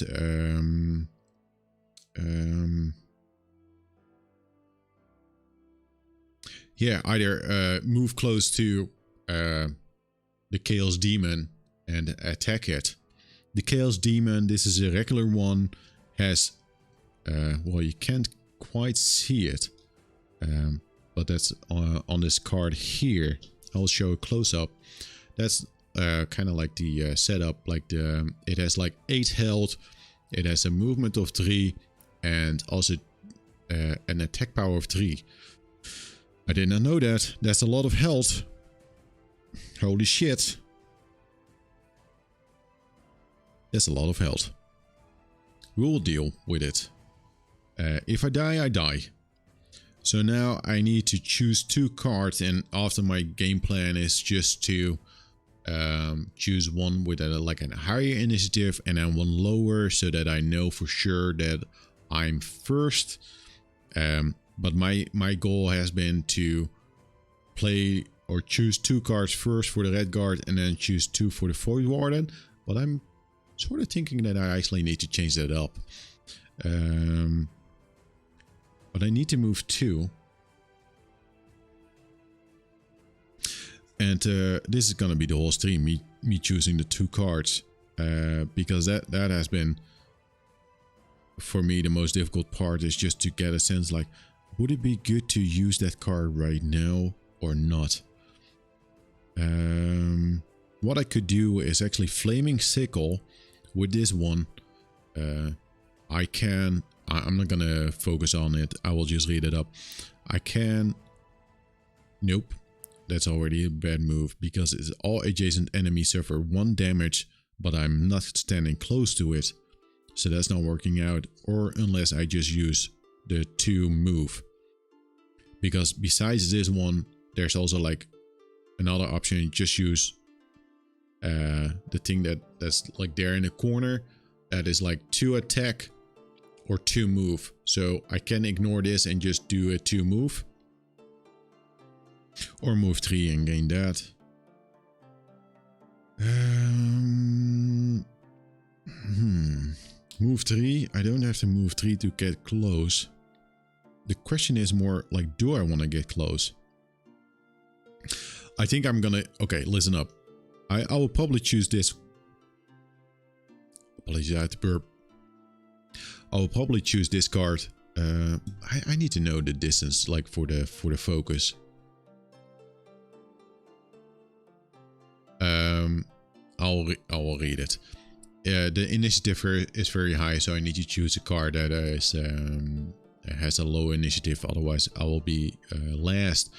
yeah, either move close to the chaos demon and attack it. The chaos demon, this is a regular one, has well, you can't quite see it, but that's on this card here. I'll show a close-up. That's kind of like the setup. Like it has like 8 health, it has a movement of 3, and also an attack power of 3. I did not know that. That's a lot of health. Holy shit. That's a lot of health. We'll deal with it. If I die, I die. So now I need to choose 2 cards, and after my game plan is just to choose one with like a higher initiative and then one lower, so that I know for sure that I'm first. But my goal has been to play or choose 2 cards first for the red guard and then choose 2 for the Void Warden. But I'm sort of thinking that I actually need to change that up. But I need to move 2. And this is gonna be the whole stream, me choosing the 2 cards, because that has been for me the most difficult part, is just to get a sense like, would it be good to use that card right now or not? What I could do is actually Flaming Sickle with this one. I'm not gonna focus on it, I will just read it up. I can, nope, that's already a bad move, because it's all adjacent enemies suffer 1 damage, but I'm not standing close to it, so that's not working out. Or unless I just use the 2 move, because besides this one there's also like another option. Just use the thing that's like there in the corner, that is like 2 attack or 2 move, so I can ignore this and just do a 2 move, or move 3 and gain that. Move 3. I don't have to move 3 to get close. The question is more like, do I want to get close? I think I'm gonna... Okay, listen up. I will probably choose this. Apologies, I had to burp. I will probably choose this card. I need to know the distance, like for the focus. I will read it. The initiative is very high, so I need to choose a card that is has a low initiative. Otherwise, I will be last.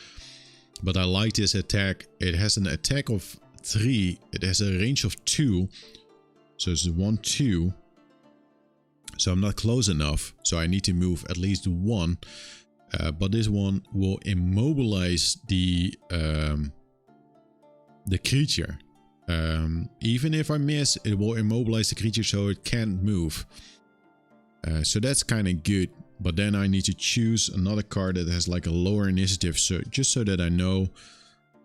But I like this attack. It has an attack of 3. It has a range of 2, so it's 1-2. So I'm not close enough. So I need to move at least 1. But this one will immobilize the creature. Even if I miss, it will immobilize the creature so it can't move. So that's kind of good. But then I need to choose another card that has like a lower initiative, so just so that I know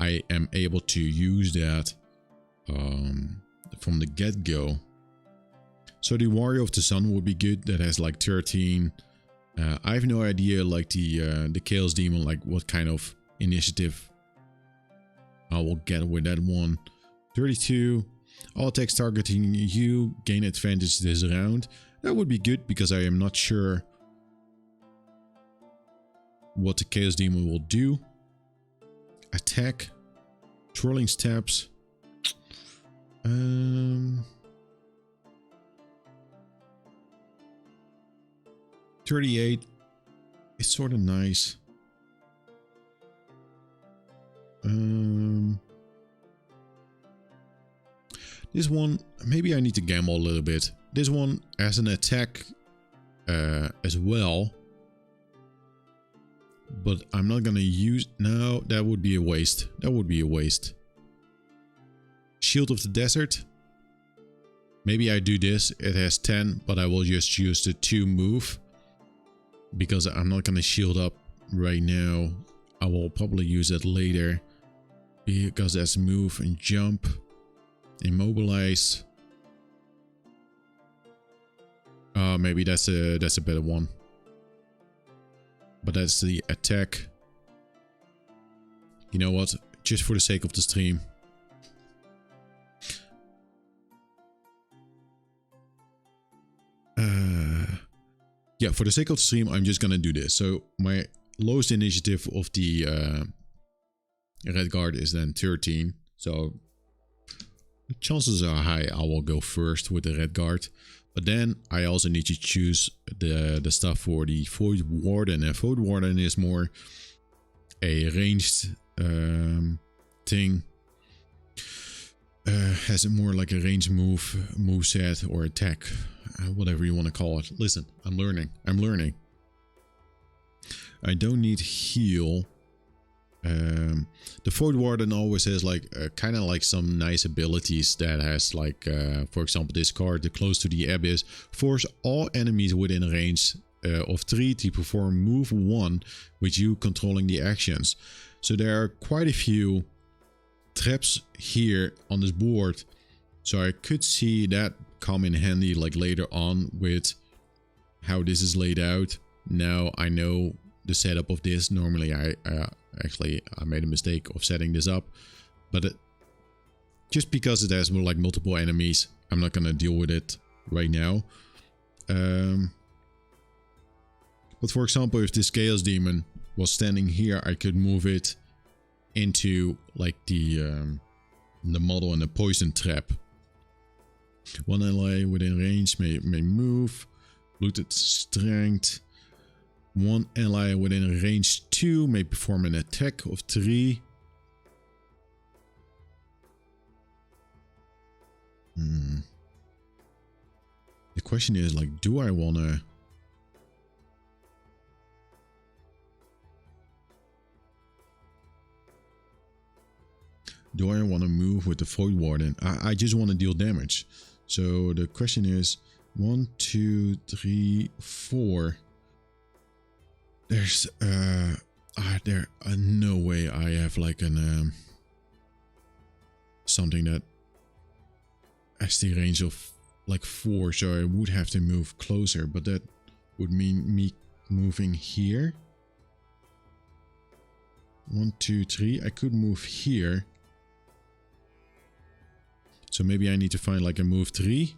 I am able to use that from the get-go. So the Warrior of the Sun would be good. That has like 13. I have no idea, like the Chaos Demon, like what kind of initiative I will get with that one. 32. All attacks targeting you gain advantage this round. That would be good, because I am not sure what the Chaos Demon will do. Attack. Twirling Steps. 38. It's sort of nice. This one, maybe I need to gamble a little bit. This one has an attack as well. But I'm not gonna use... No, that would be a waste. That would be a waste. Shield of the Desert. Maybe I do this. It has 10, but I will just use the 2 move. Because I'm not gonna shield up right now. I will probably use it later. Because that's move and jump. Immobilize. Maybe that's a better one. But that's the attack. You know what? Just for the sake of the stream. Yeah, for the sake of the stream, I'm just gonna do this. So my lowest initiative of the red guard is then 13. So chances are high I will go first with the red guard. But then I also need to choose the stuff for the Void Warden. And Void Warden is more a ranged thing. Has it more like a ranged move set or attack, whatever you want to call it. Listen, I'm learning. I don't need heal. The Void Warden always has like kind of like some nice abilities that has like, for example, this card, the Close to the Abyss, force all enemies within range of 3 to perform move 1 with you controlling the actions. So there are quite a few traps here on this board. So I could see that come in handy like later on with how this is laid out. Now I know the setup of this. Normally I made a mistake of setting this up, but just because it has like multiple enemies, I'm not gonna deal with it right now. But for example, if this Chaos Demon was standing here, I could move it into like the model and the poison trap. One ally within range may move. Looted strength. One ally within range 2 may perform an attack of 3. The question is like, do I wanna... Do I want to move with the Void Warden? I just want to deal damage. So the question is 1, 2, 3, 4. There's no way I have like an something that has the range of like 4, so I would have to move closer, but that would mean me moving here. 1, 2, 3. I could move here. So maybe I need to find like a move 3.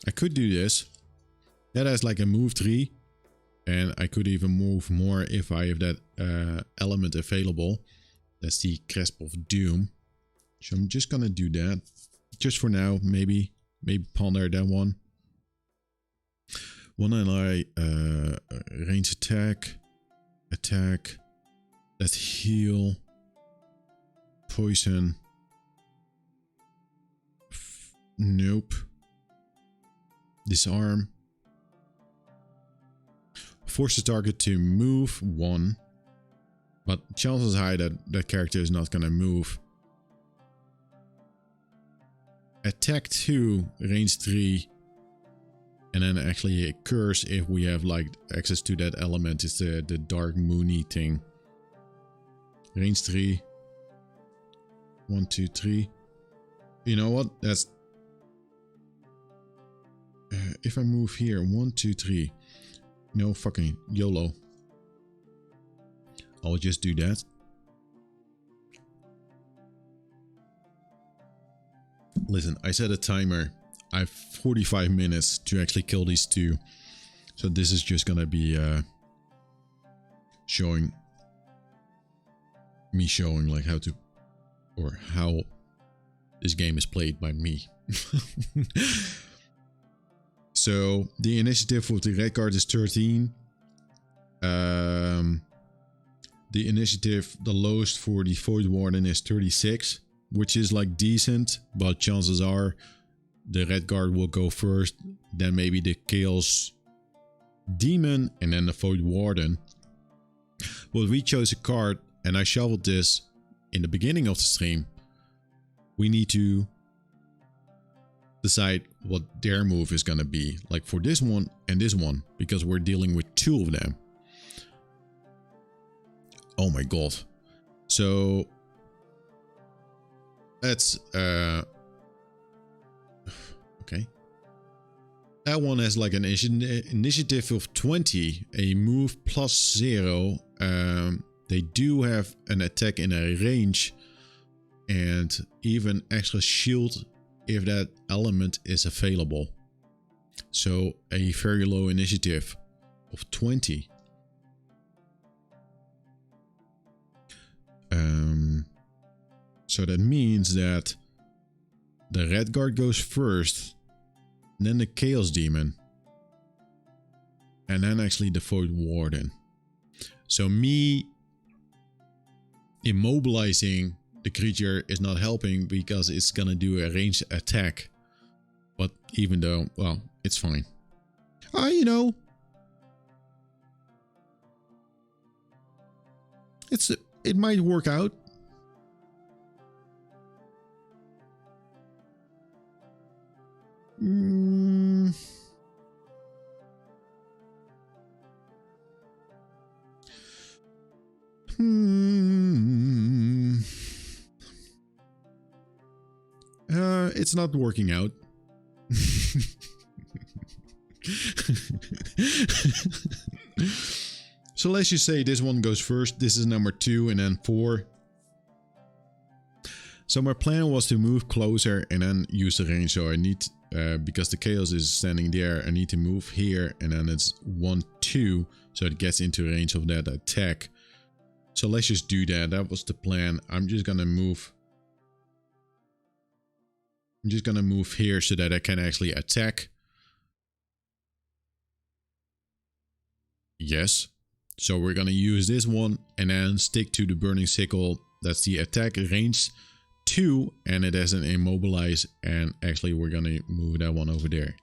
I could do this. That has like a move 3. And I could even move more if I have that element available. That's the Cresp of Doom. So I'm just gonna do that. Just for now, maybe ponder that one. One ally, range attack. Let's heal. Poison. Nope. Disarm. Force the target to move 1. But chances high that that character is not gonna move. Attack 2, range 3. And then actually a curse if we have like access to that element. It's the Dark Moony thing. Range 3. 1, 2, 3. You know what? That's... if I move here, 1, 2, 3. No fucking YOLO. I'll just do that. Listen, I set a timer. I have 45 minutes to actually kill these two. So this is just gonna be showing like how to... or how this game is played by me. So the initiative for the red card is 13. The initiative, the lowest for the Void Warden is 36, which is like decent, but chances are the red guard will go first, then maybe the Chaos Demon, and then the Void Warden. Well, we chose a card, and I shuffled this in the beginning of the stream. We need to decide what their move is gonna be, like for this one and this one, because we're dealing with 2 of them. Oh my god. So that's okay. That one has like an initiative of 20, a move plus 0. They do have an attack in a range and even extra shield if that element is available. So a very low initiative of 20. So that means that the red guard goes first, then the Chaos Demon, and then actually the Void Warden. So me immobilizing the creature is not helping because it's gonna do a ranged attack. But even though, well, it's fine. You know, it might work out. Hmm. It's not working out. So let's just say this one goes first. This is number 2 and then 4. So my plan was to move closer and then use the range. So I need, because the chaos is standing there, I need to move here and then it's 1, 2. So it gets into range of that attack. So let's just do that. That was the plan. I'm just gonna move here so that I can actually attack. Yes. So we're gonna use this one and then stick to the burning sickle. That's the attack range 2 and it has an immobilize, and actually we're gonna move that one over there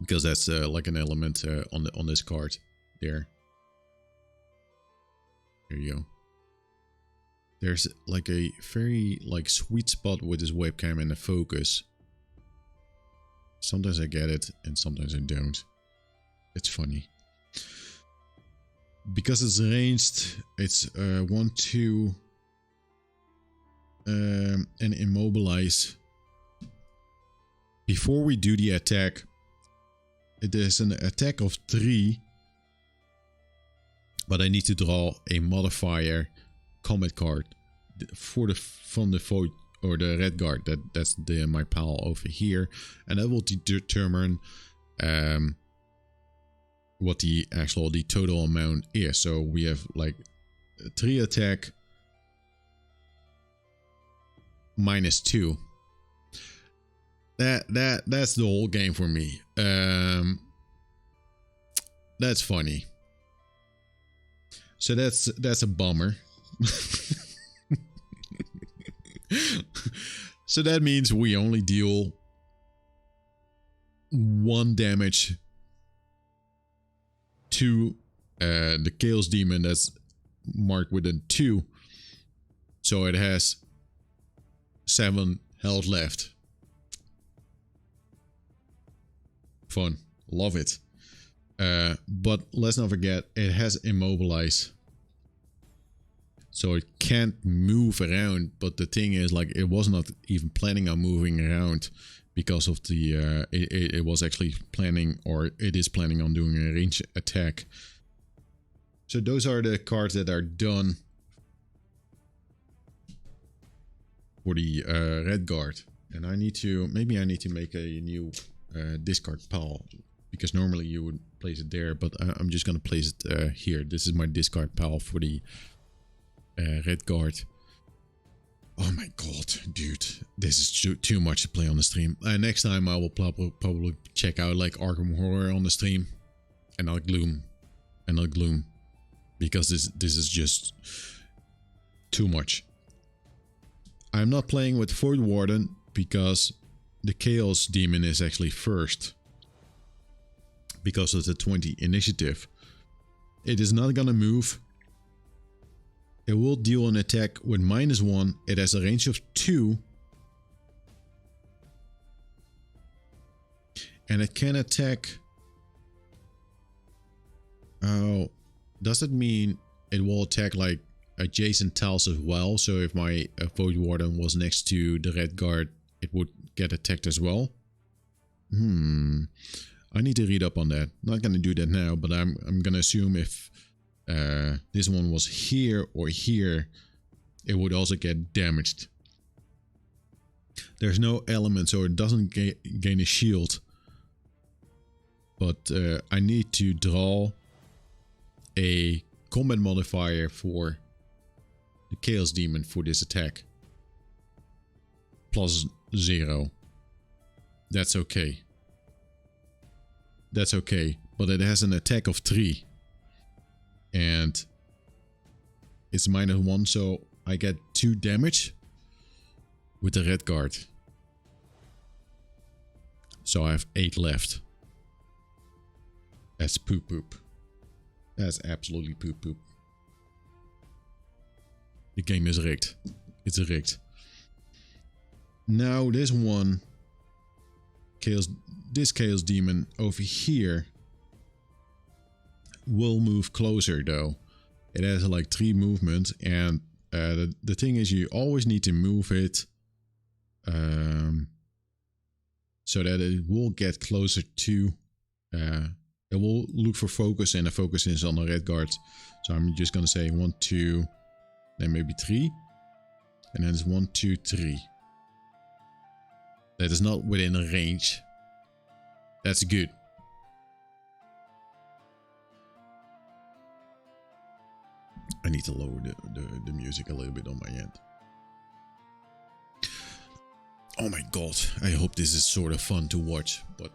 because that's like an element on this card there. There you go. There's like a very sweet spot with this webcam and the focus. Sometimes I get it and sometimes I don't. It's funny. Because it's ranged, it's 1, 2 and immobilize. Before we do the attack, it is an attack of 3. But I need to draw a modifier combat card from the void or the red guard. That's my pile over here, and that will determine what the total amount is. So we have like 3 attack minus 2. That's the whole game for me. That's funny. So that's a bummer. So that means we only deal 1 damage to the Chaos Demon that's marked with a 2. So it has 7 health left. Fun. Love it. But let's not forget, it has immobilize. So it can't move around, but the thing is, like, it was not even planning on moving around because of the, it was actually planning, or it is planning on doing a range attack. So those are the cards that are done for the red guard. And I need to, maybe I need to make a new discard pile, because normally you would place it there, but I'm just gonna place it here. This is my discard pile for the red guard. Oh my god, dude, this is too much to play on the stream. Next time I will probably check out like Arkham Horror on the stream, and not Gloom, because this is just too much. I'm not playing with Void Warden because the Chaos Demon is actually first, because of the 20 initiative. It is not gonna move. It will deal an attack with -1. It has a range of 2. And it can attack. Oh, does it mean it will attack like adjacent tiles as well? So if my Void Warden was next to the red guard, it would get attacked as well? I need to read up on that. Not gonna do that now, but I'm gonna assume if this one was here or here, it would also get damaged. There's no element, so it doesn't gain a shield. But I need to draw a combat modifier for the Chaos Demon for this attack. +0. That's okay. That's okay, but it has an attack of 3. And it's -1, so I get 2 damage with the red guard. So I have 8 left. That's poop. That's absolutely poop. The game is rigged. It's rigged. Now this one, this Chaos Demon over here will move closer though. It has like 3 movements, and the thing is you always need to move it so that it will get closer to, it will look for focus, and the focus is on the red guard. So I'm just gonna say 1, 2, then maybe 3, and then it's 1, 2, 3. That is not within range. That's good. I need to lower the music a little bit on my end. Oh my god, I hope this is sort of fun to watch, but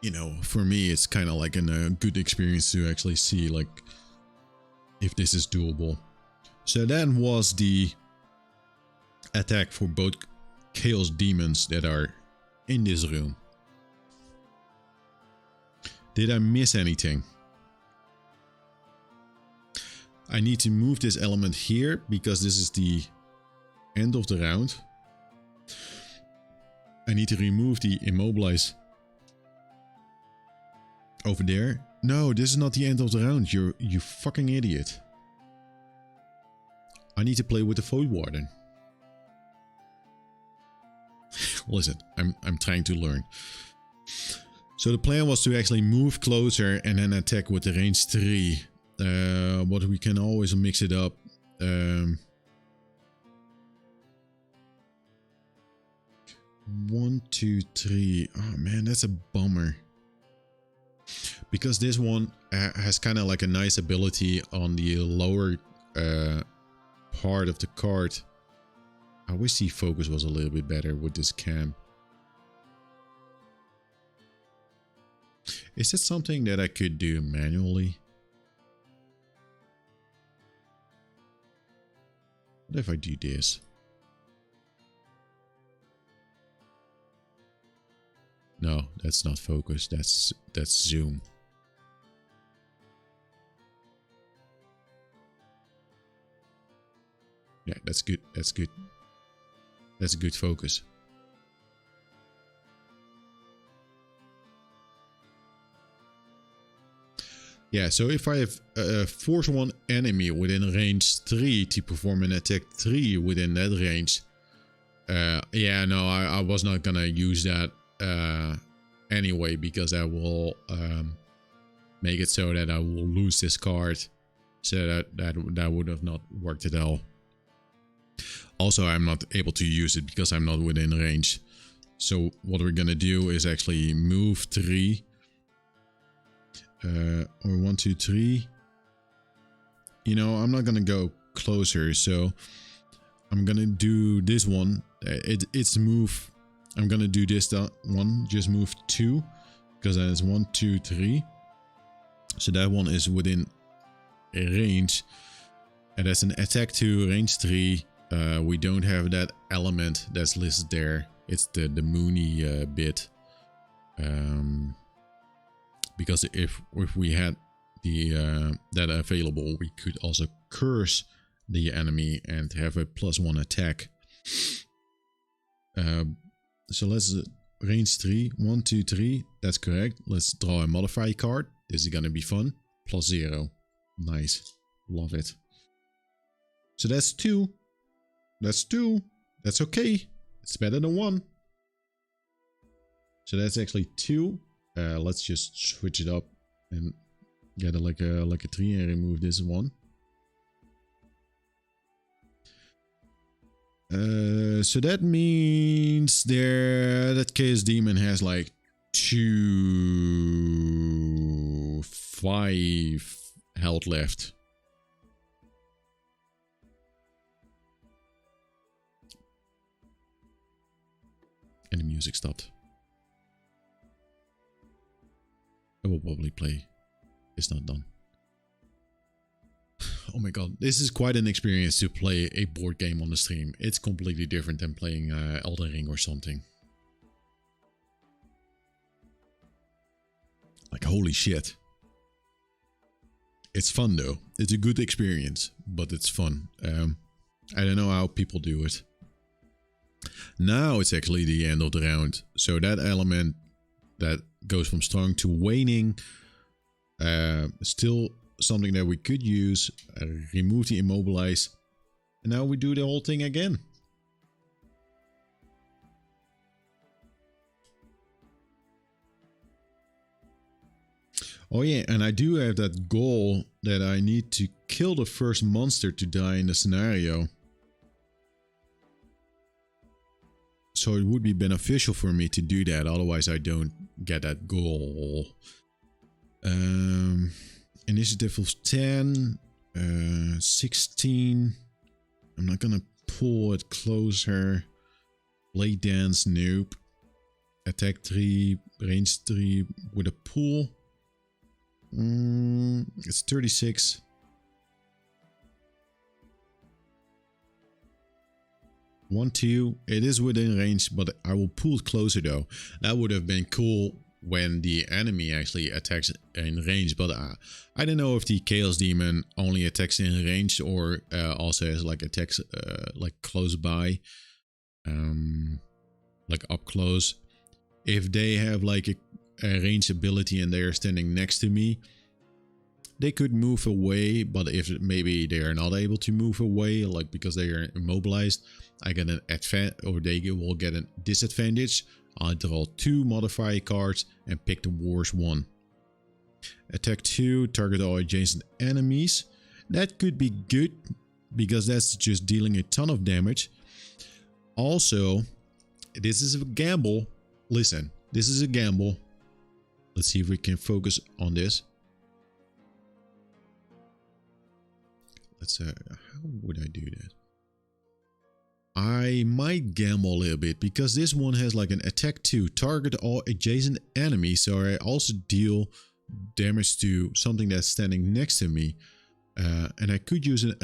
you know, for me it's kind of like a good experience to actually see like if this is doable. So that was the attack for both Chaos Demons that are in this room. Did I miss anything? I need to move this element here because this is the end of the round. I need to remove the immobilize over there. No, this is not the end of the round. You fucking idiot. I need to play with the Void Warden. Listen, I'm trying to learn. So the plan was to actually move closer and then attack with the range 3. But we can always mix it up. 1, 2, 3. Oh man, that's a bummer. Because this one has kind of like a nice ability on the lower part of the card. I wish the focus was a little bit better with this cam. Is it something that I could do manually? What if I do this? No, that's not focus. That's zoom. Yeah, that's good. That's good. That's a good focus. Yeah, so if I have force one enemy within range 3 to perform an attack 3 within that range. Yeah, no, I was not gonna use that anyway, because I will make it so that I will lose this card. So that would have not worked at all. Also, I'm not able to use it because I'm not within range. So what we're gonna do is actually move 3. Or 1, 2, 3. You know, I'm not gonna go closer, so I'm gonna do this one. It's move. I'm gonna do this one. Just move 2, because that is 1, 2, 3. So that one is within range, and that's an attack 2, range 3. We don't have that element that's listed there. It's the Mooney bit. Because if we had the that available, we could also curse the enemy and have a +1 attack. So let's range 3, 1, 2, 3. That's correct. Let's draw a modifier card. This is gonna be fun. +0. Nice. Love it. So that's 2. That's 2. That's okay. It's better than 1. So that's actually 2. Let's just switch it up and get like a 3 and remove this 1. So that means that Chaos Demon has like 5 health left. And the music stopped. I will probably play. It's not done. Oh my god, this is quite an experience to play a board game on the stream. It's completely different than playing Elden Ring or something. Like, holy shit. It's fun though. It's a good experience, but it's fun. I don't know how people do it. Now it's actually the end of the round. So that element that goes from strong to waning, still something that we could use. Remove the immobilize. And now we do the whole thing again. Oh yeah, and I do have that goal that I need to kill the first monster to die in the scenario. So it would be beneficial for me to do that, otherwise I don't get that goal. Initiative of 10, 16. I'm not gonna pull it closer. Blade dance, nope. Attack 3, range 3 with a pull. It's 36. One, two. It is within range, but I will pull it closer though. That would have been cool when the enemy actually attacks in range, but I don't know if the Chaos Demon only attacks in range or also has like attacks like close by, like up close. If they have like a range ability and they are standing next to me, they could move away, but if maybe they are not able to move away, like because they are immobilized, I get an advantage, or they will get a disadvantage. I draw 2 modifier cards and pick the worst one. Attack 2, target all adjacent enemies. That could be good, because that's just dealing a ton of damage. Also, this is a gamble. Listen, this is a gamble. Let's see if we can focus on this. Let's how would I do that? I might gamble a little bit, because this one has like an attack 2, target all adjacent enemies, so I also deal damage to something that's standing next to me. And I could use an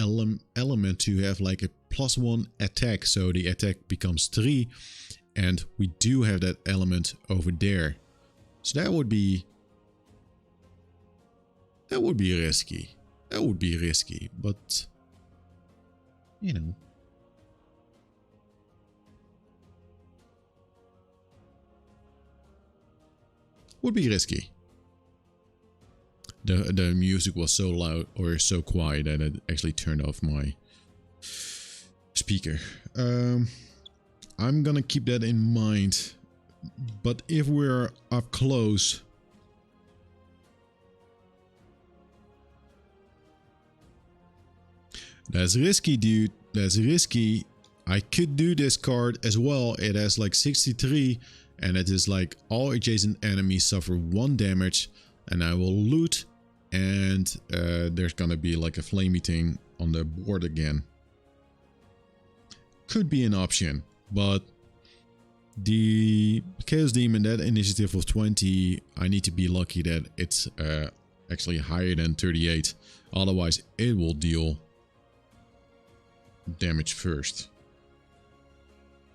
element to have like a +1 attack, so the attack becomes 3, and we do have that element over there. So that would be risky. That would be risky, but you know. Would be risky. The music was so loud or so quiet that it actually turned off my speaker. I'm gonna keep that in mind. But if we're up close, that's risky, dude. That's risky. I could do this card as well. It has like 63. And it is like all adjacent enemies suffer 1 damage, and I will loot, and there's gonna be like a flamey thing on the board again. Could be an option, but the Chaos Demon, that initiative of 20, I need to be lucky that it's actually higher than 38. Otherwise, it will deal damage first.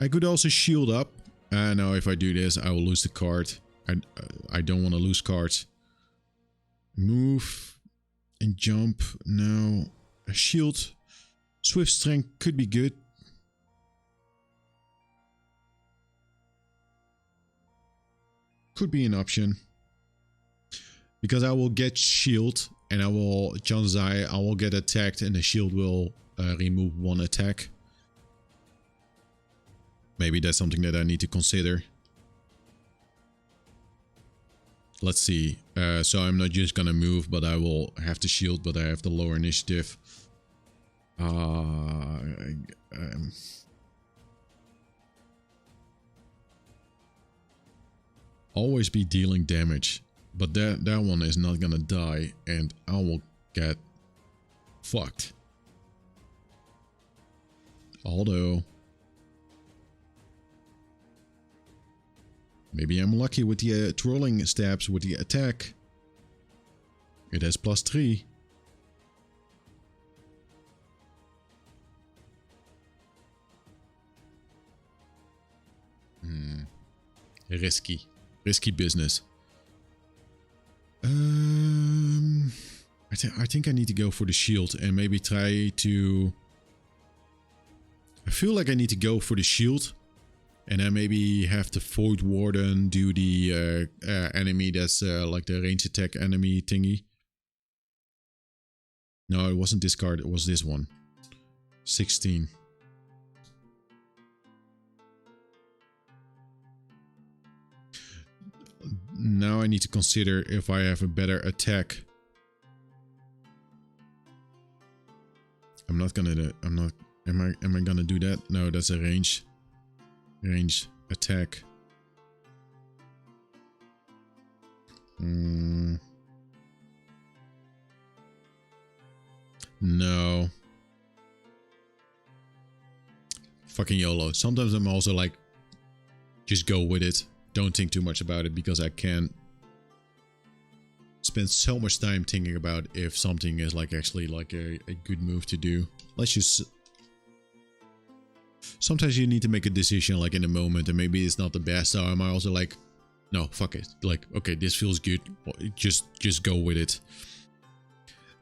I could also shield up. Now if I do this, I will lose the card. I don't want to lose cards. Move and jump. No. A shield. Swift strength could be good. Could be an option. Because I will get shield, and I will, chances are I will get attacked, and the shield will remove 1 attack. Maybe that's something that I need to consider. Let's see. So I'm not just gonna move, but I will have to shield, but I have the lower initiative. Always be dealing damage. But that one is not gonna die, and I will get fucked. Although maybe I'm lucky with the trolling stabs with the attack. It has +3. Risky business. I think I need to go for the shield and maybe try to I feel like I need to go for the shield. And then maybe have the Void Warden do the enemy that's like the range attack enemy thingy. No, it wasn't this card, it was this one. 16. Now I need to consider if I have a better attack. I'm not gonna do, am I gonna do that? No, that's a range attack. No. Fucking YOLO. Sometimes I'm also like, just go with it. Don't think too much about it because I can't spend so much time thinking about if something is like actually like a good move to do. Let's just... Sometimes you need to make a decision like in the moment and maybe it's not the best. So I'm also like, no, fuck it. Like, okay, this feels good. Just go with it.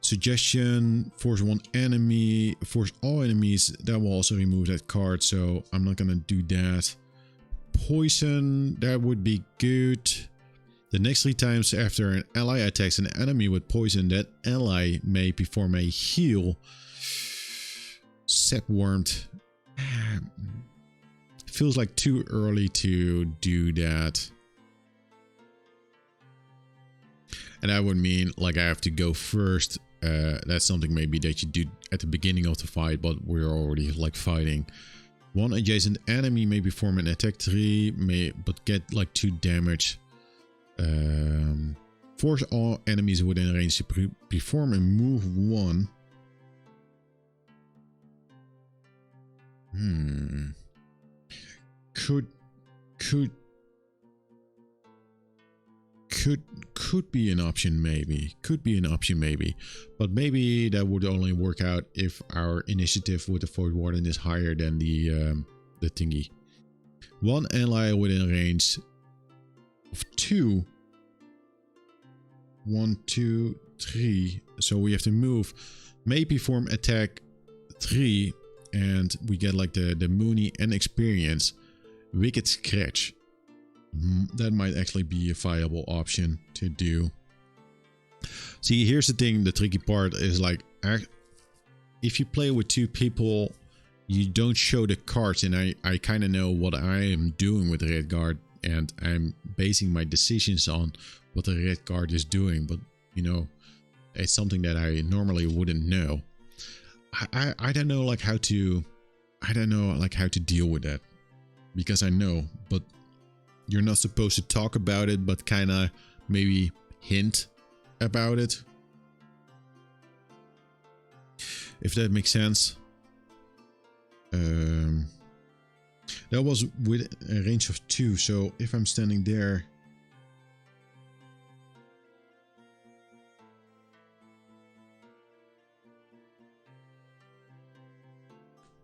Suggestion, force one enemy, force all enemies. That will also remove that card. So I'm not gonna do that. Poison, that would be good. The next 3 times after an ally attacks an enemy with poison, that ally may perform a heal. Sapwormed. Feels like too early to do that. And that would mean like I have to go first. That's something maybe that you do at the beginning of the fight, but we're already like fighting. One adjacent enemy may perform an attack 3, but get like 2 damage. Force all enemies within range to perform a move 1. Could be an option maybe. Could be an option maybe. But maybe that would only work out if our initiative with the Void Warden is higher than the thingy. One ally within range of 2. 1, 2, 3. So we have to move. May perform attack 3. And we get like the Mooney and experience. Wicked Scratch. That might actually be a viable option to do. See, here's the thing. The tricky part is like, if you play with 2 people, you don't show the cards. And I kind of know what I am doing with the red card. And I'm basing my decisions on what the red card is doing. But, you know, it's something that I normally wouldn't know. I don't know like how to deal with that, because I know, but you're not supposed to talk about it, but kind of maybe hint about it, if that makes sense. That was with a range of 2, so if I'm standing there,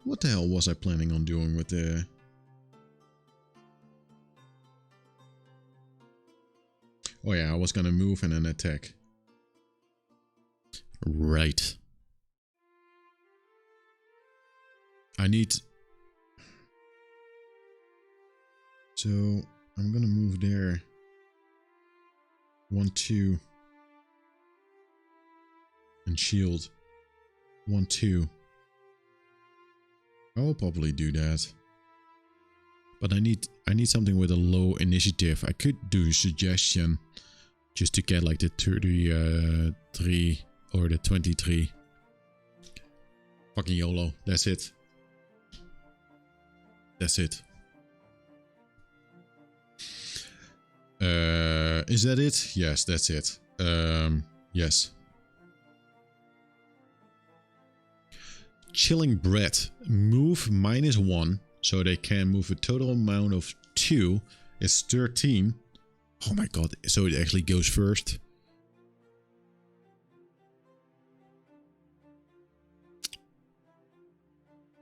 what the hell was I planning on doing with the... Oh yeah, I was gonna move and then attack. Right. I need... So, I'm gonna move there. 1, 2. And shield. 1, 2. I'll probably do that. But I need something with a low initiative. I could do suggestion just to get like the 33 or the 23. Fucking YOLO. That's it. That's it. Is that it? Yes, that's it. Yes. Chilling Breath. Move -1. So they can move a total amount of 2. It's 13. Oh my god. So it actually goes first.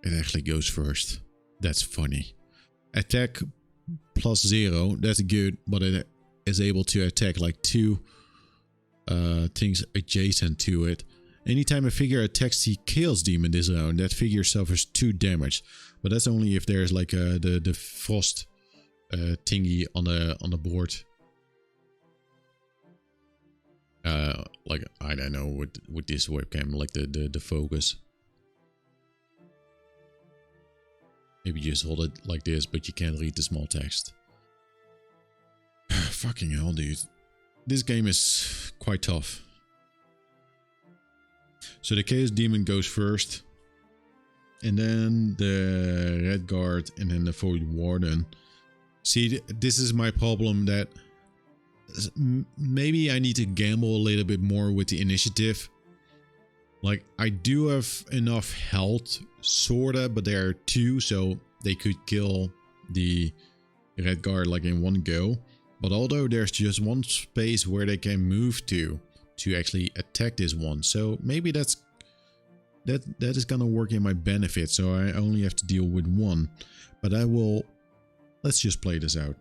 It actually goes first. That's funny. Attack +0. That's good. But it is able to attack like 2 things adjacent to it. Anytime a figure attacks the Chaos Demon this round, that figure suffers 2 damage. But that's only if there's like the frost thingy on the board. Like I don't know with this webcam, like the focus. Maybe just hold it like this, but you can't read the small text. Fucking hell, dude. This game is quite tough. So the Chaos Demon goes first. And then the Red Guard and then the Void Warden. See, this is my problem, that maybe I need to gamble a little bit more with the initiative. Like, I do have enough health, sorta, but there are 2, so they could kill the Red Guard like in one go. But although there's just one space where they can move to actually attack this one, so maybe that is gonna work in my benefit. So I only have to deal with 1, but I will. Let's just play this out.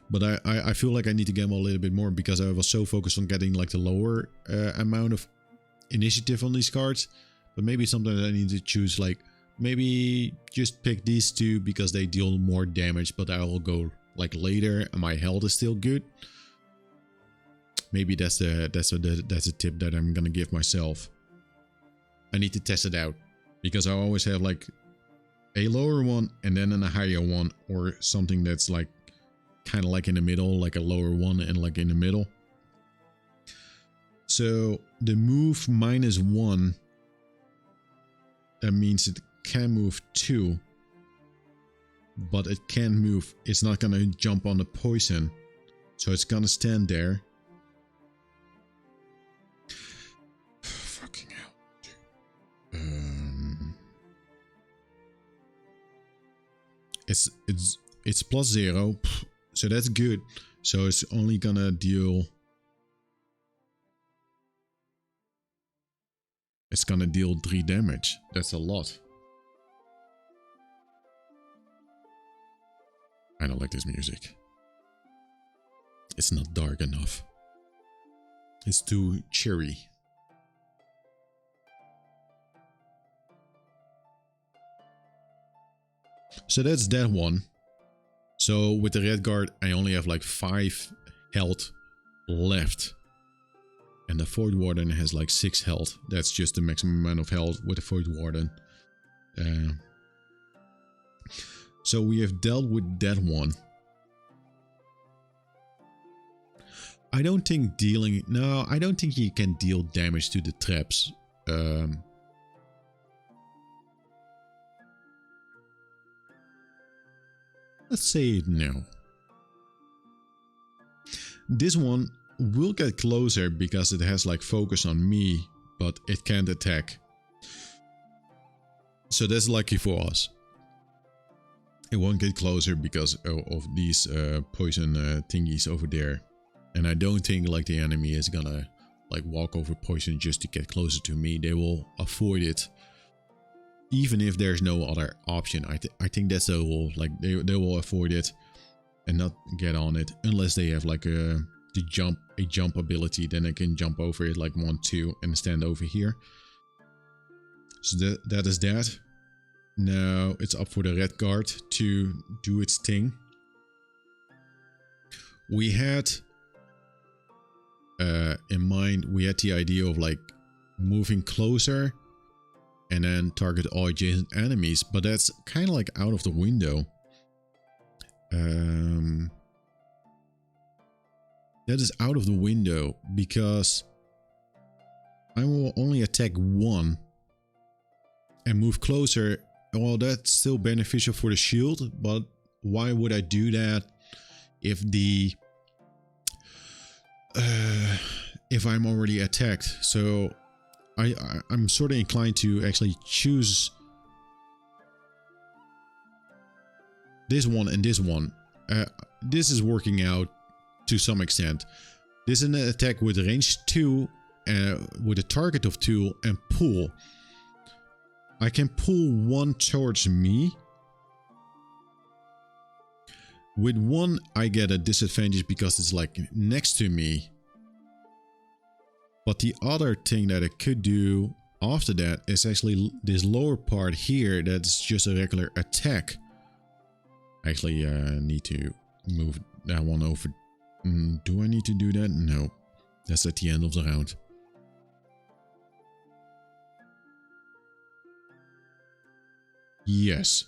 But I feel like I need to gamble a little bit more because I was so focused on getting like the lower amount of initiative on these cards. But maybe sometimes I need to choose, like, maybe just pick these 2 because they deal more damage, but I will go like later and my health is still good. Maybe that's a tip that I'm gonna give myself. I need to test it out because I always have like a lower one and then a higher one, or something that's like kind of like in the middle, like a lower one and like in the middle. So the move -1, that means it can move 2, but it can't move. It's not gonna jump on the poison, so it's gonna stand there. Fucking hell, dude. It's +0, so that's good. So it's only gonna deal. It's gonna deal 3 damage. That's a lot. I don't like this music. It's not dark enough. It's too cheery. So that's that one. So with the Red Guard, I only have like 5 health left. And the Void Warden has like 6 health. That's just the maximum amount of health with the Void Warden. So we have dealt with that one. I don't think dealing... No, I don't think you can deal damage to the traps. Let's say no. This one will get closer because it has like focus on me, but it can't attack. So that's lucky for us. It won't get closer because of these poison thingies over there. And I don't think like the enemy is gonna like walk over poison just to get closer to me. They will avoid it. Even if there's no other option. I think that's the rule. Like they will avoid it and not get on it unless they have like a jump ability. Then they can jump over it like 1, 2 and stand over here. So that is that. Now it's up for the Red Guard to do its thing. We had in mind, we had the idea of like moving closer and then target all adjacent enemies, but that's kind of like out of the window. That is out of the window because I will only attack 1 and move closer. Well, that's still beneficial for the shield, but why would I do that if if I'm already attacked? So I'm sort of inclined to actually choose this one and this one. This is working out to some extent. This is an attack with range 2, with a target of 2 and pull. I can pull 1 towards me. With 1 I get a disadvantage because it's like next to me. But the other thing that I could do after that is actually this lower part here. That's just a regular attack. Actually, I need to move that one over. Do I need to do that? No. That's at the end of the round. Yes.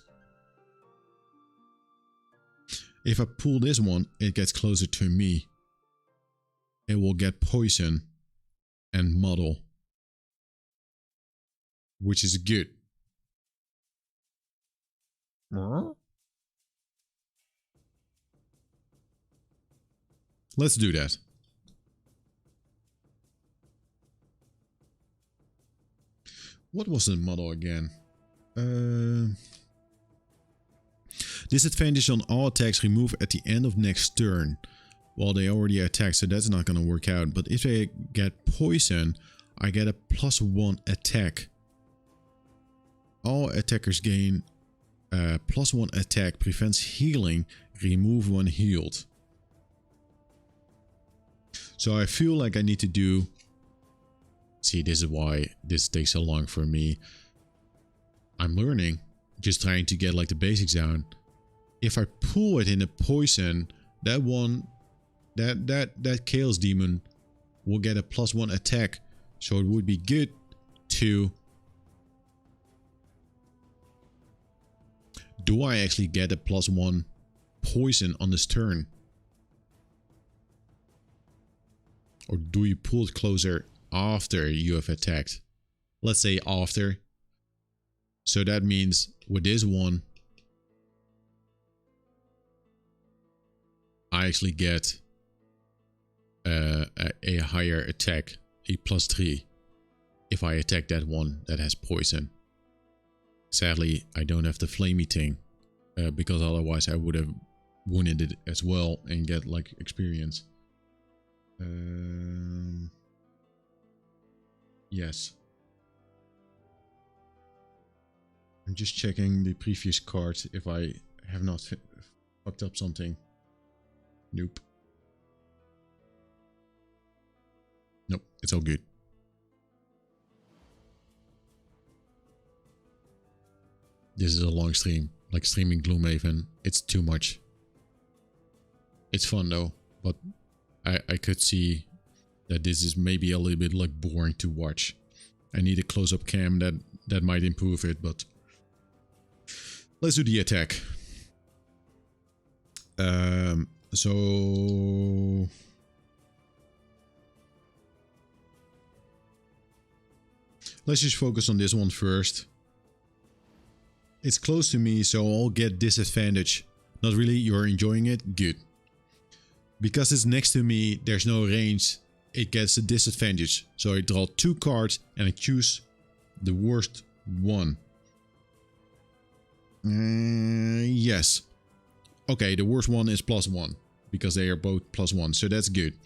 If I pull this one, it gets closer to me. It will get poison and muddle, which is good. Let's do that. What was the model again? Disadvantage on all attacks remove at the end of next turn. Well, they already attacked, so that's not going to work out. But if they get poison, I get a +1 attack. All attackers gain +1 attack, prevents healing, remove when healed. So I feel like I need to do... See, this is why this takes so long for me. I'm learning, just trying to get like the basics down. If I pull it in a poison, that one, that Chaos Demon will get a +1 attack. So it would be good to... Do I actually get a +1 poison on this turn? Or do you pull it closer after you have attacked? Let's say after. So that means with this one, I actually get a higher attack, a +3, if I attack that one that has poison. Sadly, I don't have the flamey thing, because otherwise I would have wounded it as well and get like experience. Yes. I'm just checking the previous cards if I have not fucked up something. Nope. Nope, it's all good. This is a long stream, like streaming Gloomhaven. It's too much. It's fun though, but I could see that this is maybe a little bit like boring to watch. I need a close-up cam that might improve it, but let's do the attack. So let's just focus on this one first. It's close to me, so I'll get disadvantage. Not really, you're enjoying it? Good. Because it's next to me, there's no range, it gets a disadvantage. So I draw 2 cards and I choose the worst one. Yes. Okay, the worst one is +1. Because they are both +1, so that's good.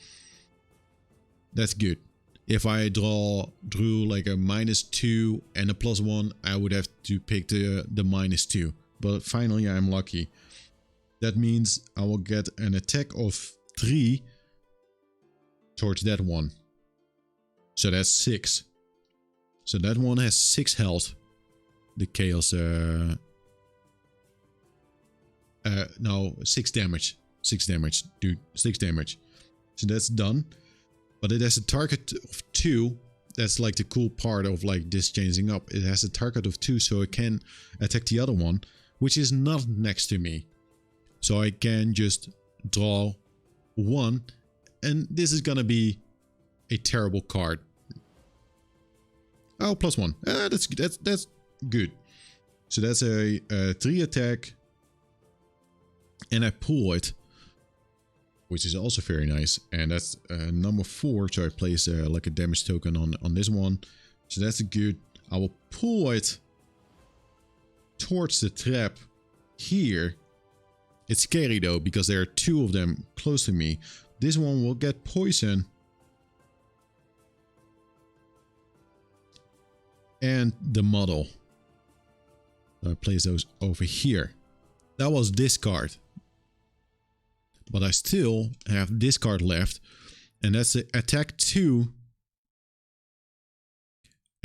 That's good. If I drew like a -2 and a +1, I would have to pick the -2. But finally I'm lucky. That means I will get an attack of 3 towards that one. So that's 6. So that one has 6 health. The chaos... no, 6 damage. 6 damage, dude. 6 damage. So that's done. But it has a target of 2. That's like the cool part of like this changing up. It has a target of 2, so it can attack the other one, which is not next to me. So I can just draw 1, and this is gonna be a terrible card. Oh, +1. That's good. So that's a 3 attack, and I pull it, which is also very nice. And that's number 4. So I place like a damage token on this one. So that's good. I will pull it towards the trap here. It's scary though, because there are 2 of them close to me. This one will get poison. And the model. I place those over here. That was this card. But I still have this card left. And that's the attack 2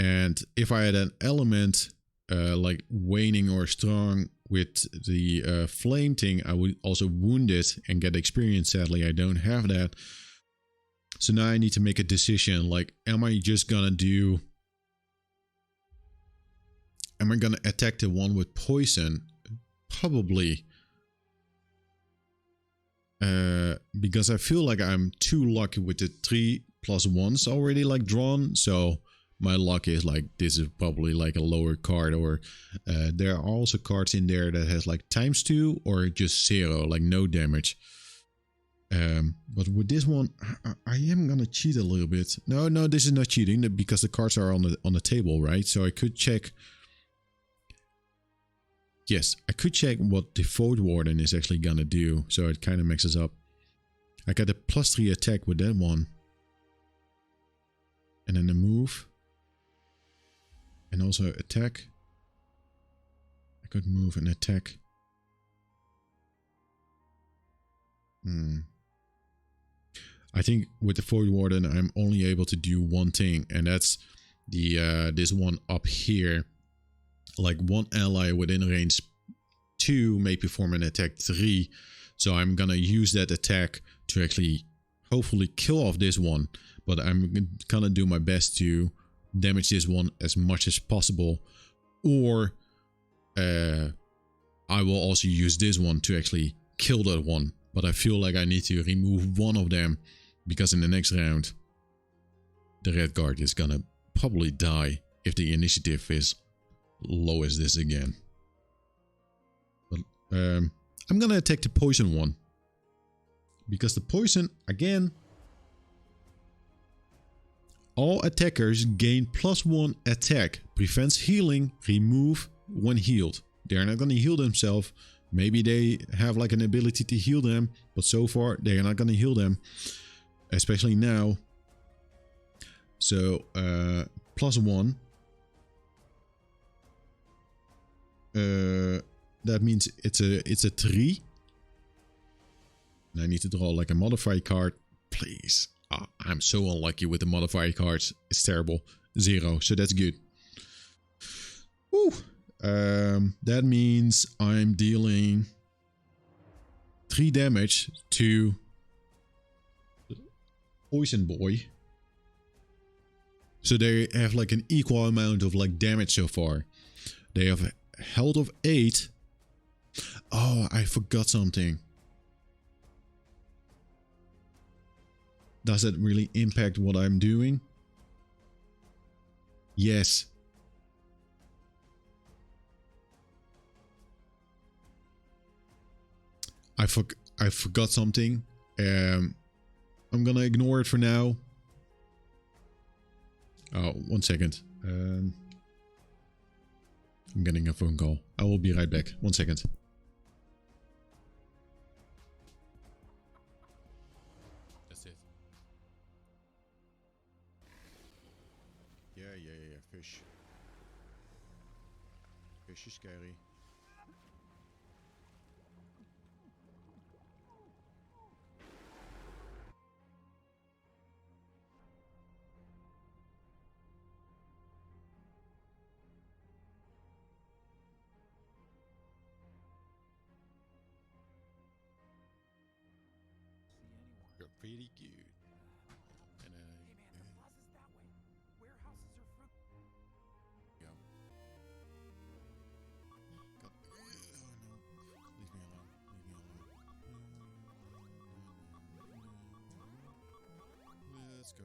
And if I had an element like waning or strong with the flame thing, I would also wound it and get experience. Sadly, I don't have that. So now I need to make a decision. Like, am I gonna attack the one with poison? Probably. Because I feel like I'm too lucky with the 3+1s already like drawn. So my luck is like, this is probably like a lower card, or there are also cards in there that has like ×2 or just 0, like no damage. But with this one, I am gonna cheat a little bit. No, this is not cheating because the cards are on the table, right? So I could check. Yes, I could check what the Void Warden is actually gonna do. So it kind of mixes up. I got a +3 attack with that one, and then a move, and also attack. I could move and attack. I think with the Void Warden, I'm only able to do one thing, and that's the this one up here. Like one ally within range 2 may perform an attack 3. So I'm gonna use that attack to actually hopefully kill off this one. But I'm gonna do my best to damage this one as much as possible. Or I will also use this one to actually kill that one. But I feel like I need to remove one of them, because in the next round, the red guard is gonna probably die if the initiative is low as this again. But I'm gonna attack the poison one, because the poison, again, all attackers gain +1 attack, prevents healing, remove when healed. They're not gonna heal themselves. Maybe they have like an ability to heal them, but so far they are not gonna heal them, especially now. So +1. That means it's a 3. And I need to draw like a modified card. Please. Oh, I'm so unlucky with the modified cards. It's terrible. 0. So that's good. Woo. That means I'm dealing 3 damage to Poison Boy. So they have like an equal amount of like damage so far. They have health of 8. Oh, I forgot something. Does that really impact what I'm doing? Yes. I forgot something. I'm gonna ignore it for now. Oh, 1 second. I'm getting a phone call. I will be right back. 1 second. That's it. Yeah. Fish. Fish is scary. You're pretty good. And Hey man, the plaza's that way. Warehouses are for... yeah. God. Oh no. Leave me alone. Let's go.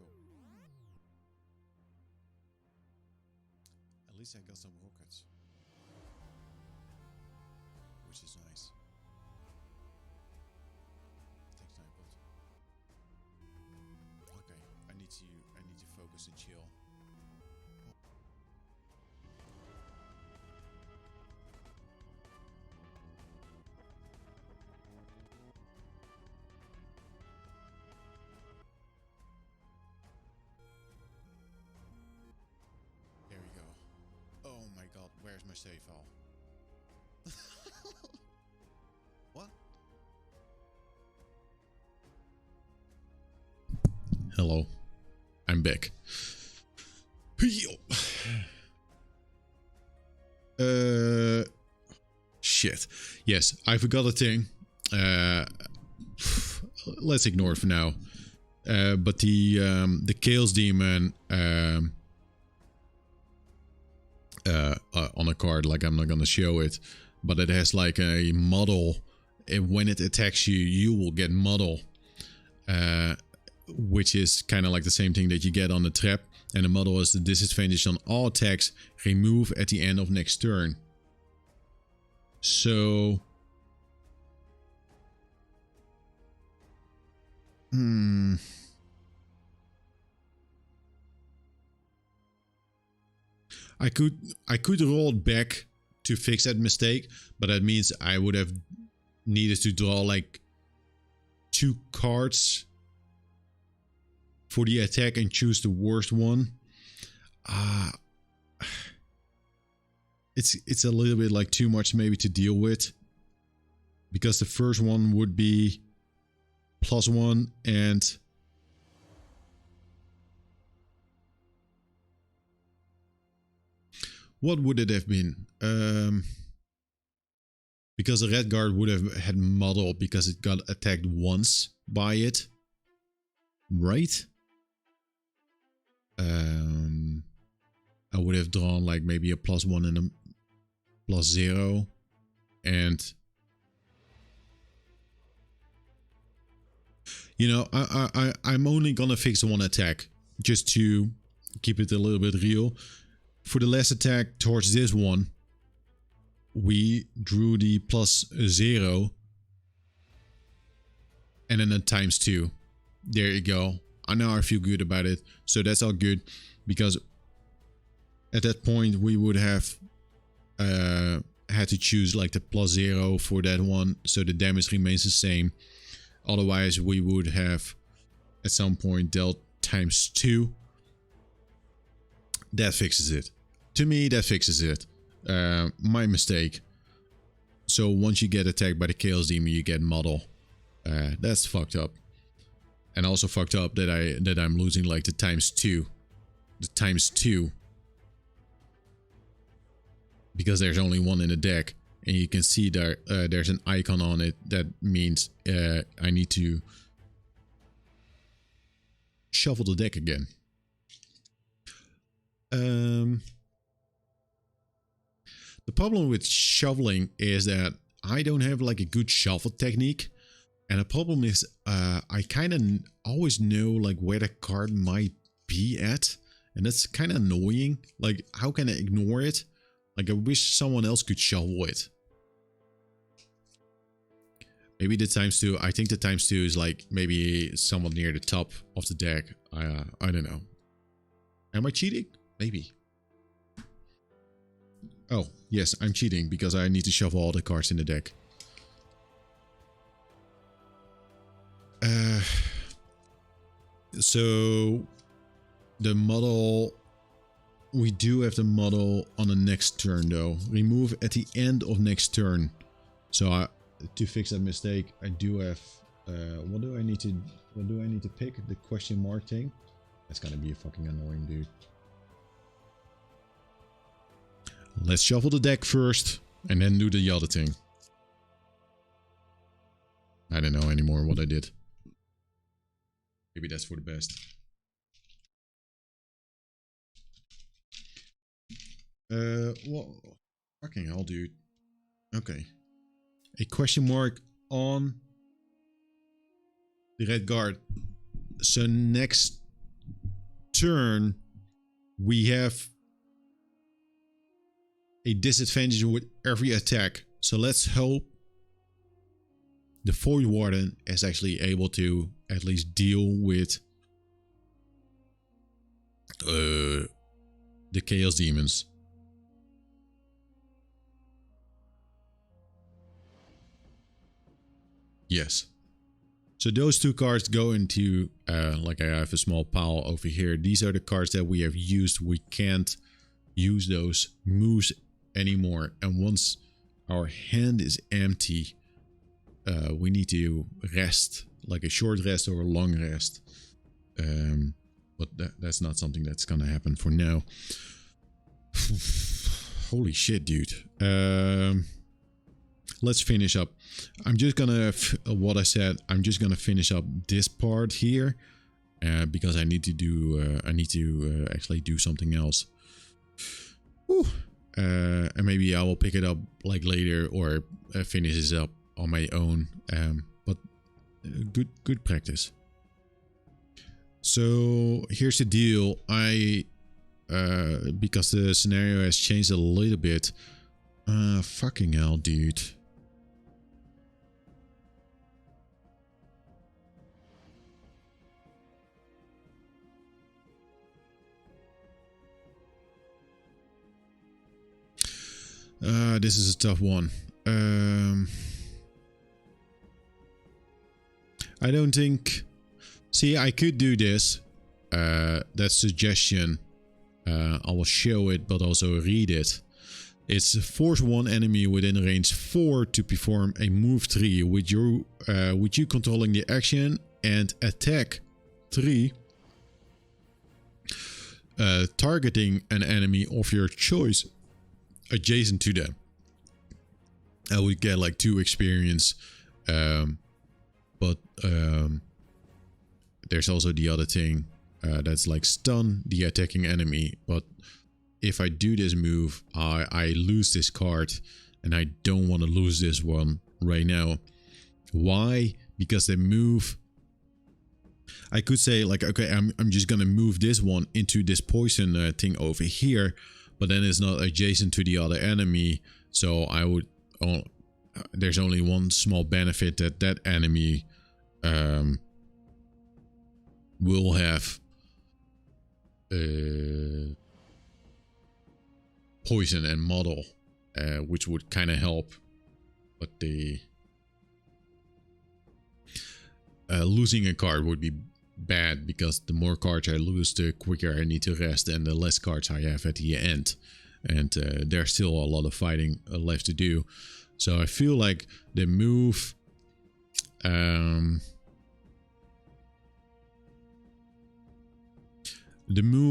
At least I got some rockets. Which is nice. Thanks, Nightbot. Okay, I need to focus and chill. There we go. Oh my god, where's my save file? What? Hello. I'm back. shit. Yes, I forgot a thing. Let's ignore it for now. But the Chaos Demon on a card, like I'm not gonna show it, but it has like a model, and when it attacks you, you will get model, which is kind of like the same thing that you get on the trap. And the model is the disadvantage on all attacks, remove at the end of next turn. So I could roll it back to fix that mistake, but that means I would have needed to draw like 2 cards for the attack and choose the worst one. It's a little bit like too much maybe to deal with, because the first one would be +1 and what would it have been? Because the red guard would have had model because it got attacked once by it, right? I would have drawn like maybe a +1 and a +0, and you know, I'm only gonna fix one attack just to keep it a little bit real. For the last attack towards this one, we drew the +0 and then a ×2. There you go. I know I feel good about it, so that's all good, because at that point we would have had to choose like the +0 for that one, so the damage remains the same. Otherwise we would have at some point dealt ×2. That fixes it. To me, that fixes it. My mistake. So once you get attacked by the Chaos Demon, you get model. That's fucked up. And also fucked up that I'm losing like the ×2. The ×2. Because there's only one in the deck. And you can see there there's an icon on it. That means I need to shuffle the deck again. The problem with shuffling is that I don't have like a good shuffle technique. And the problem is I kind of always know like where the card might be at. And that's kind of annoying. Like, how can I ignore it? Like, I wish someone else could shuffle it. Maybe the ×2. I think the ×2 is like maybe somewhat near the top of the deck. I don't know. Am I cheating? Maybe. Oh, yes, I'm cheating because I need to shuffle all the cards in the deck. So the model, we do have the model on the next turn though. Remove at the end of next turn. So to fix that mistake, I do have what do I need to pick? The question mark thing. That's gonna be a fucking annoying, dude. Let's shuffle the deck first and then do the other thing. I don't know anymore what I did. Maybe that's for the best. Well, fucking hell, dude. Okay. A question mark on the red guard. So next turn, we have a disadvantage with every attack. So let's hope the Void Warden is actually able to at least deal with the Chaos Demons. Yes. So those 2 cards go into, like I have a small pile over here. These are the cards that we have used. We can't use those moves anymore. And once our hand is empty, we need to rest, like a short rest or a long rest. But that's not something that's gonna happen for now. Holy shit, dude. let's finish up. I'm just gonna what I said. I'm just gonna finish up this part here because I need to do. Actually do something else. Whew. And maybe I will pick it up like later or finish this up on my own. But good practice. So here's the deal. Because the scenario has changed a little bit. Fucking hell, dude. This is a tough one. I don't think... See, I could do this. That suggestion. I will show it, but also read it. It's force one enemy within range 4 to perform a move 3 with you controlling the action, and attack 3. Targeting an enemy of your choice adjacent to them. I would get like 2 experience, but there's also the other thing that's like stun the attacking enemy. But if I do this move, I lose this card, and I don't want to lose this one right now. Why? Because the move, I could say like, okay, I'm just gonna move this one into this poison thing over here, but then it's not adjacent to the other enemy, so I would... there's only one small benefit, that enemy will have poison and model, which would kind of help, but the losing a card would be bad, because the more cards I lose, the quicker I need to rest, and the less cards I have at the end, and there's still a lot of fighting left to do. So I feel like the move,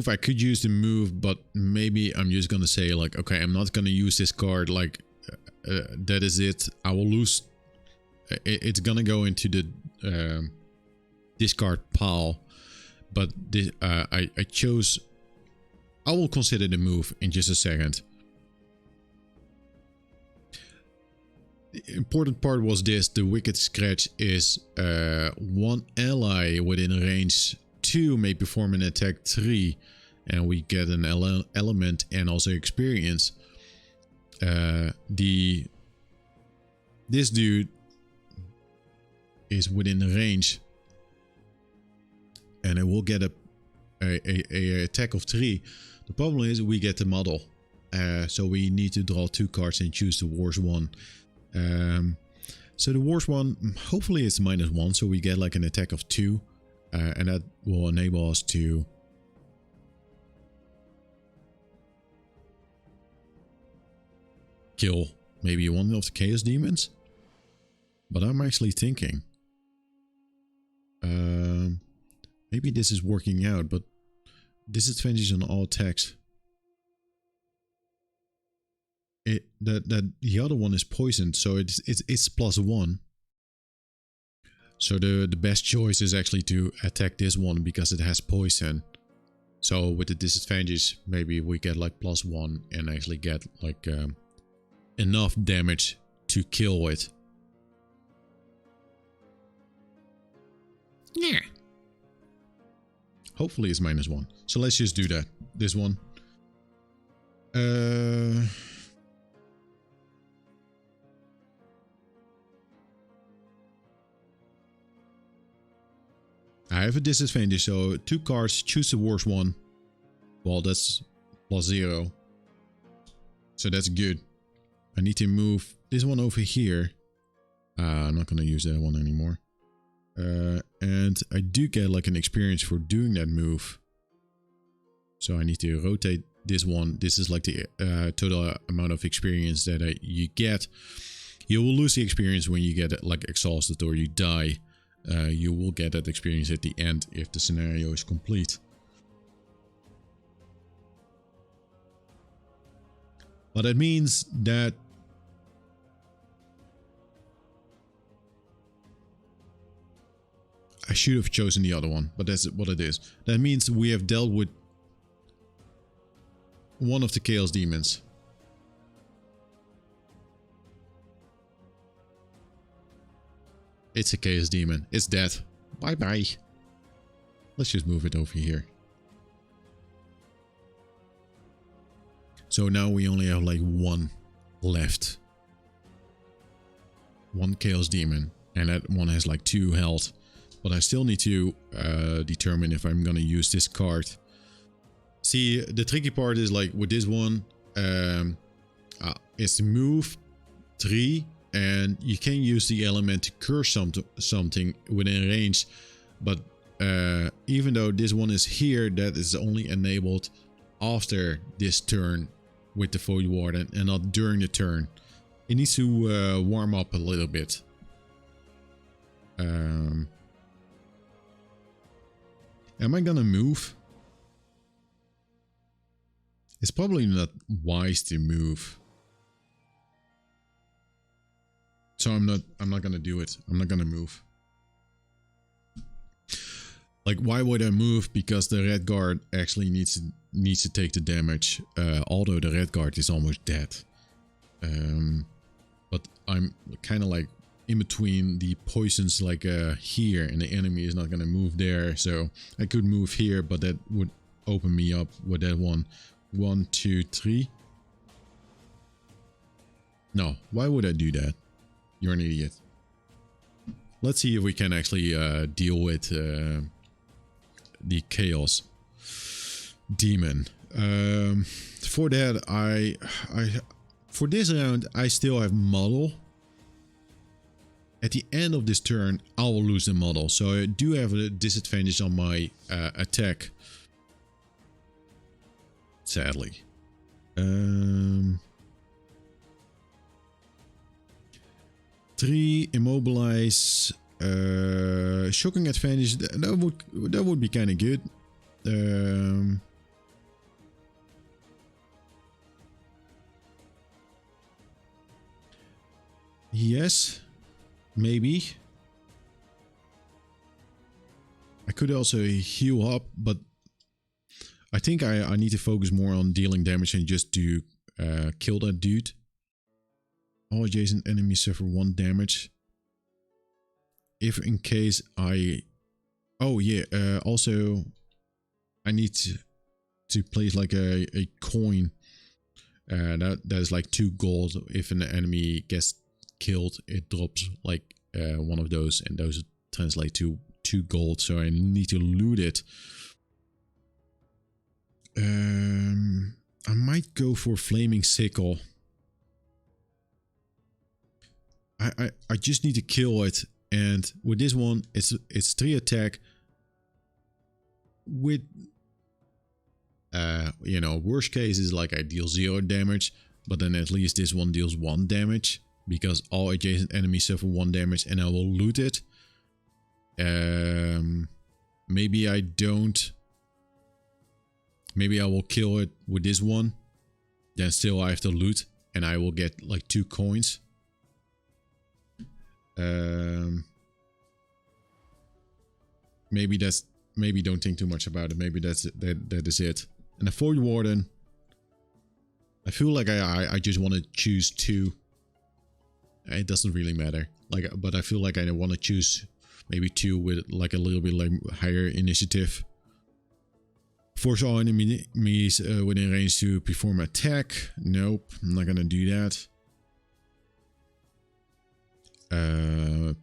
I could use the move, but maybe I'm just gonna say like, okay, I'm not gonna use this card, like that is it. I will lose. It's gonna go into the discard pile, but this, I chose... I will consider the move in just a second. The important part was this: the Wicked Scratch is one ally within range 2 may perform an attack 3, and we get an element and also experience. This dude is within range, and it will get a attack of 3. The problem is we get the model, so we need to draw 2 cards and choose the worst one. So the worst one, hopefully it's -1, so we get like an attack of 2, and that will enable us to kill maybe one of the Chaos Demons. But I'm actually thinking, maybe this is working out, but disadvantage on all attacks. That the other one is poisoned, so it's +1. So the best choice is actually to attack this one because it has poison. So with the disadvantage, maybe we get like +1 and actually get like enough damage to kill it. Yeah. Hopefully it's -1. So let's just do that. This one. I have a disadvantage, so 2 cards, choose the worst one. Well, that's +0. So that's good. I need to move this one over here. I'm not going to use that one anymore. And I do get like an experience for doing that move. So I need to rotate this one. This is like the total amount of experience that you get. You will lose the experience when you get like exhausted or you die. You will get that experience at the end if the scenario is complete. But that means that should have chosen the other one, but that's what it is. That means we have dealt with one of the Chaos Demons. It's a Chaos Demon. It's dead. Bye-bye. Let's just move it over here. So now we only have like one left. One Chaos Demon. And that one has like 2 health. But I still need to determine if I'm gonna use this card. See, the tricky part is like with this one, it's move 3, and you can use the element to curse something within range. But even though this one is here, that is only enabled after this turn with the Void Warden and not during the turn. It needs to warm up a little bit. Am I gonna move? It's probably not wise to move. So I'm not gonna do it. I'm not gonna move. Like, why would I move? Because the red guard actually needs to take the damage. Although the red guard is almost dead. But I'm kind of like in between the poisons, like here, and the enemy is not gonna move there. So I could move here, but that would open me up with that one. 1, 2, 3. No, why would I do that? You're an idiot. Let's see if we can actually deal with the Chaos Demon. For that, for this round, I still have model. At the end of this turn, I will lose the model, so I do have a disadvantage on my attack. Sadly. 3 immobilize, shocking advantage. That would be kind of good. Yes, maybe. I could also heal up, but I think I need to focus more on dealing damage and just to kill that dude. All adjacent enemies suffer 1 damage. If in case I... Oh yeah, also I need to place like a coin. That is like 2 gold. If an enemy gets killed, it drops like one of those, and those translate to 2 gold. So I need to loot it. I might go for Flaming Sickle. I just need to kill it, and with this one, it's 3 attack. With you know, worst case is like I deal 0 damage, but then at least this one deals 1 damage because all adjacent enemies suffer 1 damage, and I will loot it. Maybe I don't. Maybe I will kill it with this one. Then still I have to loot, and I will get like 2 coins. Maybe don't think too much about it. Maybe that is it. And the Void Warden, I feel like I just want to choose 2. It doesn't really matter. Like, but I feel like I want to choose maybe 2 with like a little bit like higher initiative. Force all enemies within range to perform attack. Nope, I'm not gonna do that.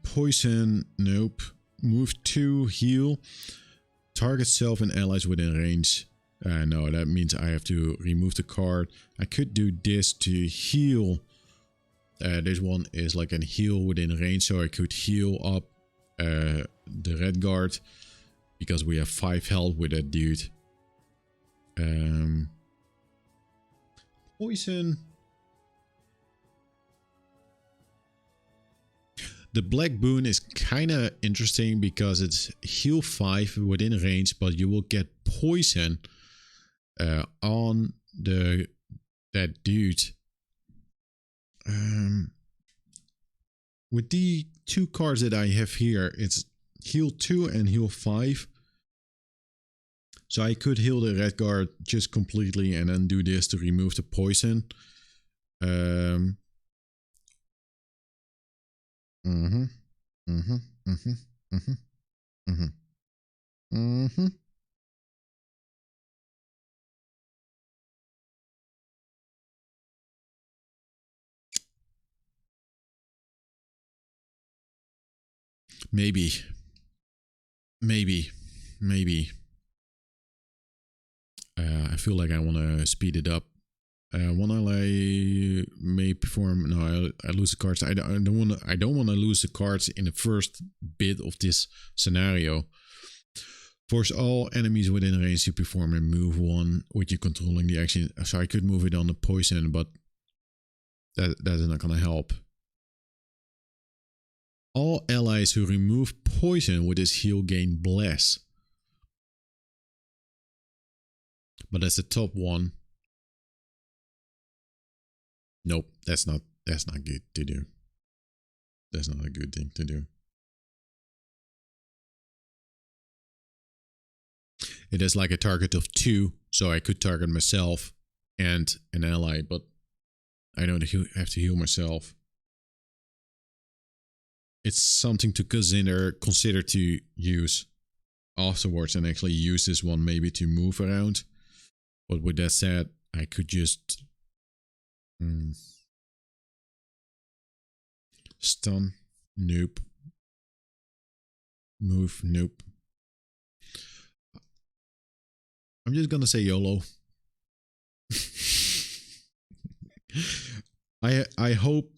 Poison. Nope. Move 2, heal. Target self and allies within range. No, that means I have to remove the card. I could do this to heal. This one is like a heal within range, so I could heal up the red guard because we have 5 health with that dude. Poison. The black boon is kind of interesting because it's heal 5 within range, but you will get poison on that dude. With the 2 cards that I have here, it's heal 2 and heal 5. So I could heal the red guard just completely and then do this to remove the poison. Mhm. Mhm. Mhm. Mhm. Mhm. Mhm. Maybe. Maybe. Maybe. I feel like I want to speed it up. When I may perform, no, I lose the cards. I don't want to. I don't want to lose the cards in the first bit of this scenario. Force all enemies within range to perform a move 1 with you controlling the action. So I could move it on the poison, but that is not gonna help. All allies who remove poison with this heal gain bless. But that's the top one. Nope, that's not good to do. That's not a good thing to do. It is like a target of 2, so I could target myself and an ally, but I don't have to heal myself. It's something to consider to use afterwards and actually use this one maybe to move around. But with that said, I could just stun, nope. Move, nope. I'm just gonna say YOLO. I hope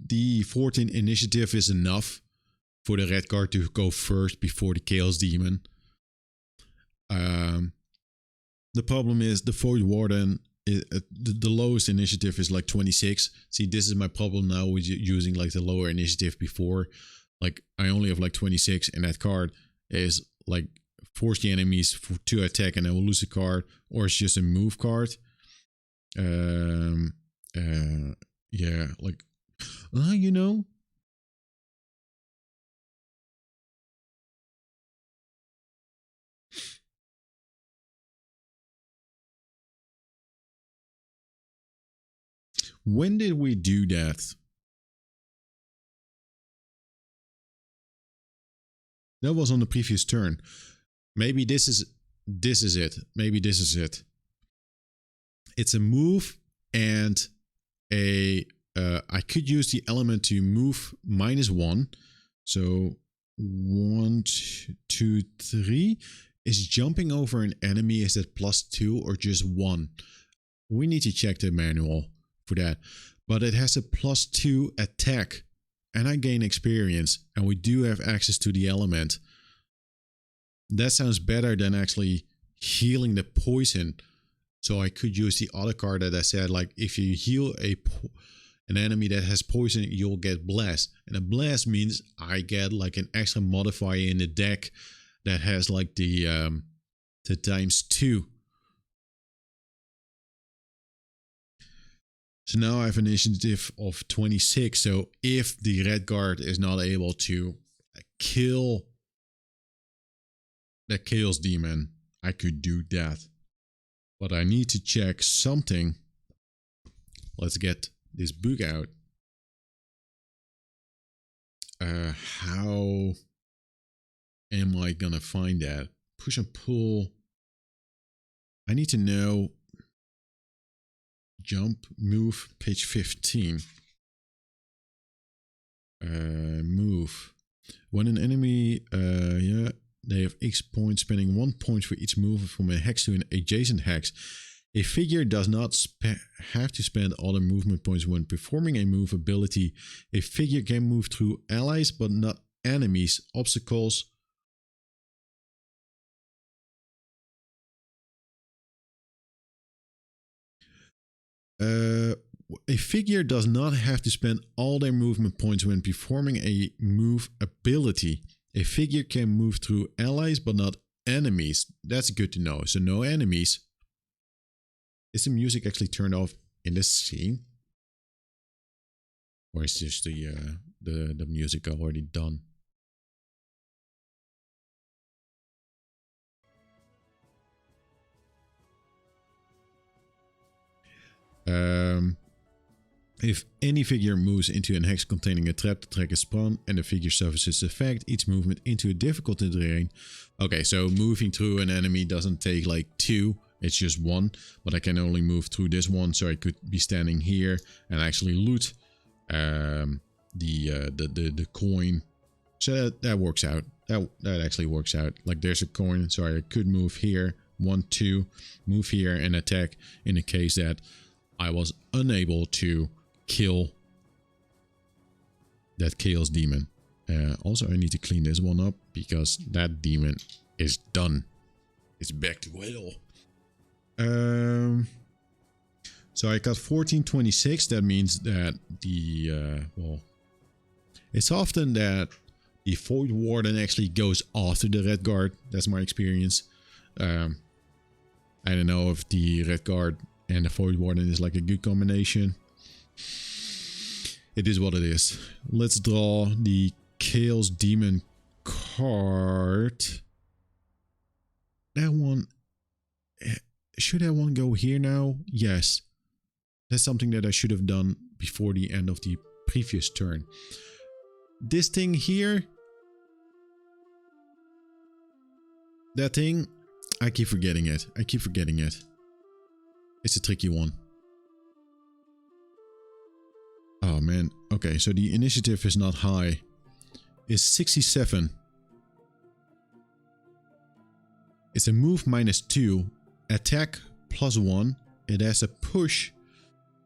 the 14 initiative is enough for the red guard to go first before the Chaos Demon. The problem is the Void Warden, the lowest initiative is like 26. See, this is my problem now with using like the lower initiative before. Like I only have like 26 and that card is like force the enemies to attack and I will lose a card, or it's just a move card. Yeah, like you know. When did we do that? That was on the previous turn. Maybe this is it. Maybe this is it. It's a move and a I could use the element to move -1. So 1, 2, 3. Is jumping over an enemy, is that +2 or just 1? We need to check the manual for that. But it has a +2 attack. And I gain experience. And we do have access to the element. That sounds better than actually healing the poison. So I could use the other card that I said, like if you heal an enemy that has poison, you'll get bless. And a bless means I get like an extra modifier in the deck that has like the ×2. So now I have an initiative of 26. So if the red guard is not able to kill the Chaos Demon, I could do that. But I need to check something. Let's get this book out. How am I gonna find that? Push and pull. I need to know. Jump, move, page 15. Move. When an enemy, they have X points, spending 1 point for each move from a hex to an adjacent hex. A figure does not have to spend all the movement points when performing a move ability. A figure can move through allies but not enemies, obstacles. A figure does not have to spend all their movement points when performing a move ability. A figure can move through allies but not enemies. That's good to know. So no enemies. Is the music actually turned off in this scene? Or is just the music already done? If any figure moves into an hex containing a trap, the track is spun and the figure suffers its effect. Each movement into a difficulty terrain. Okay, so moving through an enemy doesn't take like 2, it's just 1. But I can only move through this one, so I could be standing here and actually loot the coin. So that works out. That actually works out. Like there's a coin, so I could move here, 1, 2, move here and attack in the case that I was unable to kill that Chaos Demon. Also, I need to clean this one up because that demon is done. It's back to hell. So I got 1426. That means that the well, it's often that the Void Warden actually goes after the Red Guard. That's my experience. I don't know if the Red Guard and the Void Warden is like a good combination. It is what it is. Let's draw the Chaos Demon card. That one... Should that one go here now? Yes. That's something that I should have done before the end of the previous turn. This thing here... That thing... I keep forgetting it. It's a tricky one. Oh man. Okay, so the initiative is not high. It's 67. It's a move -2. Attack +1. It has a push.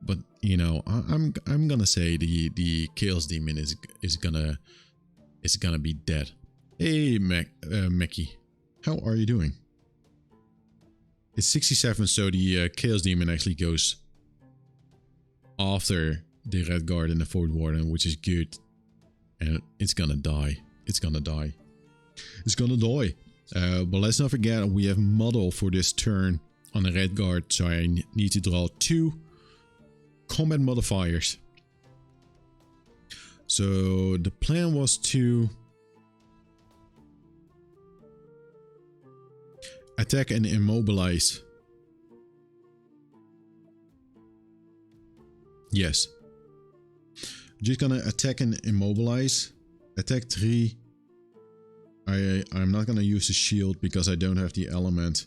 But, you know, I'm gonna say the Chaos Demon is gonna be dead. Hey, Meki. How are you doing? It's 67, so the Chaos Demon actually goes after the Red Guard and the Void Warden, which is good. And it's gonna die. It's gonna die. But let's not forget, we have model for this turn on the Red Guard, so I need to draw 2 combat modifiers. So the plan was to attack and immobilize. Yes. Just gonna attack and immobilize. Attack 3. I'm not gonna use the shield because I don't have the element.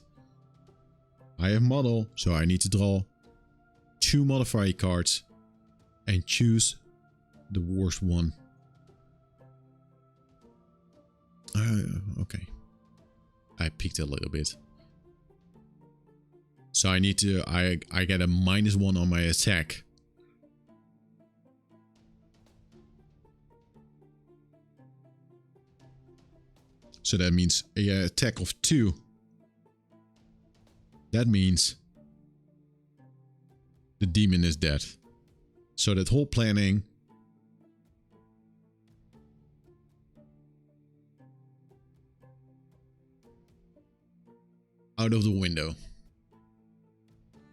I have model, so I need to draw 2 modifier cards and choose the worst one. Okay. I peeked a little bit. So I need to... I get a -1 on my attack. So that means a attack of 2. That means the demon is dead. So that whole planning... out of the window.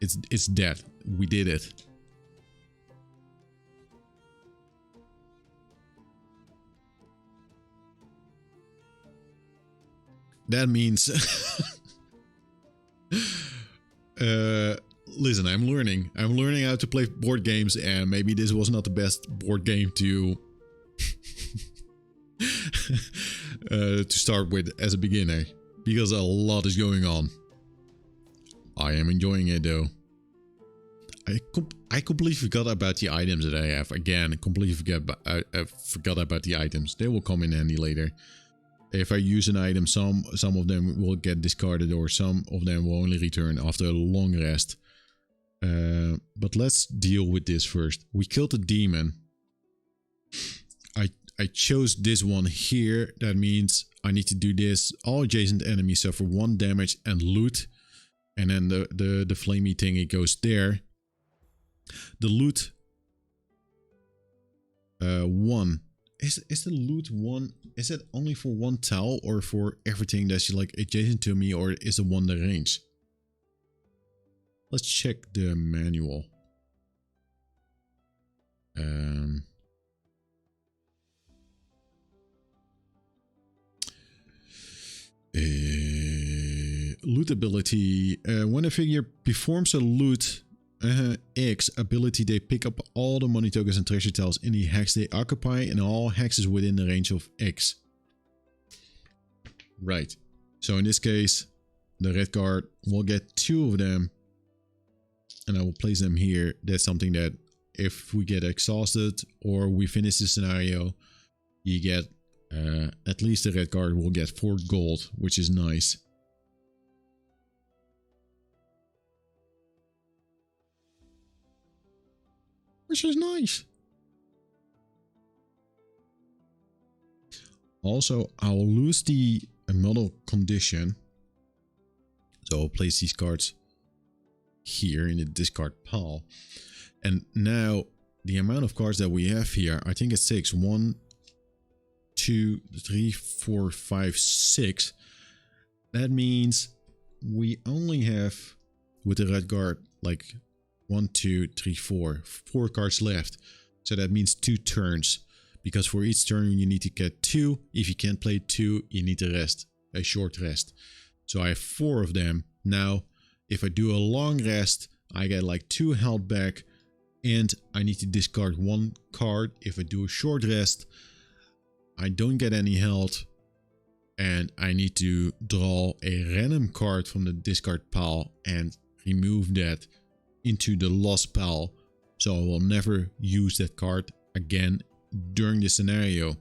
It's dead. We did it. That means listen, I'm learning how to play board games, and maybe this was not the best board game to to start with as a beginner, because a lot is going on. I am enjoying it though. I completely forgot about the items that I have. Again, completely forgot about the items. They will come in handy later. If I use an item, some of them will get discarded, or some of them will only return after a long rest. But let's deal with this first. We killed the demon. I chose this one here. That means I need to do this. All adjacent enemies suffer 1 damage and loot. And then the flamey thing, it goes there. The loot 1. Is the loot 1? Is it only for 1 tile or for everything that's like adjacent to me, or is it 1 the range? Let's check the manual. Loot ability. When a figure performs a loot X ability, they pick up all the money tokens and treasure tiles in the hex they occupy and all hexes within the range of X. Right. So in this case, the red card will get 2 of them. And I will place them here. That's something that if we get exhausted or we finish the scenario, you get at least the red card will get 4 gold, which is nice. Which is nice. Also, I'll lose the model condition. So I'll place these cards here in the discard pile. And now the amount of cards that we have here, I think it's 6. 1, 2, 3, 4, 5, 6. That means we only have, with the red card, like 1, 2, 3, 4 cards left. So that means 2 turns. Because for each turn you need to get 2. If you can't play 2, you need to rest. A short rest. So I have 4 of them. Now, if I do a long rest, I get like 2 health back. And I need to discard 1 card. If I do a short rest, I don't get any health. And I need to draw a random card from the discard pile and remove that into the lost pile. So I will never use that card again during the scenario.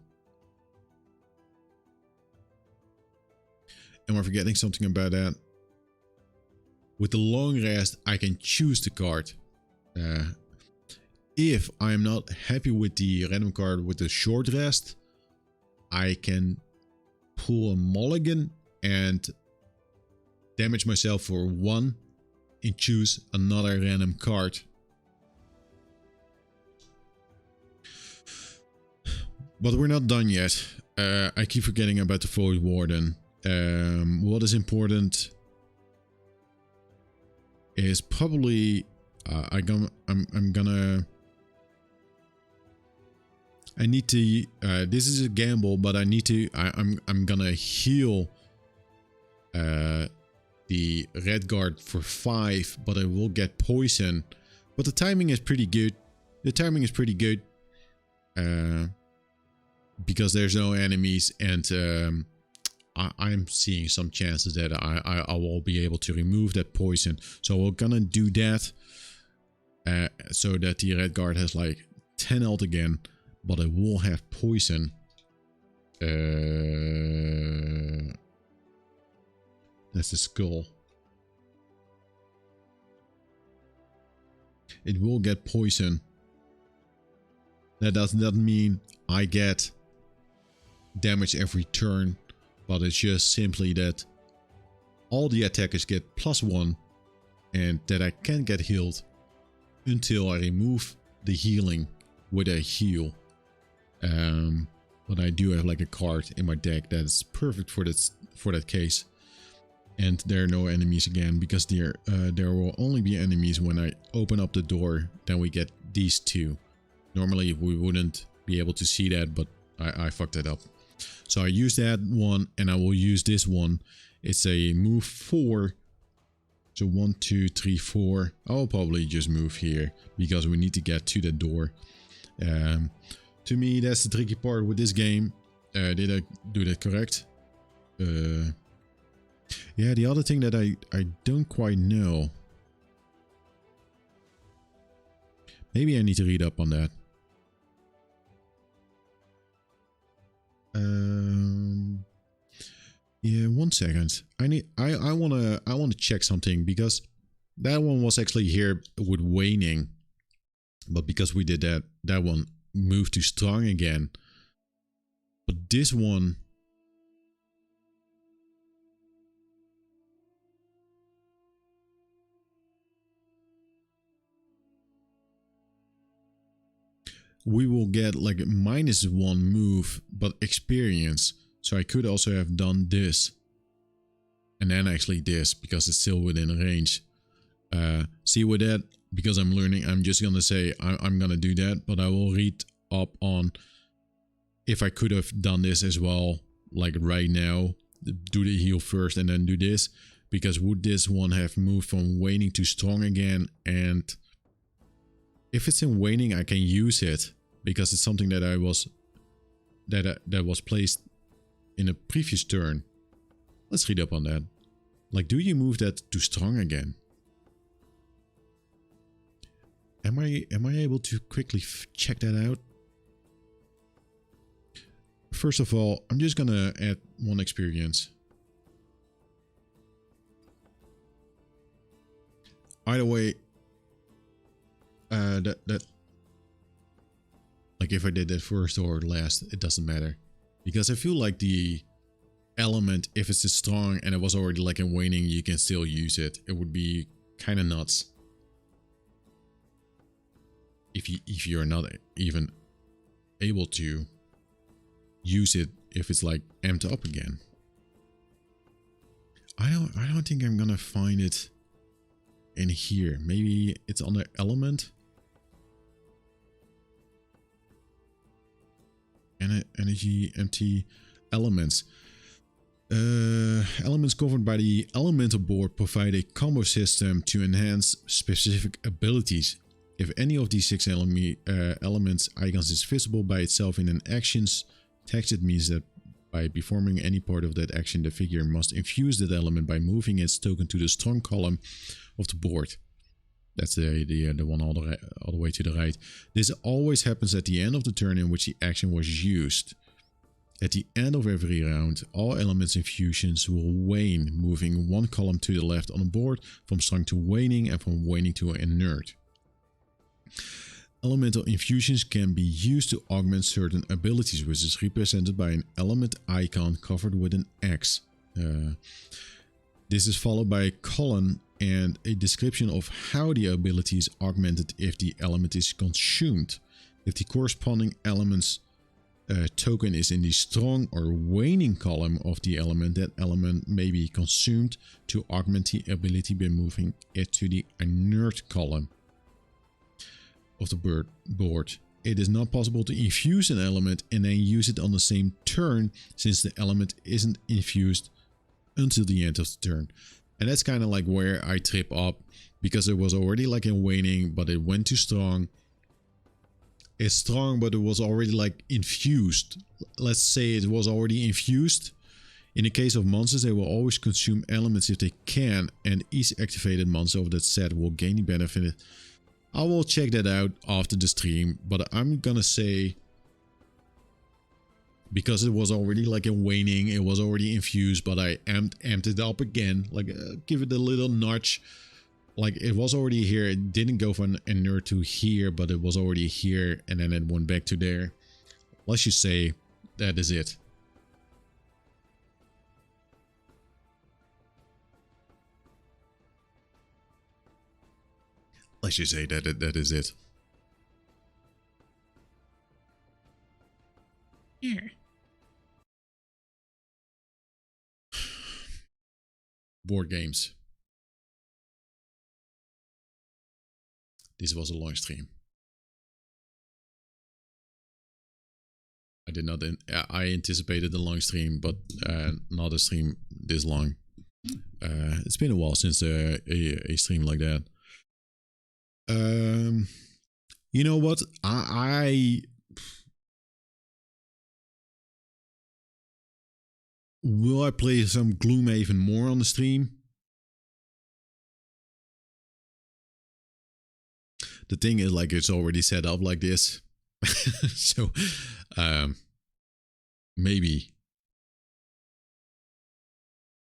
Am I forgetting something about that? With the long rest, I can choose the card. If I'm not happy with the random card with the short rest, I can pull a mulligan and damage myself for 1 and choose another random card. But we're not done yet. I keep forgetting about the Void Warden. What is important is probably I need to. This is a gamble, but I need to. I'm gonna heal the red guard for 5, but I will get poison. But the timing is pretty good. The timing is pretty good. Because there's no enemies, and I'm seeing some chances that I will be able to remove that poison. So we're gonna do that so that the red guard has like 10 health again, but it will have poison. That's the skull. It will get poison. That does not mean I get damage every turn, but it's just simply that all the attackers get +1 and that I can get healed until I remove the healing with a heal. But I do have like a card in my deck that is perfect for that case. And there are no enemies again, because there will only be enemies when I open up the door. Then we get these 2. Normally we wouldn't be able to see that, but I fucked it up. So I use that one, and I will use this one. It's a move 4. So 1, 2, 3, 4. I'll probably just move here because we need to get to the door. To me, that's the tricky part with this game. Did I do that correct? Yeah, the other thing that I don't quite know. Maybe I need to read up on that. Yeah, 1 second. I wanna check something, because that one was actually here with waning, but because we did that one moved to strong again. But this one, we will get like a -1 move, but experience. So I could also have done this. And then actually this, because it's still within range. See with that, because I'm learning, I'm just gonna say I'm gonna do that. But I will read up on if I could have done this as well, like right now. do the heal first and then do this? Because would this one have moved from waning to strong again? And if it's in waning, I can use it because it's something that that was placed in a previous turn. Let's read up on that. Like, do you move that to strong again? Am I able to quickly check that out? First of all, I'm just gonna add 1 experience. Either way, that like if I did that first or last, it doesn't matter, because I feel like the element, if it's a strong and it was already like in waning, you can still use it. It would be kind of nuts if you're not even able to use it if it's like amped up again. I don't think I'm gonna find it in here. Maybe it's on the element. Energy, empty, elements. Elements covered by the elemental board provide a combo system to enhance specific abilities. If any of these 6 elements icons is visible by itself in an action's text, it means that by performing any part of that action, the figure must infuse that element by moving its token to the strong column of the board. That's the one all the way to the right. This always happens at the end of the turn in which the action was used. At the end of every round, all elements infusions will wane, moving 1 column to the left on the board, from strong to waning and from waning to inert. Elemental infusions can be used to augment certain abilities, which is represented by an element icon covered with an X. This is followed by a colon and a description of how the ability is augmented if the element is consumed. If the corresponding element's token is in the strong or waning column of the element, that element may be consumed to augment the ability by moving it to the inert column of the board. It is not possible to infuse an element and then use it on the same turn, since the element isn't infused until the end of the turn. And that's kind of like where I trip up, because it was already like in waning, but it went to strong. It's strong, but it was already like infused. Let's say it was already infused. In the case of monsters, they will always consume elements if they can, and each activated monster of that set will gain the benefit. I will check that out after the stream, but I'm gonna say, because it was already like in waning, it was already infused, but I amped it up again, like give it a little notch. Like it was already here, it didn't go from inert to here, but it was already here and then it went back to there. Let's just say that is it. Let's just say that is it. Yeah. Board games. This was a long stream. I did not. I anticipated a long stream, but not a stream this long. It's been a while since a stream like that. You know what? Will I play some Gloomhaven more on the stream? The thing is, like, it's already set up like this. So, maybe.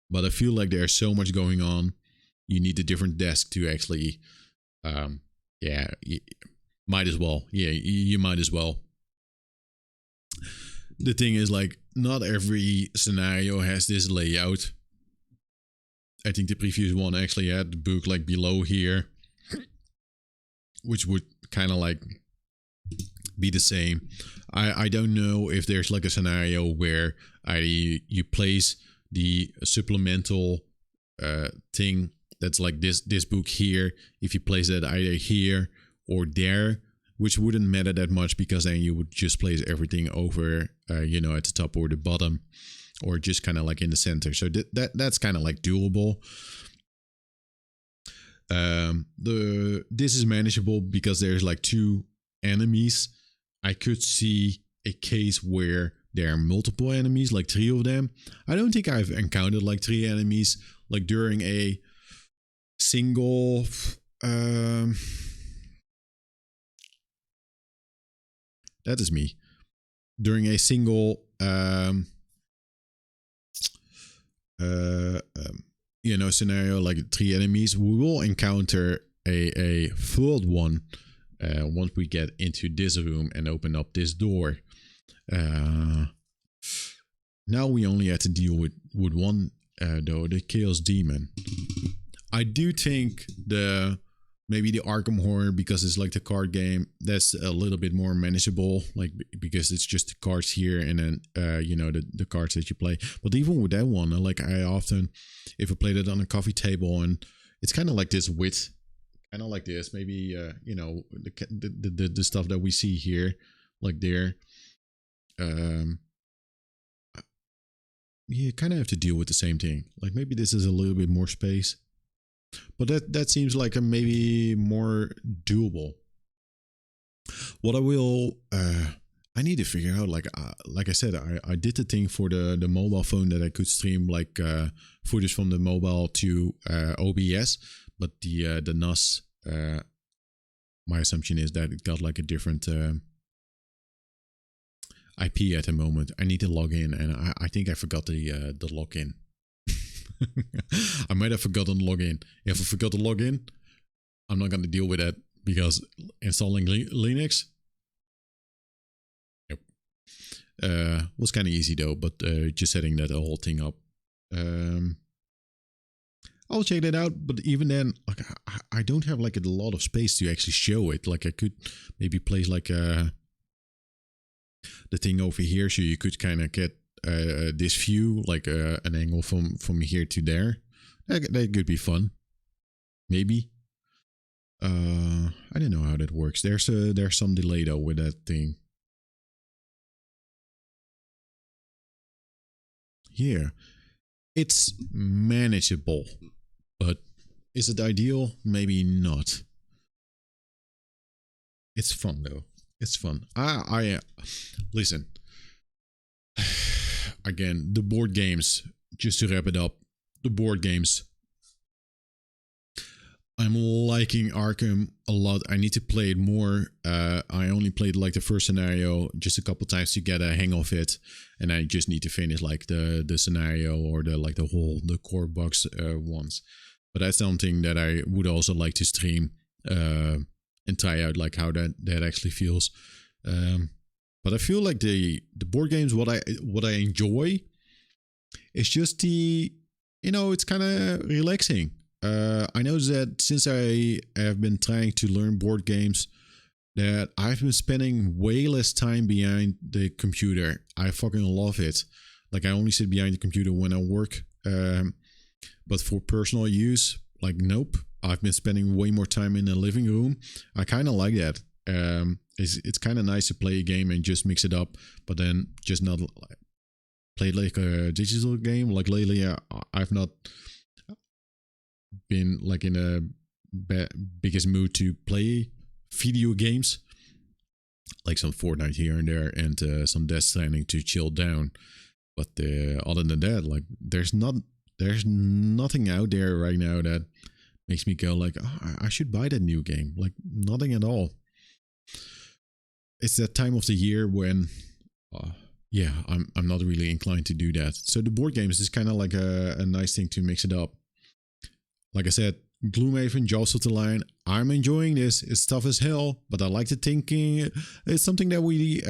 But I feel like there's so much going on. You need a different desk to actually, yeah, might as well. Yeah, you might as well. The thing is, like, not every scenario has this layout. I think the previous one actually had the book like below here, which would kind of like be the same. I don't know if there's like a scenario where you place the supplemental thing that's like this book here. If you place that either here or there, which wouldn't matter that much, because then you would just place everything over, you know, at the top or the bottom. or just kind of like in the center. So that's kind of like doable. This is manageable because there's like 2 enemies. I could see a case where there are multiple enemies, like 3 of them. I don't think I've encountered like 3 enemies like during a single that is me. During a single scenario, like 3 enemies, we will encounter a third one once we get into this room and open up this door. Now we only have to deal with one, though, the Chaos Demon. I do think maybe the Arkham Horror, because it's like the card game, that's a little bit more manageable, like because it's just the cards here and then the cards that you play. But even with that one, like I often, if I played it on a coffee table, and it's kind of like this width, kind of like this, maybe the stuff that we see here, like there. You kind of have to deal with the same thing. Like maybe this is a little bit more space, but that seems like a maybe more doable. What I need to figure out, like I said, I did the thing for the mobile phone that I could stream like footage from the mobile to OBS, but the NAS, my assumption is that it got like a different IP at the moment. I need to log in, and I think I forgot the login. I might have forgotten login. If I forgot to log in, I'm not going to deal with that, because installing Linux, yep, was kind of easy though. But just setting that whole thing up, I'll check that out. But even then, like I don't have like a lot of space to actually show it. Like I could maybe place like the thing over here, so you could kind of get this view, like an angle from here to there. That could be fun, maybe. I don't know how that works. There's some delay though with that thing. Yeah, it's manageable, but is it ideal? Maybe not. It's fun though. It's fun. I listen. Again, the board games, just to wrap it up, the board games. I'm liking Arkham a lot. I need to play it more. I only played like the first scenario just a couple times to get a hang of it, and I just need to finish like the scenario or the core box ones. But that's something that I would also like to stream and try out, like how that actually feels. But I feel like the board games, what I enjoy is just it's kind of relaxing. I know that since I have been trying to learn board games, that I've been spending way less time behind the computer. I fucking love it. Like I only sit behind the computer when I work. But for personal use, like nope. I've been spending way more time in the living room. I kind of like that. It's kind of nice to play a game and just mix it up, but then just not play like a digital game. Like lately, I've not been like in a biggest mood to play video games, like some Fortnite here and there, and some Death Stranding to chill down. But other than that, like there's nothing out there right now that makes me go like, oh, I should buy that new game. Like nothing at all. It's that time of the year when, I'm not really inclined to do that. So the board games is kind of like a nice thing to mix it up. Like I said, Gloomhaven, Jaws of the Lion. I'm enjoying this. It's tough as hell, but I like the thinking. It's something that we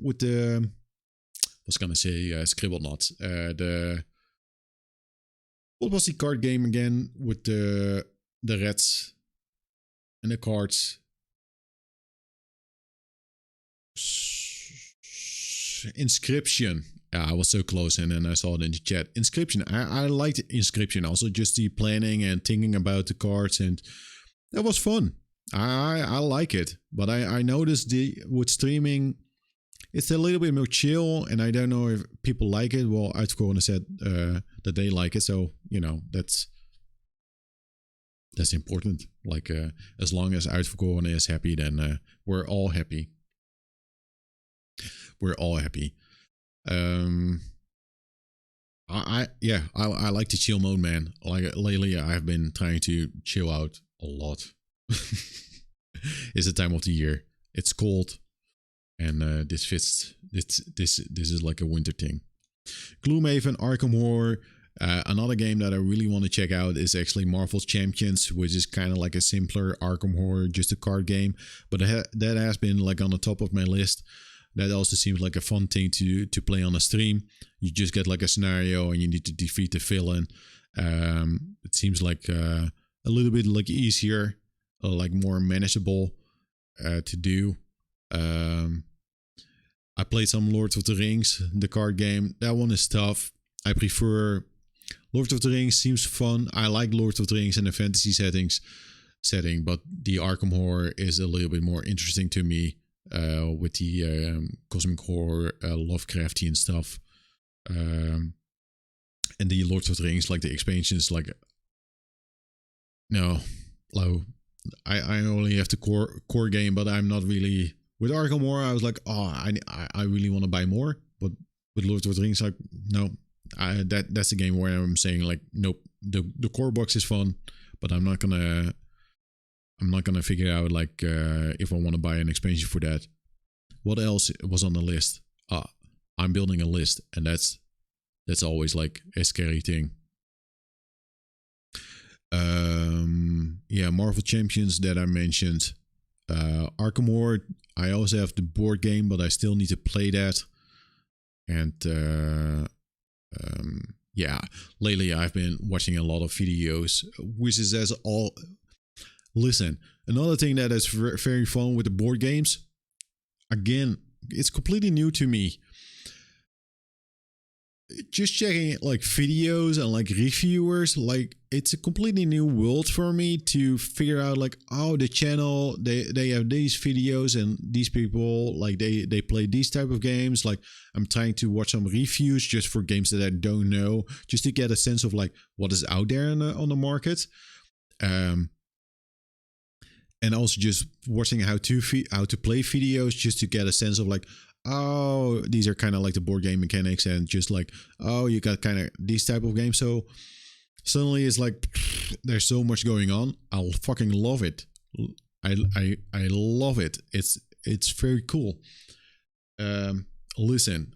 with the Scribblenauts. What was the card game again with the rats and the cards? Inscription. Yeah, I was so close, and then I saw it in the chat. Inscription. I liked Inscription. Also, just the planning and thinking about the cards, and that was fun. I like it, but I noticed with streaming, it's a little bit more chill, and I don't know if people like it. Well, Uitverkoren said that they like it, so that's important. Like as long as Uitverkoren is happy, then we're all happy. We're all happy. I like the chill mode, man. Like lately, I've been trying to chill out a lot. It's the time of the year. It's cold, and this fits. This is like a winter thing. Gloomhaven, Arkham Horror. Another game that I really want to check out is actually Marvel's Champions, which is kind of like a simpler Arkham Horror, just a card game. But that has been like on the top of my list. That also seems like a fun thing to play on a stream. You just get like a scenario and you need to defeat the villain. It seems like a little bit like easier, like more manageable to do. I played some Lord of the Rings, the card game. That one is tough. I prefer Lord of the Rings. Seems fun. I like Lord of the Rings in a fantasy setting, but the Arkham Horror is a little bit more interesting to me. With the cosmic horror, Lovecraftian stuff, and the Lord of the Rings, like the expansions, like no, I only have the core game, but I'm not really with Arkham Horror. I was like, oh, I really want to buy more, but with Lord of the Rings, like no, that's a game where I'm saying like nope, the core box is fun, but I'm not gonna figure out like if I want to buy an expansion for that. What else was on the list? I'm building a list, and that's always like a scary thing. Marvel Champions that I mentioned. Arkham Horror. I also have the board game, but I still need to play that. And lately I've been watching a lot of videos, which is as all. Listen, another thing that is very fun with the board games, again, it's completely new to me. Just checking like videos and like reviewers, like it's a completely new world for me to figure out like, oh, the channel, they have these videos and these people, like they play these type of games. Like I'm trying to watch some reviews just for games that I don't know, just to get a sense of like what is out there on the market. And also just watching how to play videos just to get a sense of like, oh, these are kind of like the board game mechanics, and just like, oh, you got kind of these type of games. So suddenly it's like there's so much going on. I'll fucking love it. I love it. It's very cool. Listen,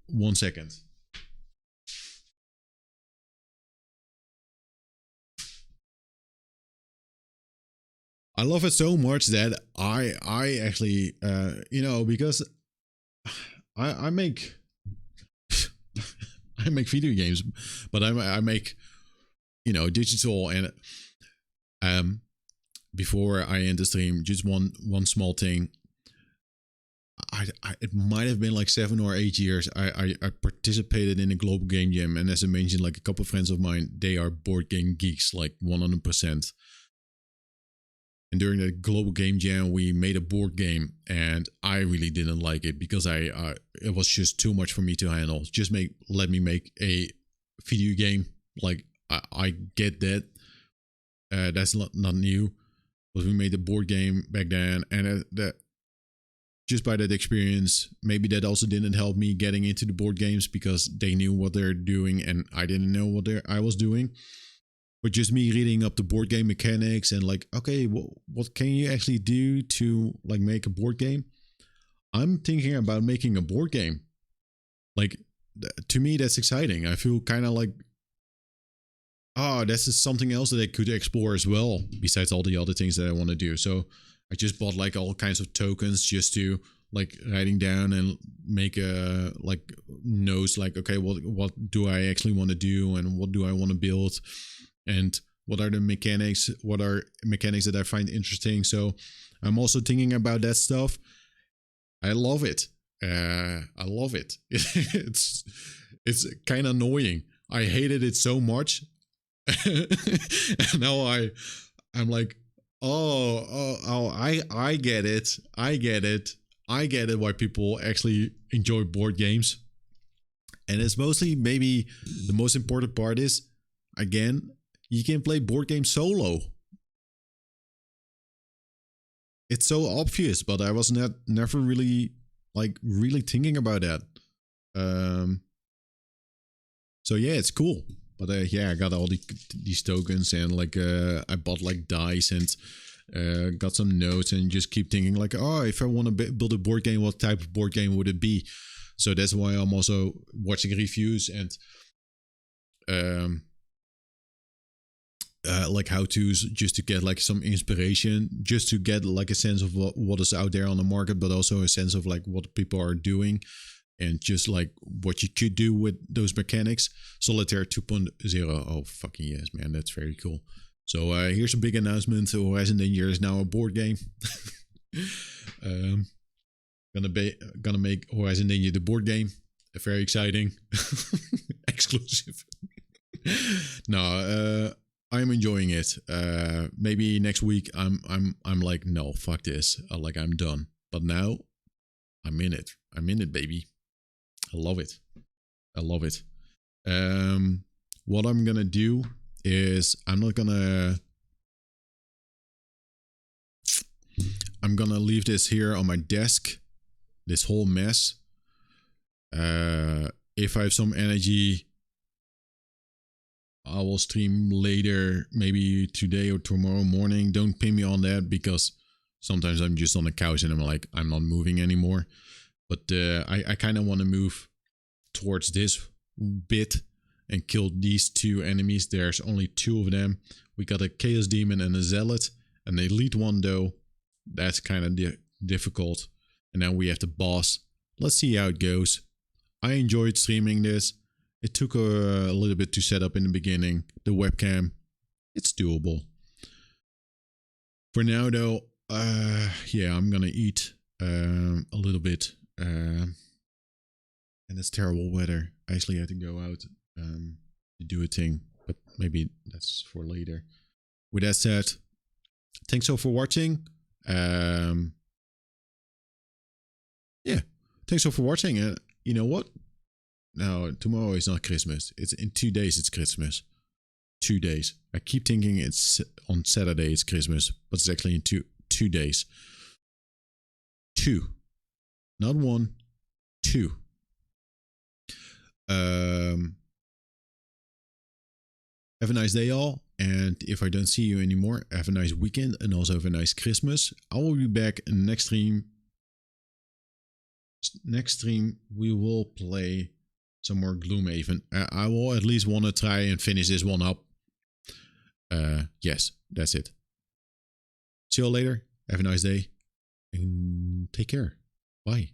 1 second. I love it so much that I actually because I make I make video games, but I make digital, and before I end the stream, just one small thing. It might have been like 7 or 8 years. I participated in a global game jam, and as I mentioned, like a couple of friends of mine, they are board game geeks, like 100%. And during the global game jam, we made a board game, and I really didn't like it because it was just too much for me to handle. Just let me make a video game. Like I get that. That's not new, but we made a board game back then, and that just by that experience, maybe that also didn't help me getting into the board games because they knew what they're doing and I didn't know what I was doing. But just me reading up the board game mechanics and like, okay, what can you actually do to like make a board game? I'm thinking about making a board game. Like, to me, that's exciting. I feel kind of like, oh, this is something else that I could explore as well, besides all the other things that I want to do. So I just bought like all kinds of tokens just to like writing down and make a like notes like, okay, what do I actually want to do and what do I want to build? And what are the mechanics? What are mechanics that I find interesting? So I'm also thinking about that stuff. I love it. I love it. It's kind of annoying. I hated it so much. And now I'm like, oh, I get it. I get it. I get it why people actually enjoy board games. And it's mostly maybe the most important part is, again, you can play board games solo. It's so obvious, but I was never really thinking about that. So yeah, it's cool. But yeah, I got all these tokens and I bought like dice and got some notes and just keep thinking like, oh, if I want to build a board game, what type of board game would it be? So that's why I'm also watching reviews and like how-tos, just to get like some inspiration, just to get like a sense of what is out there on the market, but also a sense of like what people are doing and just like what you could do with those mechanics. Solitaire 2.0. Oh, fucking yes, man. That's very cool. So here's a big announcement. Horizon Danger is now a board game. Gonna make Horizon Danger the board game. Very exciting. Exclusive. No, I'm enjoying it. Maybe next week I'm like, no, fuck this. Like I'm done. But now I'm in it. I'm in it, baby. I love it. I love it. What I'm gonna do is I'm gonna leave this here on my desk. This whole mess. If I have some energy, I will stream later, maybe today or tomorrow morning. Don't pin me on that because sometimes I'm just on the couch and I'm like, I'm not moving anymore. But I kind of want to move towards this bit and kill these two enemies. There's only two of them. We got a Chaos Demon and a Zealot. An elite one though. That's kind of difficult. And now we have the boss. Let's see how it goes. I enjoyed streaming this. It took a little bit to set up in the beginning. The webcam, it's doable. For now though, yeah, I'm gonna eat a little bit. And it's terrible weather. I actually had to go out to do a thing, but maybe that's for later. With that said, thanks all for watching. Yeah, thanks all for watching. You know what? No, tomorrow is not Christmas. It's in 2 days. It's Christmas. 2 days. I keep thinking it's on Saturday. It's Christmas, but it's actually in two days. 2, not 1, 2. Have a nice day, all. And if I don't see you anymore, have a nice weekend and also have a nice Christmas. I will be back in the next stream. Next stream, we will play some more Gloomhaven. I will at least want to try and finish this one up. Yes, that's it. See you all later. Have a nice day. And take care. Bye.